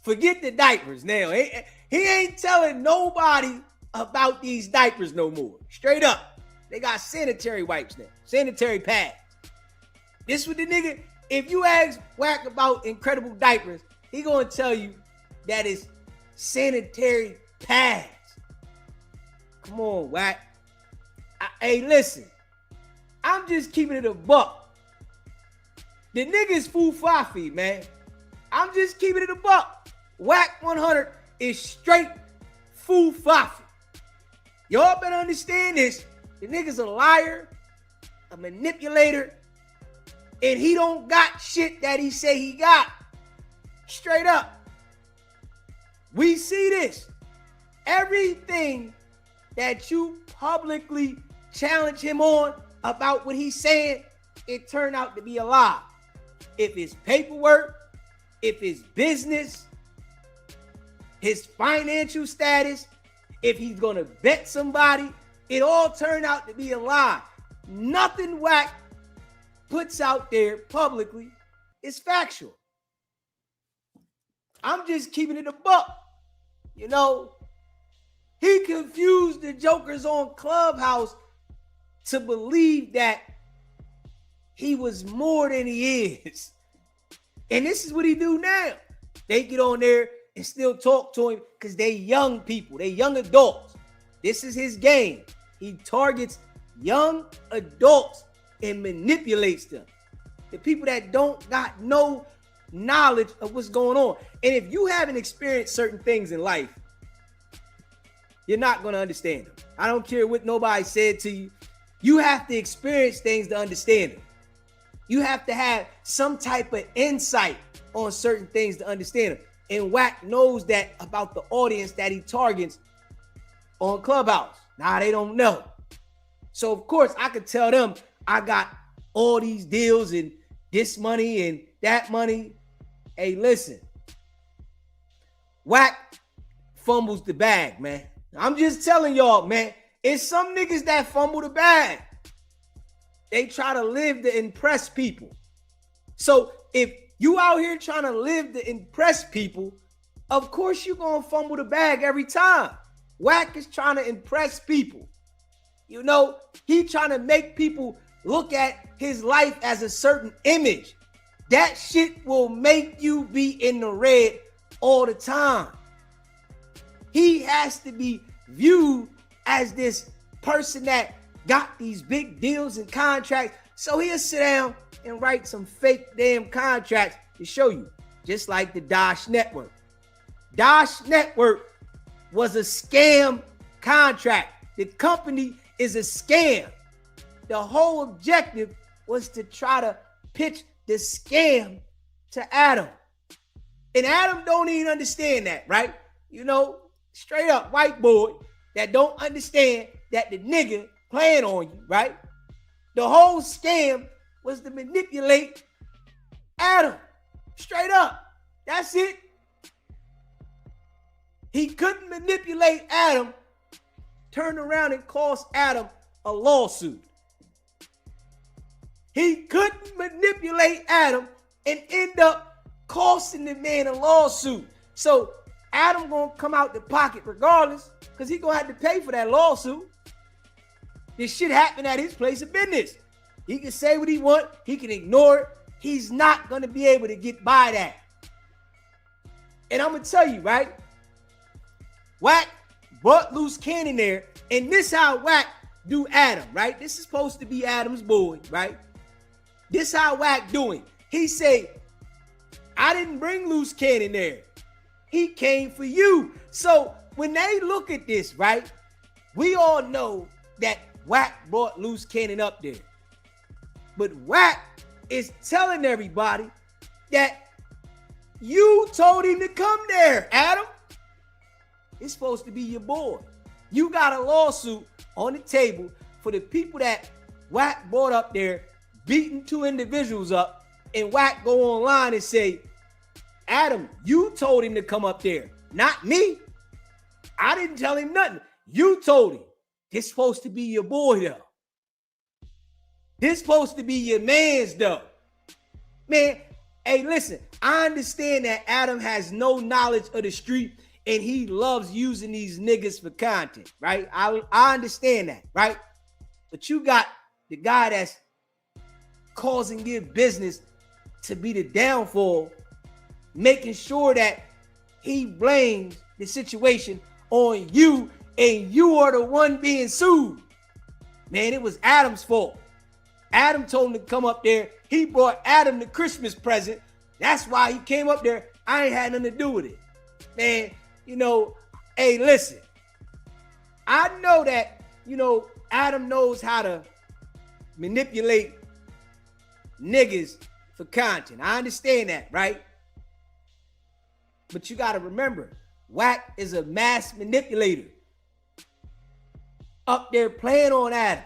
Forget the diapers now. He ain't telling nobody about these diapers no more. Straight up. They got sanitary wipes now. Sanitary pads. This what the nigga, if you ask Wack about incredible diapers, he gonna tell you that it's sanitary pads. Come on, Wack. Hey, listen. I'm just keeping it a buck. The nigga's foo-fafi, man. I'm just keeping it a buck. Wack100 is straight foo-fafi. Y'all better understand this. The nigga's a liar, a manipulator, and he don't got shit that he say he got. Straight up. We see this. Everything that you publicly challenge him on about what he's saying, it turned out to be a lie. If it's paperwork, if it's business, his financial status, if he's gonna bet somebody, it all turned out to be a lie. Nothing Wack puts out there publicly It's factual. I'm just keeping it a buck. You know, he confused the jokers on Clubhouse to believe that he was more than he is. And this is what he do now. They get on there and still talk to him because they young people. They young adults. This is his game. He targets young adults and manipulates them. The people that don't got no knowledge of what's going on. And if you haven't experienced certain things in life, you're not going to understand them. I don't care what nobody said to you. You have to experience things to understand them. You have to have some type of insight on certain things to understand them. And Wack knows that about the audience that he targets on Clubhouse. Now they don't know. So of course I could tell them I got all these deals and this money and that money. Hey, listen. Wack fumbles the bag, man. I'm just telling y'all, man. It's some niggas that fumble the bag. They try to live to impress people. So if you out here trying to live to impress people, of course you're going to fumble the bag every time. Wack is trying to impress people. You know, he trying to make people look at his life as a certain image. That shit will make you be in the red all the time. He has to be viewed as this person that got these big deals and contracts. So he'll sit down and write some fake damn contracts to show you. Just like the Dosh Network. Dosh Network was a scam contract. The company is a scam. The whole objective was to try to pitch the scam to Adam. And Adam don't even understand that, right? You know, straight up white boy that don't understand that the nigga playing on you, right? The whole scam was to manipulate Adam. Straight up. That's it. He couldn't manipulate Adam, turn around and cost Adam a lawsuit. He couldn't manipulate Adam and end up costing the man a lawsuit. So Adam gonna come out the pocket regardless, because he gonna have to pay for that lawsuit. This shit happened at his place of business. He can say what he want, he can ignore it. He's not gonna be able to get by that. And I'm gonna tell you, right? Wack brought loose cannon there, and this how Wack do Adam, right? This is supposed to be Adam's boy, right? This how Wack doing. He say, I didn't bring loose cannon there. He came for you. So when they look at this, right, we all know that Wack brought loose cannon up there. But Wack is telling everybody that you told him to come there, Adam. It's supposed to be your boy. You got a lawsuit on the table for the people that Wack brought up there, beating two individuals up, and Wack go online and say, Adam, you told him to come up there, not me. I didn't tell him nothing. You told him. This supposed to be your boy, though. This supposed to be your man's, though. Man, hey, listen, I understand that Adam has no knowledge of the street and he loves using these niggas for content, right? I understand that, right? But you got the guy that's causing your business to be the downfall, making sure that he blames the situation on you and you are the one being sued. Man, it was Adam's fault. Adam told him to come up there. He brought Adam the Christmas present. That's why he came up there. I ain't had nothing to do with it. Man, you know, hey, listen. I know that, you know, Adam knows how to manipulate niggas for content. I understand that, right? But you got to remember, Wack is a mass manipulator. Up there playing on Adam.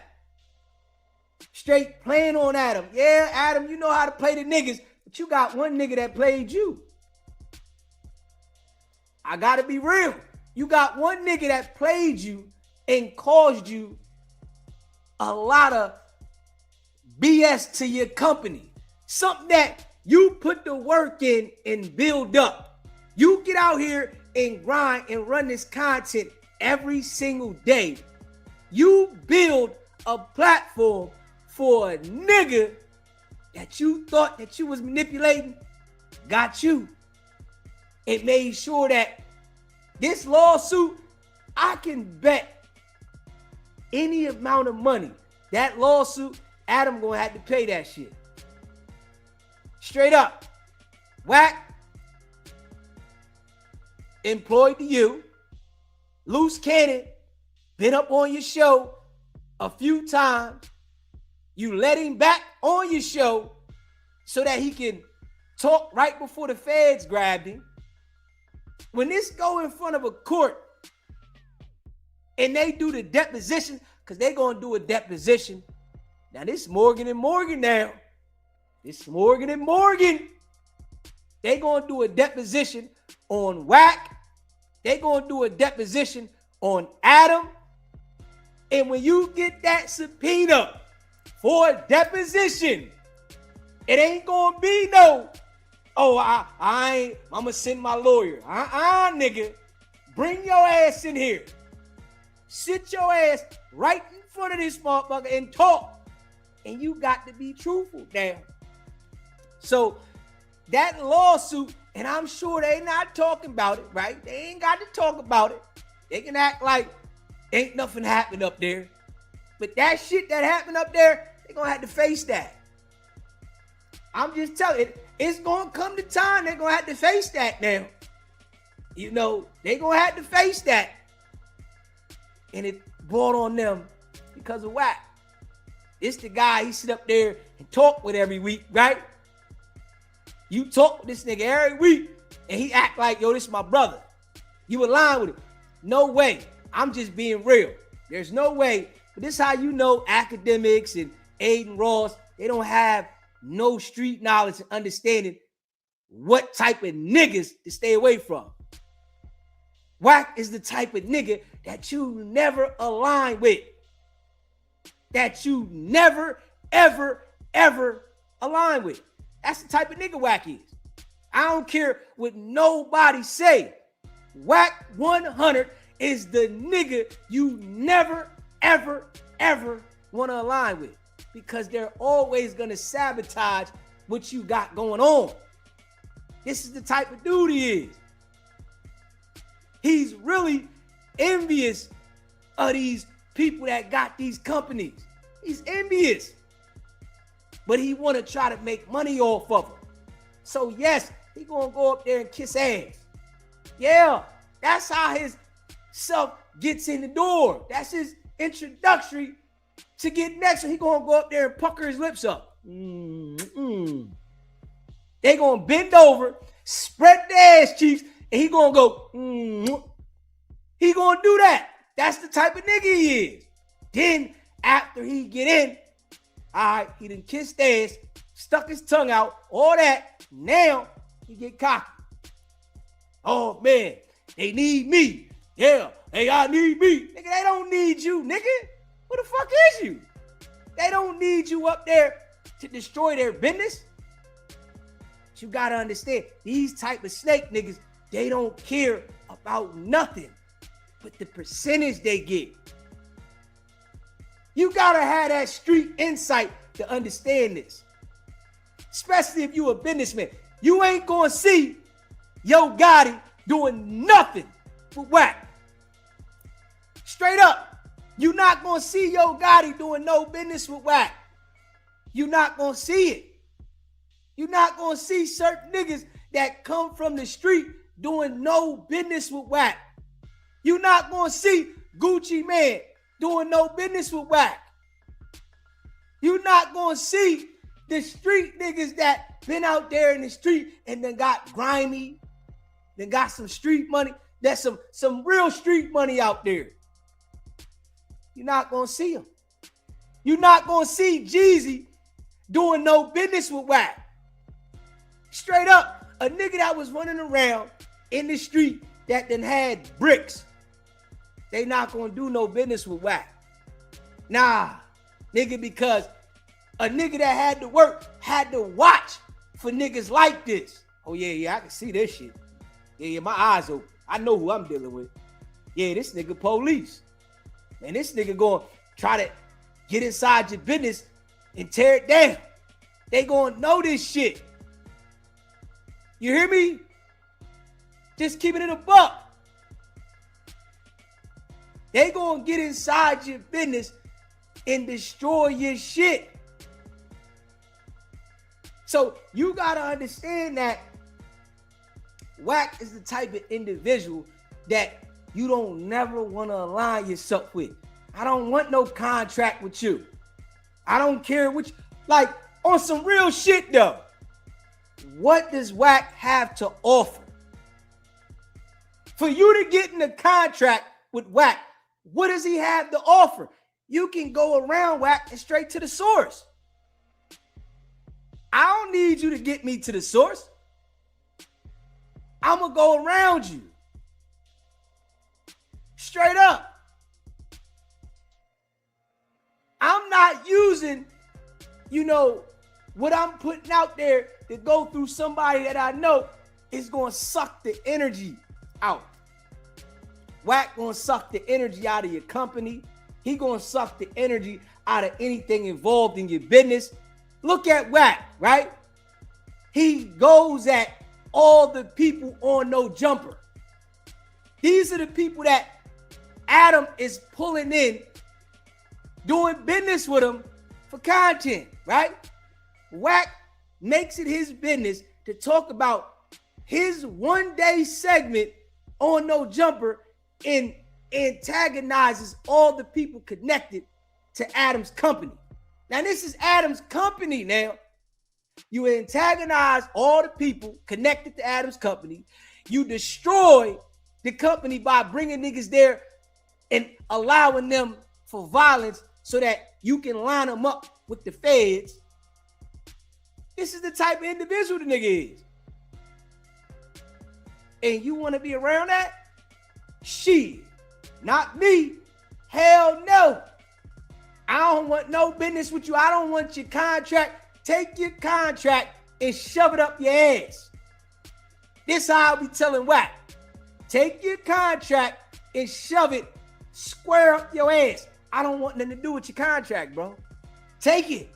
Straight playing on Adam. Yeah, Adam, you know how to play the niggas, but you got one nigga that played you. I got to be real. You got one nigga that played you and caused you a lot of BS to your company. Something that you put the work in and build up. You get out here and grind and run this content every single day. You build a platform for a nigga that you thought that you was manipulating, got you. It made sure that this lawsuit, I can bet any amount of money, that lawsuit, Adam gonna have to pay that shit. Straight up. Wack, employed to you. Loose Cannon, been up on your show a few times. You let him back on your show so that he can talk right before the feds grabbed him. When this go in front of a court and they do the deposition, because they're going to do a deposition. Now, this Morgan and Morgan now. This Morgan and Morgan. They're going to do a deposition on Wack. They're going to do a deposition on Adam. And when you get that subpoena for a deposition, it ain't going to be no, oh, I'm going to send my lawyer. Nigga. Bring your ass in here. Sit your ass right in front of this motherfucker and talk. And you got to be truthful now. So that lawsuit, and I'm sure they not talking about it, right? They ain't got to talk about it. They can act like ain't nothing happened up there. But that shit that happened up there, they're going to have to face that. I'm just telling you, it's going to come to time they're going to have to face that now. You know, they're going to have to face that. And it brought on them because of Wack. It's the guy he sit up there and talk with every week, right? You talk with this nigga every week, and he act like, yo, this is my brother. You align with it. No way. I'm just being real. There's no way. But this is how you know academics and Aiden Ross, they don't have no street knowledge and understanding what type of niggas to stay away from. Wack is the type of nigga that you never align with. That you never, ever, ever align with. That's the type of nigga Wack is. I don't care what nobody say. Wack100 is the nigga you never, ever, ever want to align with. Because they're always going to sabotage what you got going on. This is the type of dude he is. He's really envious of these people that got these companies. He's envious. But he want to try to make money off of them. So yes, he going to go up there and kiss ass. Yeah, that's how his stuff gets in the door. That's his introductory to get next. He going to go up there and pucker his lips up. They going to bend over, spread their ass cheeks, and he going to go, He going to do that. That's the type of nigga he is. Then, after he get in, all right, he done kissed ass, stuck his tongue out, all that. Now, he get cocky. Oh, man, they need me. Yeah, I need me. Nigga, they don't need you, nigga. Who the fuck is you? They don't need you up there to destroy their business. But you got to understand, these type of snake niggas, they don't care about nothing but the percentage they get. You got to have that street insight to understand this. Especially if you a businessman. You ain't going to see Yo Gotti doing nothing with Wack. Straight up. You're not going to see Yo Gotti doing no business with Wack. You're not going to see it. You're not going to see certain niggas that come from the street doing no business with Wack. You're not going to see Gucci Man doing no business with Wack. You're not going to see the street niggas that been out there in the street and then got grimy, then got some street money. There's some real street money out there. You're not going to see them. You're not going to see Jeezy doing no business with Wack. Straight up, a nigga that was running around in the street that then had bricks, they not going to do no business with Wack. Nah, nigga, because a nigga that had to work had to watch for niggas like this. Oh, yeah, I can see this shit. Yeah, my eyes open. I know who I'm dealing with. Yeah, this nigga police. And this nigga gonna try to get inside your business and tear it down. They gonna know this shit. You hear me? Just keeping it a buck. They gonna get inside your business and destroy your shit. So you gotta understand that Wack is the type of individual that you don't never want to align yourself with. I don't want no contract with you. I don't care which, like, on some real shit though. What does Wack have to offer? For you to get in a contract with Wack, what does he have to offer? You can go around Wack and straight to the source. I don't need you to get me to the source. I'm going to go around you. Straight up. I'm not using, what I'm putting out there to go through somebody that I know is going to suck the energy out. Wack going to suck the energy out of your company. He going to suck the energy out of anything involved in your business. Look at Wack, right? He goes at all the people on No Jumper. These are the people that Adam is pulling in, doing business with him for content, right? Wack makes it his business to talk about his one-day segment on No Jumper and antagonizes all the people connected to Adam's company. Now, this is Adam's company now. You antagonize all the people connected to Adam's company. You destroy the company by bringing niggas there and allowing them for violence so that you can line them up with the feds. This is the type of individual the nigga is. And you want to be around that? Shit. Not me. Hell no. I don't want no business with you. I don't want your contract. Take your contract and shove it up your ass. This how I be telling Wack. Take your contract and shove it square up your ass. I don't want nothing to do with your contract, bro. Take it.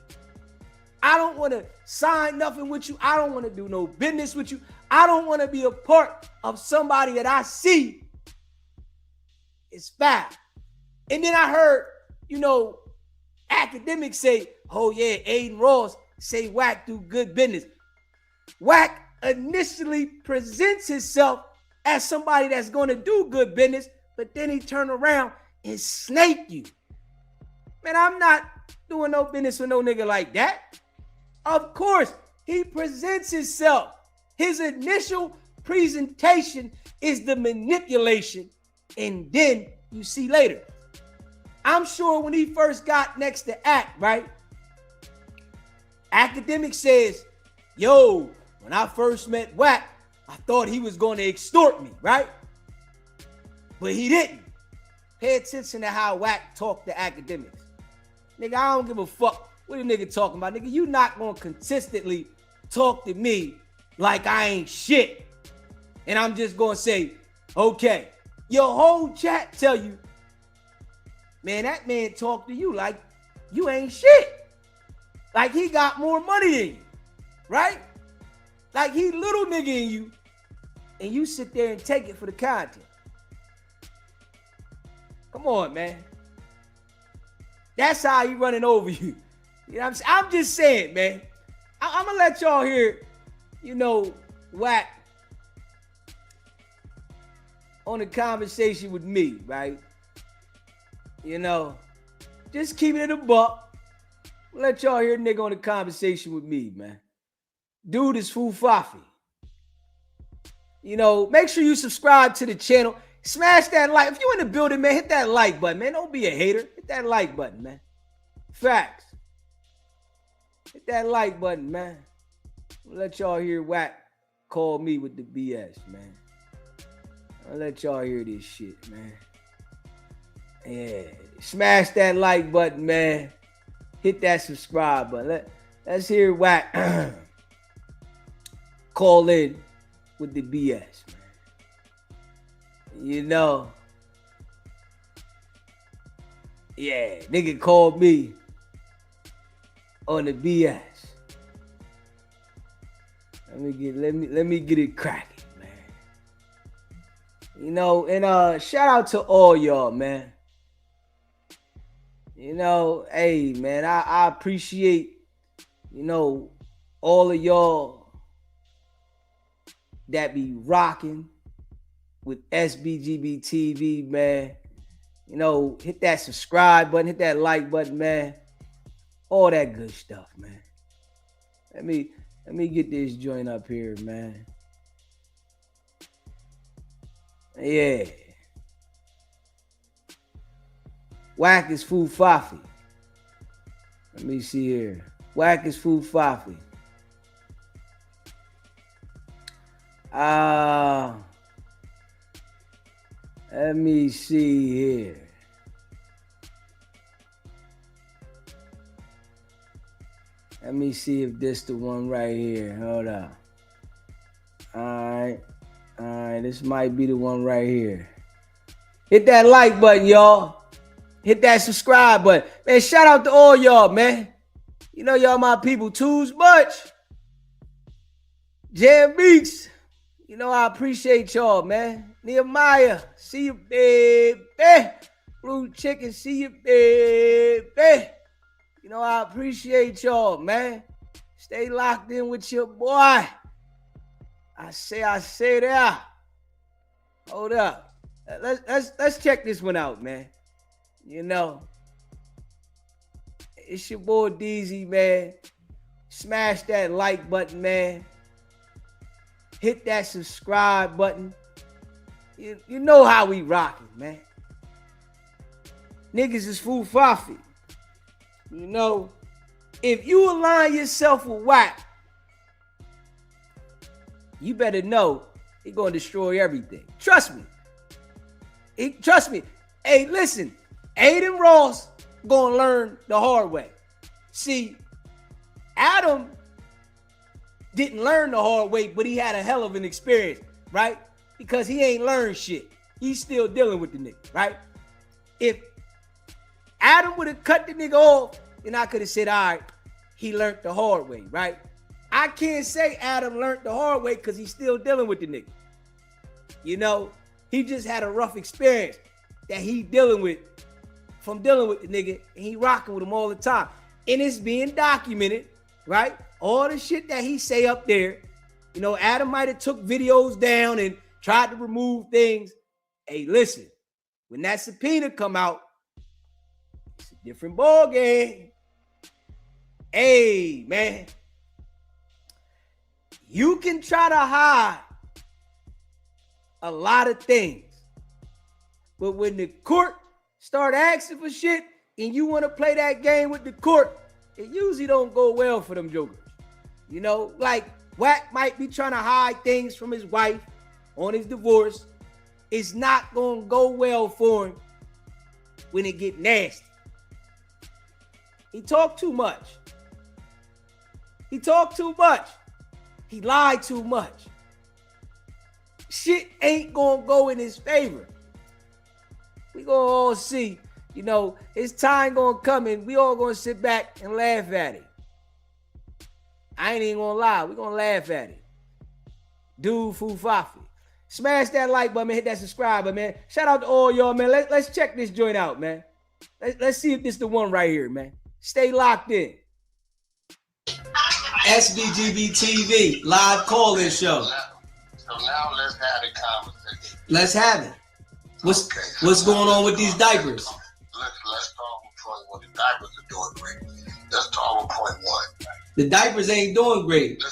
I don't want to sign nothing with you. I don't want to do no business with you. I don't want to be a part of somebody that I see is foul. And then I heard, academics say, oh yeah, Aiden Ross say Wack do good business. Wack initially presents himself as somebody that's going to do good business, but then he turn around and snake you. Man, I'm not doing no business with no nigga like that. Of course, he presents himself. His initial presentation is the manipulation, and then you see later. I'm sure when he first got next to Act, right? Academic says, yo, when I first met Wack, I thought he was going to extort me, right? But he didn't. Pay attention to how Wack talked to academics. Nigga, I don't give a fuck what a nigga talking about. Nigga, you not going to consistently talk to me like I ain't shit. And I'm just going to say, okay. Your whole chat tell you, man, that man talk to you like you ain't shit. Like he got more money than you, right? Like he little nigga in you, and you sit there and take it for the content. Come on, man. That's how he running over you. You know what I'm saying? I'm just saying, man. I'm gonna let y'all hear, Wack on a conversation with me, right? Just keeping it a buck. Let y'all hear nigga on a conversation with me, man. Dude is Fufafi. Make sure you subscribe to the channel. Smash that like. If you in the building, man, hit that like button, man. Don't be a hater. Hit that like button, man. Facts. Hit that like button, man. Let y'all hear Wack call me with the BS, man. I'll let y'all hear this shit, man. Yeah. Smash that like button, man. Hit that subscribe button. Let's hear Wack call in with the BS, man. You know. Yeah, nigga called me on the BS. Let me get it cracking, man. You know, and shout out to all y'all, man. You know, hey, man, I appreciate, you know, all of y'all that be rocking with SBGB TV, man. You know, hit that subscribe button, hit that like button, man. All that good stuff, man. Let me get this joint up here, man. Yeah. Wack is Food Fafi. Let me see here. Wack is Food Fafi. Let me see here. Let me see if this the one right here. Hold up. All right. This might be the one right here. Hit that like button, y'all. Hit that subscribe button. Man, shout out to all y'all, man. You know y'all my people. Too much. Jam Beats. You know I appreciate y'all, man. Nehemiah, see you, baby. Blue Chicken, see you, baby. You know I appreciate y'all, man. Stay locked in with your boy. I say that. Hold up. Let's check this one out, man. You know, it's your boy DZ, man. Smash that like button, man. Hit that subscribe button. You know how we rocking, man. Niggas is Food Fafi. You know, if you align yourself with Wack, you better know he gonna destroy everything. Trust me. Trust me. Hey, listen, Aiden Ross gonna learn the hard way. See, Adam didn't learn the hard way, but he had a hell of an experience, right? Because he ain't learned shit. He's still dealing with the nigga, right? If Adam would have cut the nigga off, then I could have said, all right, he learned the hard way, right? I can't say Adam learned the hard way because he's still dealing with the nigga. You know, he just had a rough experience that he dealing with from dealing with the nigga, and he rocking with him all the time. And it's being documented, right? All the shit that he say up there, you know, Adam might have took videos down and tried to remove things. Hey, listen, when that subpoena come out, it's a different ball game. Hey, man, you can try to hide a lot of things, but when the court start asking for shit and you want to play that game with the court, it usually don't go well for them jokers. You know, like Wack might be trying to hide things from his wife on his divorce. It's not going to go well for him when it get nasty. He talked too much. He talked too much. He lied too much. Shit ain't going to go in his favor. We going to all see, you know, his time going to come and we all going to sit back and laugh at it. I ain't even going to lie. We going to laugh at it. Dude, Food Fafi. Smash that like button, man. Hit that subscribe button, man. Shout out to all y'all, man. Let's check this joint out, man. Let's see if this is the one right here, man. Stay locked in. SBGB TV, live call-in show. So now let's have the conversation. Let's have it. What's going on with these diapers? Let's talk point one. The diapers are doing great. Let's talk on point one. The diapers ain't doing great.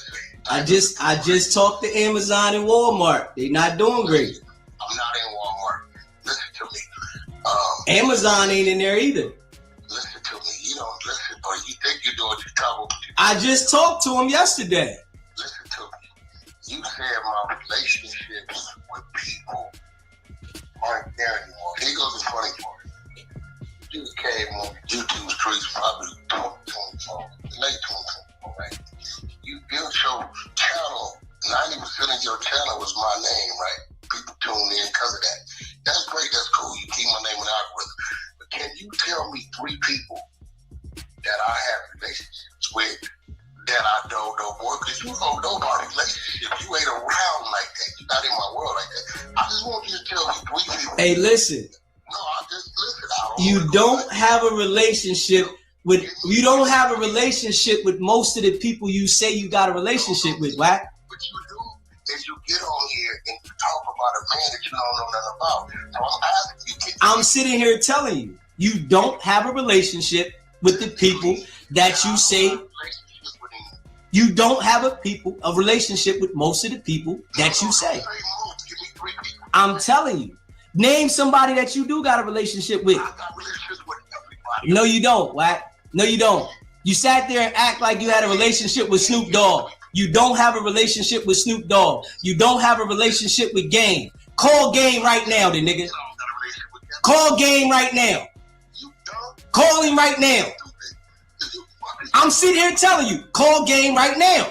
I just talked to Amazon and Walmart. They not doing great. I'm not in Walmart. Listen to me. Amazon ain't in there either. Listen to me. You don't listen, but you think you're doing your trouble. I just talked to him yesterday. Listen to me. You said my relationships with people aren't there anymore. Here goes the funny part. You came on YouTube streets probably 2024, late 2024, right? You built your channel 90% of your channel was my name, right? People tune in because of that. That's great. That's cool. You keep my name in the algorithm. But can you tell me 3 people that I have relationships with that I don't know more? Because you don't know about relationships. You ain't around like that. You're not in my world like that. I just want you to tell me 3 people. Hey, listen. No, I just listen. You don't have a relationship with. You don't have a relationship with most of the people you say you got a relationship with, Wack. What you do is you get on here and you talk about a man that you don't know nothing about. So I'm asking you. I'm sitting here telling you, you don't have a relationship with the people that you say. You don't have a relationship with most of the people that you say. I'm telling you. Name somebody that you do got a relationship with. No, you don't, Wack. No, you don't. You sat there and act like you had a relationship with Snoop Dogg. You don't have a relationship with Snoop Dogg. You don't have a relationship with Game. Call Game right now, then, nigga. Call Game right now. Call him right now. I'm sitting here telling you, call Game right now.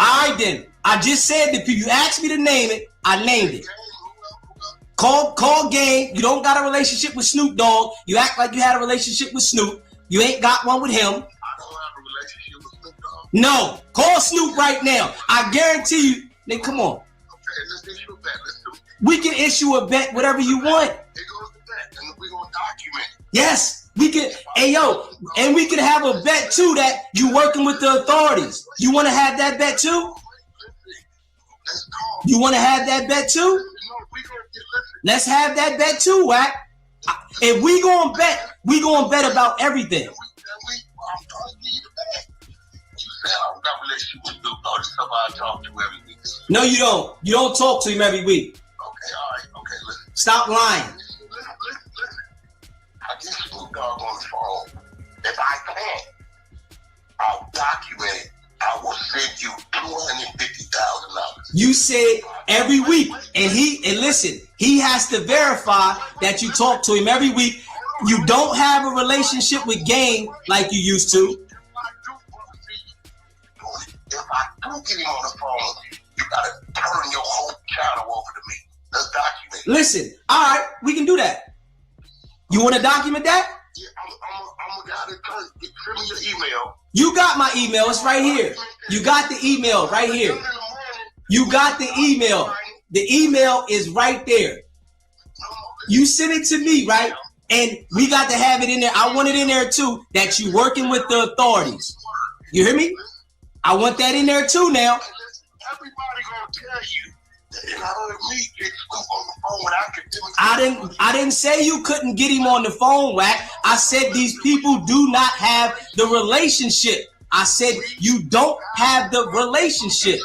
All right, then. I just said that you asked me to name it. I named it. Call Game. You don't got a relationship with Snoop Dogg. You act like you had a relationship with Snoop. You ain't got one with him. I don't have a relationship with Snoop Dogg. No. Call Snoop right now. I guarantee you. Nigga, come on. Okay, let's issue a bet. Let's do it. We can issue a bet, whatever you want. Here goes the bet, and we're going to document it. Yes. We can. Hey, yo. And we can have a bet, too, that you working with the authorities. You want to have that bet, too? You want to have that bet, too? Let's have that bet too, Wack. If we gonna bet about everything. No, you don't. You don't talk to him every week. Okay, all right. Okay, listen. Stop lying. Listen. I get Snoop Dogg on the phone. If I can, I'll document it. I will send you $250,000. You said every week, and listen, he has to verify that you talk to him every week. You don't have a relationship with Game like you used to. If I do get him on the phone, you gotta turn your whole channel over to me. Let's document it. Listen, all right, we can do that. You want to document that? Yeah, I'm a guy that send me your email. You got my email. It's right here. You got the email right here. You got the email. The email is right there. You sent it to me, right? And we got to have it in there. I want it in there too, that you working with the authorities. You hear me? I want that in there too now. Everybody gonna tell you that if I heard me get Snoop on the phone with academics. I didn't say you couldn't get him on the phone, Wack. I said these people do not have the relationship. I said you don't have the relationship. Me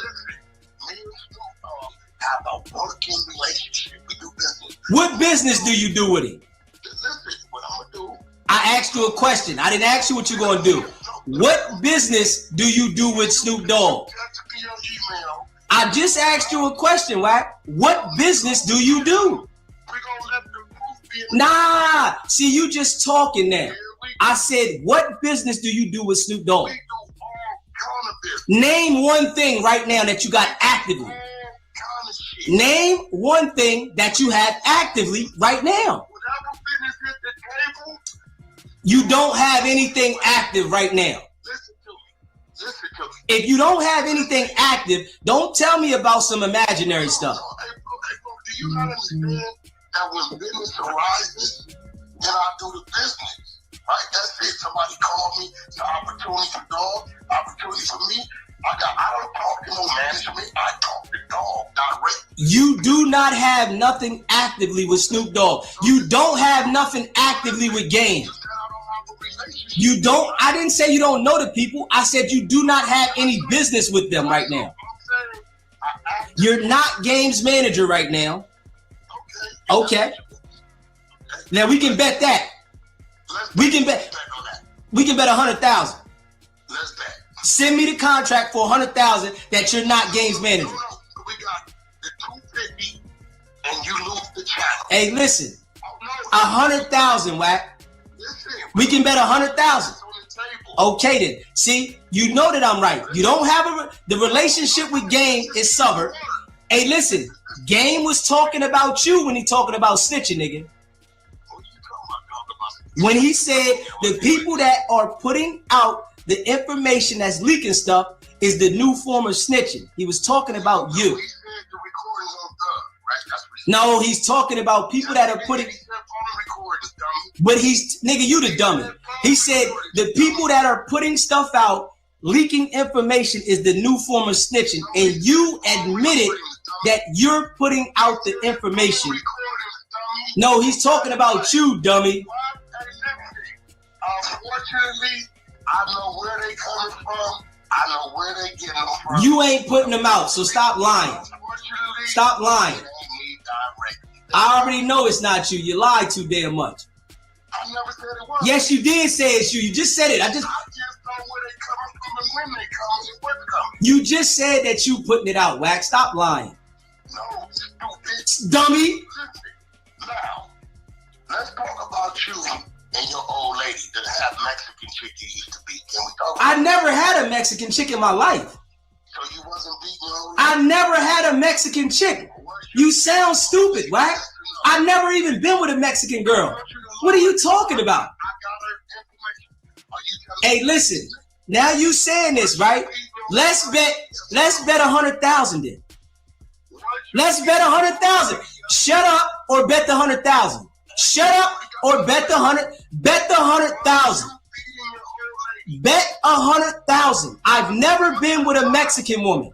and Snoop have a working relationship. We do business. What business do you do with him? Listen, what I'm gonna do. I asked you a question. I didn't ask you what you're gonna do. What business do you do with Snoop Dogg? I just asked you a question, Wack. What business do you do? Nah, see, you just talking now. I said, what business do you do with Snoop Dogg? Name one thing right now that you got actively. Name one thing that you have actively right now. You don't have anything active right now. If you don't have anything active, don't tell me about some imaginary stuff. Do you not understand that when business arises, then I do the business? Right? That's it. Somebody called me. It's an opportunity for Dog, opportunity for me. I don't talk to no management. I talk to Dog directly. You do not have nothing actively with Snoop Dogg. You don't have nothing actively with Game. You don't. I didn't say you don't know the people. I said you do not have any business with them right now. You're not Game's manager right now. Okay. Now we can bet that. We can bet 100,000. Send me the contract for 100,000 that you're not Game's manager. We got the 250 and you lose the channel. Hey, listen. 100,000, Wack. We can bet 100,000. Okay then. See, you know that I'm right. You don't have the relationship with Game is severed. Hey, listen, Game was talking about you when he talking about snitching, nigga. When he said the people that are putting out the information that's leaking stuff is the new form of snitching. He was talking about you. No, he's talking about people that are putting. But nigga, you the dummy. He said the people that are putting stuff out, leaking information is the new form of snitching. And you admitted that you're putting out the information. No, he's talking about you, dummy. Unfortunately, I know where they coming from. I know where they getting them from. You ain't putting them out, so stop lying. Stop lying. I already know it's not you. You lied too damn much. I never said it was. Yes, you did say it's you. You just said it. I just know where they coming from and when they coming and what's coming. You just said that you putting it out, Wack. Stop lying. No, stupid. Dummy. Now, let's talk about you and your old lady that have Mexican chick you used to beat. Can we talk about I never had a Mexican chick in my life. So you wasn't beating your old lady? I never had a Mexican chick. You sound stupid, Wack. I never even been with a Mexican girl. What are you talking about? Hey, listen. Now you saying this, right? Let's bet 100,000 then. Let's bet 100,000. Shut up or bet the 100,000. Shut up or bet the 100,000. Bet 100,000. I've never been with a Mexican woman.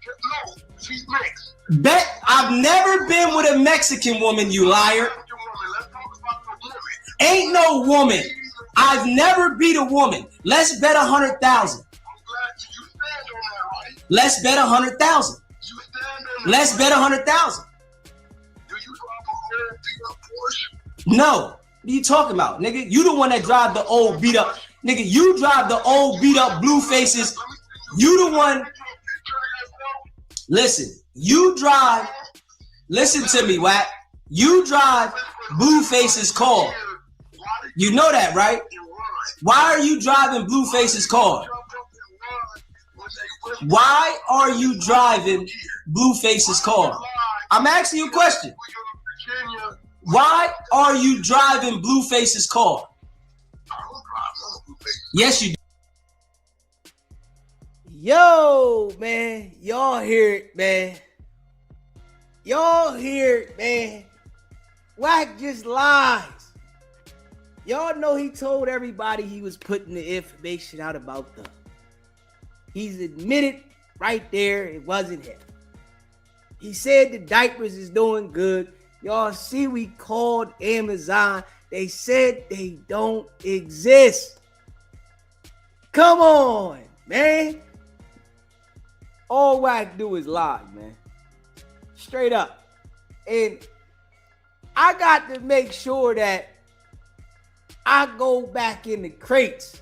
No, she's mixed. Bet I've never been with a Mexican woman, you liar. Ain't no woman. I've never beat a woman. Let's bet 100,000. Let's bet 100,000. Let's bet 100,000. No. What are you talking about, nigga? You the one that drive the old beat up. Nigga, you drive the old beat up blue faces. You the one. Listen, you drive. Listen to me, Wack. You drive Blueface's car. You know that, right? Why are you driving Blueface's car? Why are you driving Blueface's car? I'm asking you a question. Why are you driving Blueface's car? Yes, you do. Yo, man. Y'all hear it, man. Y'all hear it, man. Wack just lies. Y'all know he told everybody he was putting the information out about them. He's admitted right there it wasn't him. He said the diapers is doing good. Y'all see we called Amazon. They said they don't exist. Come on, man. All Wack do is lie, man. Straight up. And I got to make sure that I go back in the crates.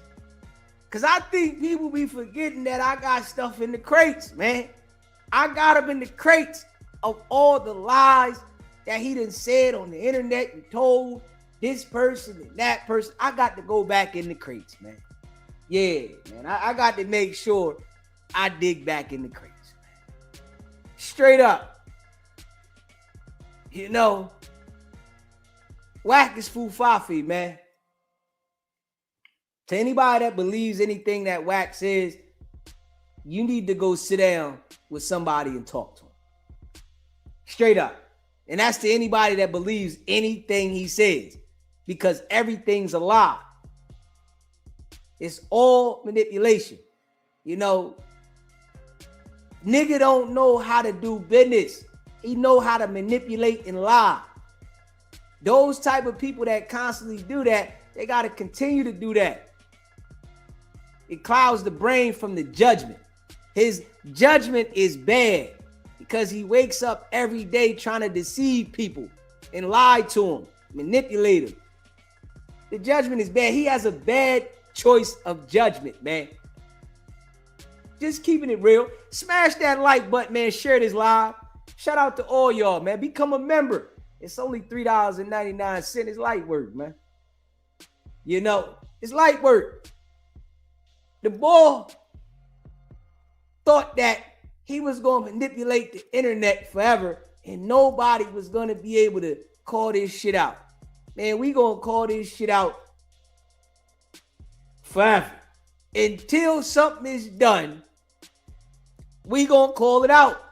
Because I think people be forgetting that I got stuff in the crates, man. I got them in the crates of all the lies that he done said on the internet and told this person and that person. I got to go back in the crates, man. Yeah, man. I got to make sure I dig back in the crates, man. Straight up. You know, Wack is fufafi, man. To anybody that believes anything that Wack says, you need to go sit down with somebody and talk to him. Straight up. And that's to anybody that believes anything he says, because everything's a lie. It's all manipulation. You know, nigga don't know how to do business. He know how to manipulate and lie. Those type of people that constantly do that, they got to continue to do that. It clouds the brain from the judgment. His judgment is bad because he wakes up every day trying to deceive people and lie to them, manipulate them. The judgment is bad. He has a bad choice of judgment, man. Just keeping it real. Smash that like button, man. Share this live. Shout out to all y'all, man. Become a member. It's only $3.99. It's light work, man. You know, it's light work. The boy thought that he was going to manipulate the internet forever and nobody was going to be able to call this shit out. Man, we going to call this shit out forever. Until something is done, we going to call it out.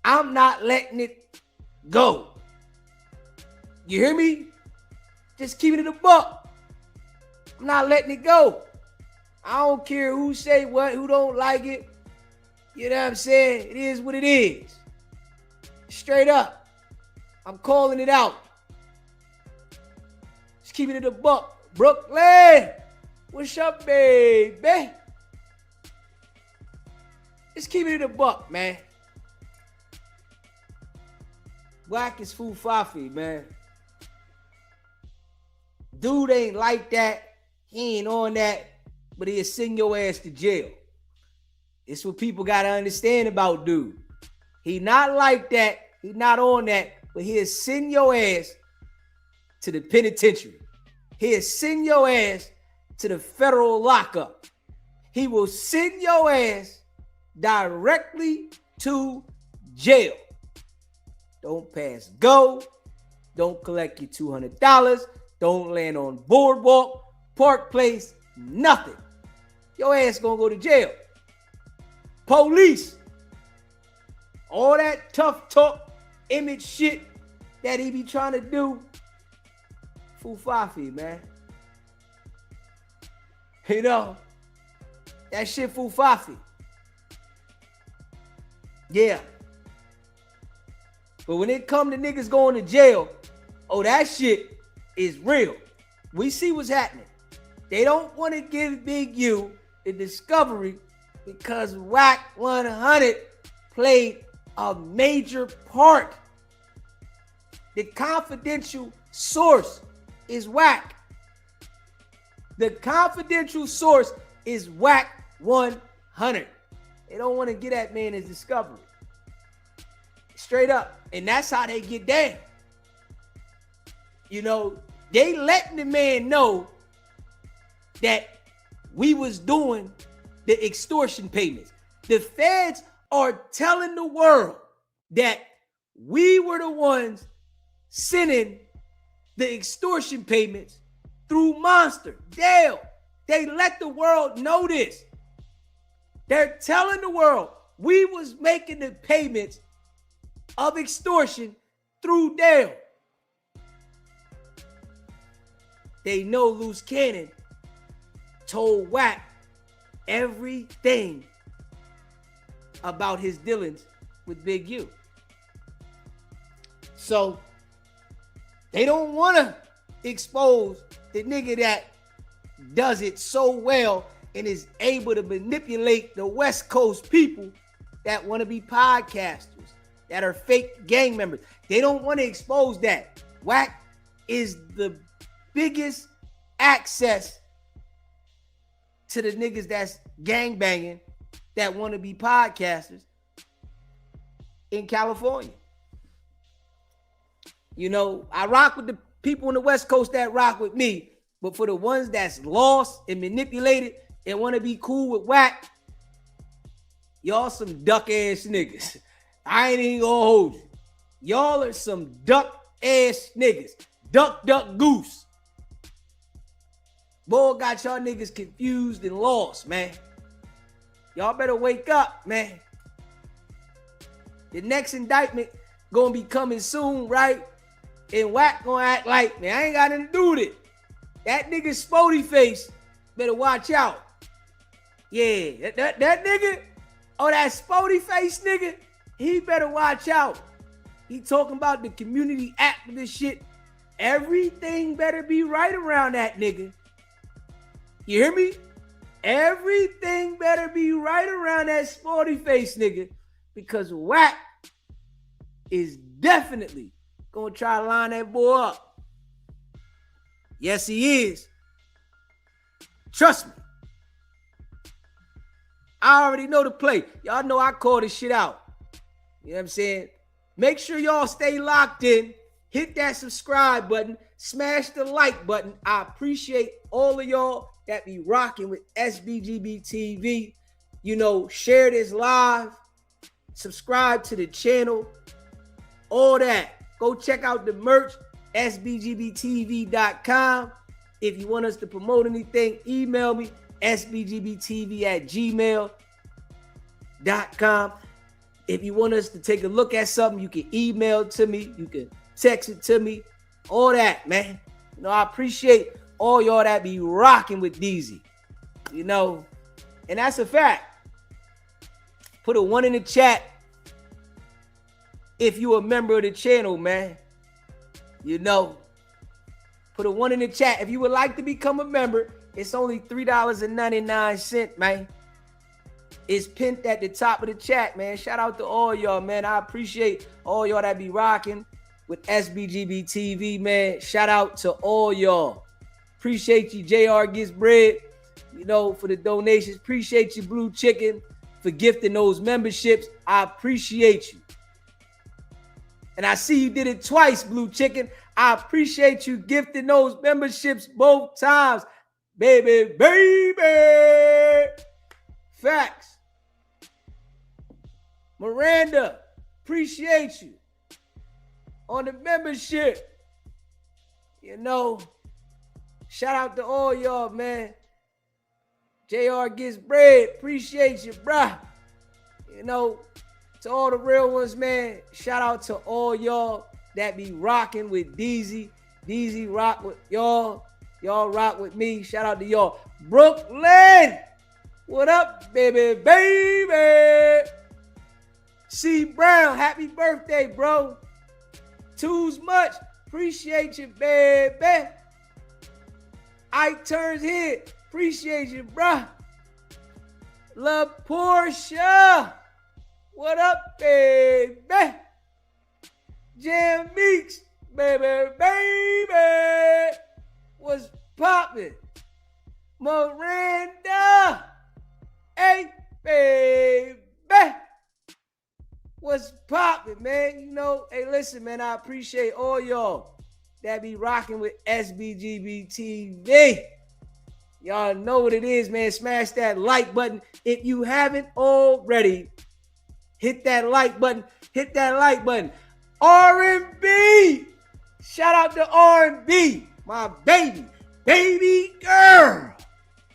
I'm not letting it go. You hear me? Just keeping it a buck. I'm not letting it go. I don't care who say what, who don't like it. You know what I'm saying? It is what it is. Straight up. I'm calling it out. Just keeping it a buck. Brooklyn, what's up, baby? Just keeping it a buck, man. Wack is Fufafi, man. Dude ain't like that. He ain't on that. But he'll send your ass to jail. It's what people got to understand about dude. He not like that. He not on that. But he'll send your ass to the penitentiary. He'll send your ass to the federal lockup. He will send your ass directly to jail. Don't pass go. Don't collect your $200. Don't land on Boardwalk, Park Place, nothing. Your ass gonna go to jail. Police. All that tough talk, image shit that he be trying to do. Fufafi, man. You know, that shit Fufafi. Yeah. But when it come to niggas going to jail, oh, that shit is real. We see what's happening. They don't want to give Big U the discovery because Wack100 played a major part. The confidential source is Wack. The confidential source is Wack100. They don't want to get that man his discovery. Straight up. And that's how they get down. You know, they letting the man know that we was doing the extortion payments. The feds are telling the world that we were the ones sending the extortion payments through Monster. Dale, they let the world know this. They're telling the world we was making the payments of extortion through Dale. They know Loose Cannon told Wack everything about his dealings with Big U. So they don't want to expose the nigga that does it so well and is able to manipulate the West Coast people that want to be podcasters, that are fake gang members. They don't want to expose that. Wack is the biggest access to the niggas that's gang banging that want to be podcasters in California. You know, I rock with the people on the West Coast that rock with me, but for the ones that's lost and manipulated and want to be cool with Wack, y'all some duck ass niggas. I ain't even gonna hold you. Y'all are some duck ass niggas. Duck, duck, goose. Boy, got y'all niggas confused and lost, man. Y'all better wake up, man. The next indictment gonna be coming soon, right? And Wack gonna act like, man, I ain't got nothing to do with it. That nigga Spody Face better watch out. Yeah, that nigga, oh, that Spody Face nigga, he better watch out. He talking about the community activist shit. Everything better be right around that nigga. You hear me? Everything better be right around that Sporty Face nigga, because Wack is definitely gonna try to line that boy up. Yes, he is. Trust me. I already know the play. Y'all know I call this shit out. You know what I'm saying? Make sure y'all stay locked in. Hit that subscribe button. Smash the like button. I appreciate all of y'all that be rocking with SBGB TV. You know, share this live. Subscribe to the channel. All that. Go check out the merch, sbgbtv.com. If you want us to promote anything, email me, sbgbtv@gmail.com. If you want us to take a look at something, you can email it to me. You can text it to me. All that, man. You know, I appreciate all y'all that be rocking with DZ. You know, and that's a fact. Put a 1 in the chat if you a member of the channel, man. You know, put a 1 in the chat. If you would like to become a member, it's only $3.99, man. It's pinned at the top of the chat, man. Shout out to all y'all, man. I appreciate all y'all that be rocking with SBGB TV, man. Shout out to all y'all. Appreciate you, JR Gets Bread, you know, for the donations. Appreciate you, Blue Chicken, for gifting those memberships. I appreciate you. And I see you did it twice, Blue Chicken. I appreciate you gifting those memberships both times. Baby. Facts. Miranda, appreciate you on the membership. You know, shout out to all y'all, man. JR Gets Bread, appreciate you, bruh. You know, to all the real ones, man, shout out to all y'all that be rocking with DZ. DZ rock with y'all. Y'all rock with me. Shout out to y'all. Brooklyn, what up, baby? C. Brown, happy birthday, bro. Too's much. Appreciate you, baby. Ike Turns here. Appreciate you, bruh. Love Portia. What up, baby? Jam Meeks, baby. What's poppin'? Miranda. Hey, baby. What's poppin', man? You know, hey, listen, man, I appreciate all y'all that be rocking with SBGB TV. Y'all know what it is, man. Smash that like button. If you haven't already, hit that like button. Hit that like button. R&B. Shout out to R&B. My baby girl.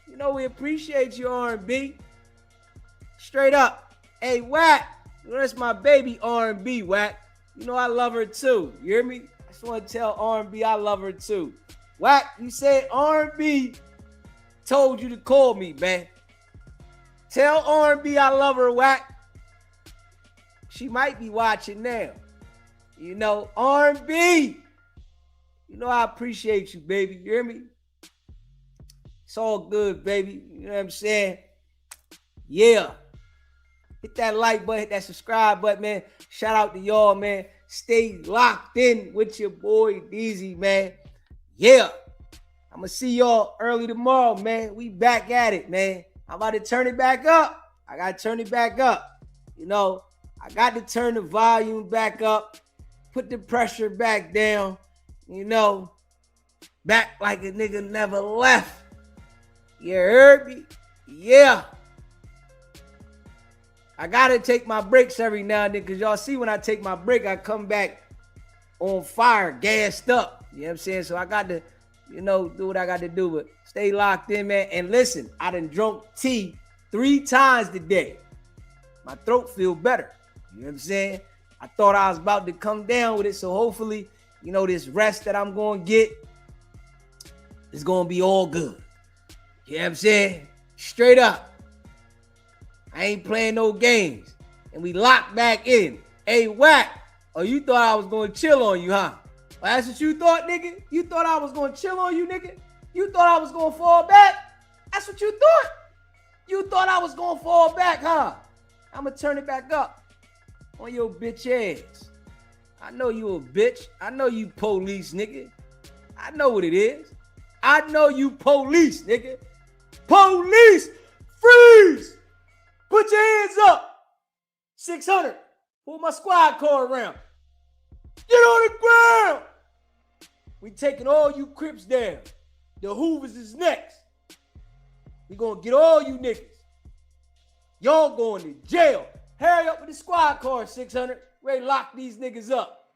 You know we appreciate you, R&B. Straight up. Hey, Wack. That's my baby R&B, Wack. You know I love her too. You hear me? I just want to tell R&B I love her too. Wack, you said R&B told you to call me, man. Tell R&B I love her, Wack. She might be watching now. You know, R&B. You know I appreciate you, baby. You hear me? It's all good, baby. You know what I'm saying? Yeah. Hit that like button, hit that subscribe button, man. Shout out to y'all, man. Stay locked in with your boy DZ, man. Yeah. I'm going to see y'all early tomorrow, man. We back at it, man. I'm about to turn it back up. I got to turn it back up. You know, I got to turn the volume back up. Put the pressure back down. You know, back like a nigga never left. You heard me? Yeah. I gotta take my breaks every now and then, because y'all see when I take my break, I come back on fire, gassed up. You know what I'm saying? So I got to, you know, do what I got to do. But stay locked in, man. And listen, I done drunk tea 3 times today. My throat feel better. You know what I'm saying? I thought I was about to come down with it. So hopefully, you know, this rest that I'm going to get is going to be all good. You know what I'm saying? Straight up. I ain't playing no games. And we locked back in. Hey, Wack. Oh, you thought I was going to chill on you, huh? Well, that's what you thought, nigga? You thought I was going to chill on you, nigga? You thought I was going to fall back? That's what you thought? You thought I was going to fall back, huh? I'm going to turn it back up on your bitch ass. I know you a bitch. I know you police, nigga. I know what it is. I know you police, nigga. Police! Freeze! Put your hands up. 600. Pull my squad car around. Get on the ground. We taking all you Crips down. The Hoovers is next. We gonna get all you niggas. Y'all going to jail. Hurry up with the squad car, 600. Ready to lock these niggas up.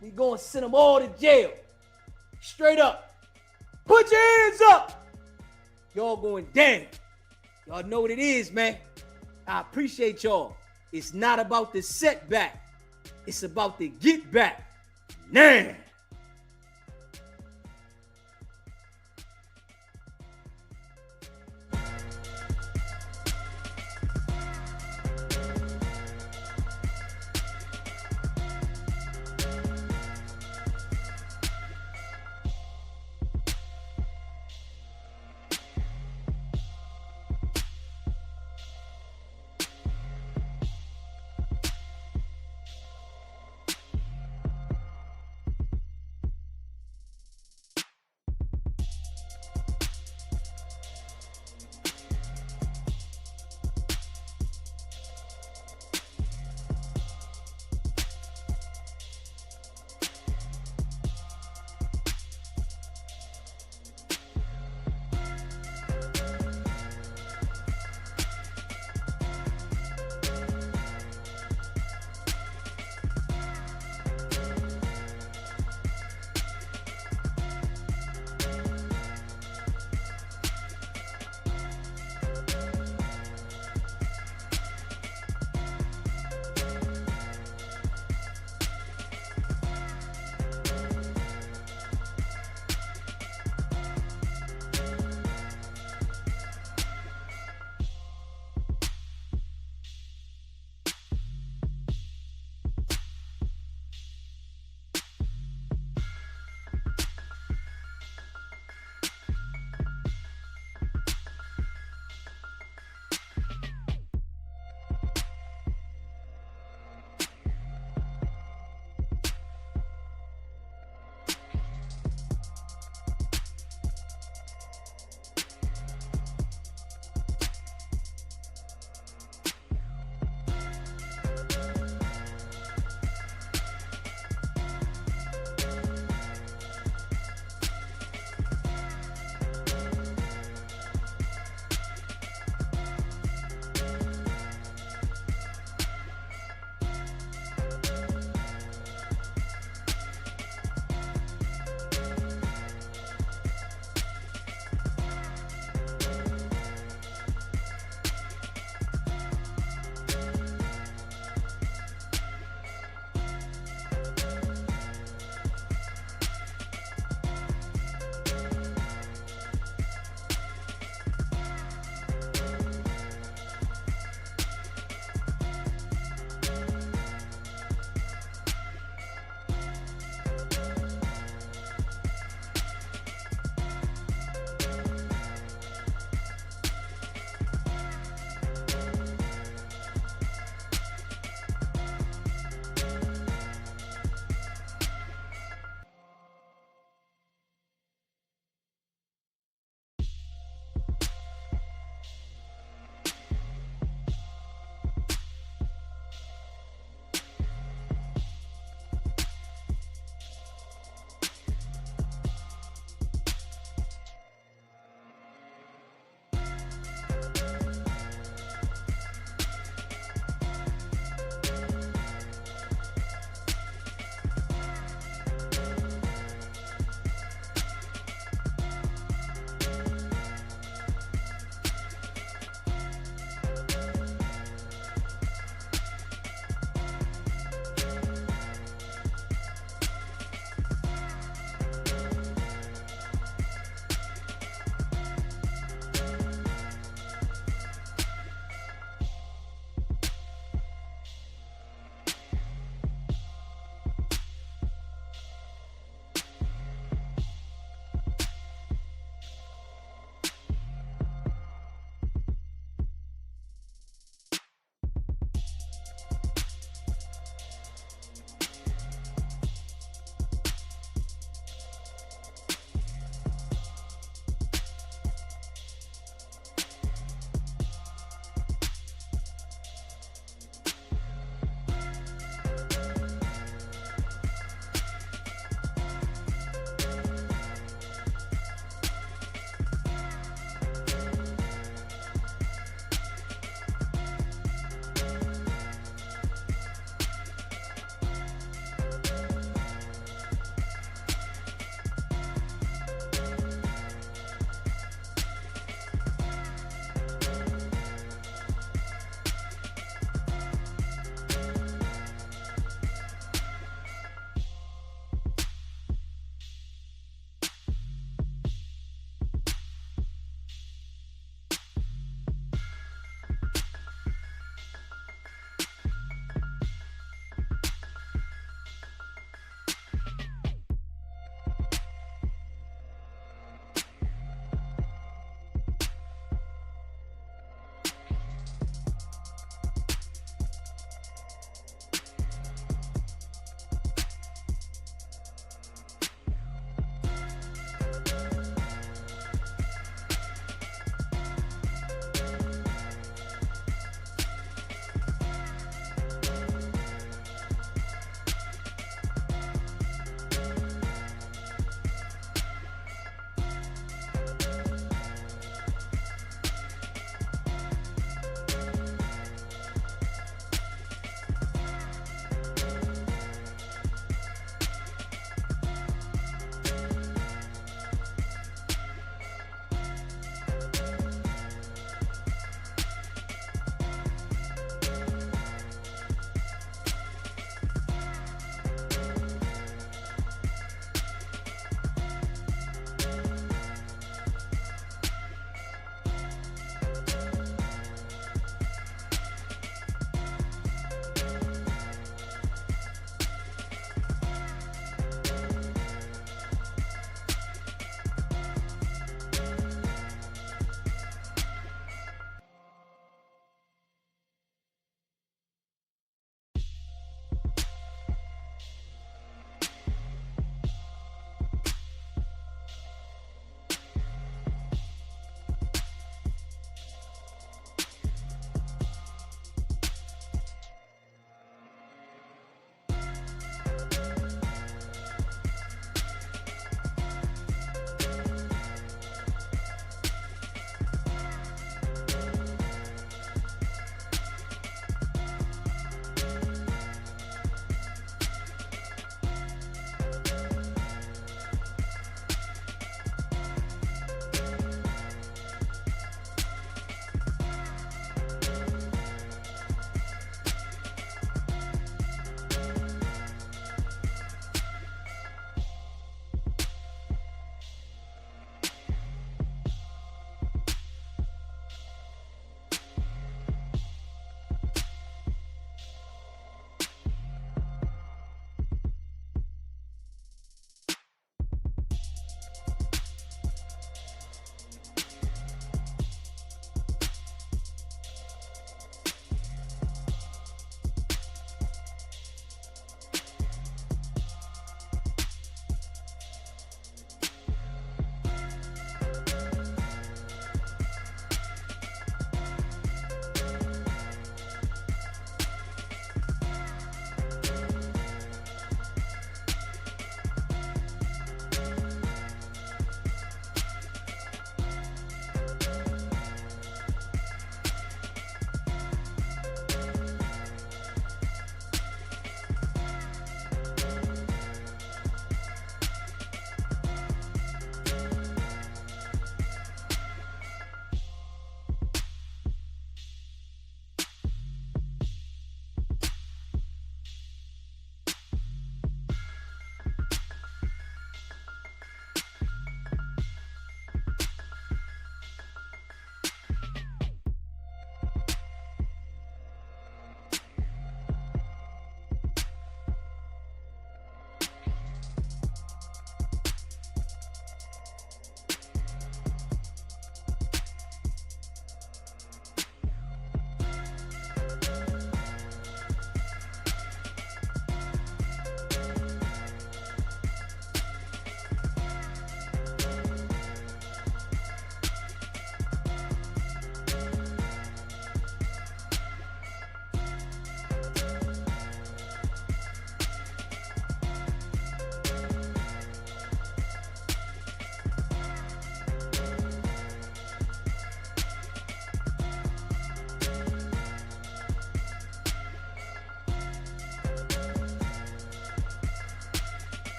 We gonna send them all to jail. Straight up. Put your hands up. Y'all going down. Y'all know what it is, man. I appreciate y'all. It's not about the setback. It's about the get back. Now.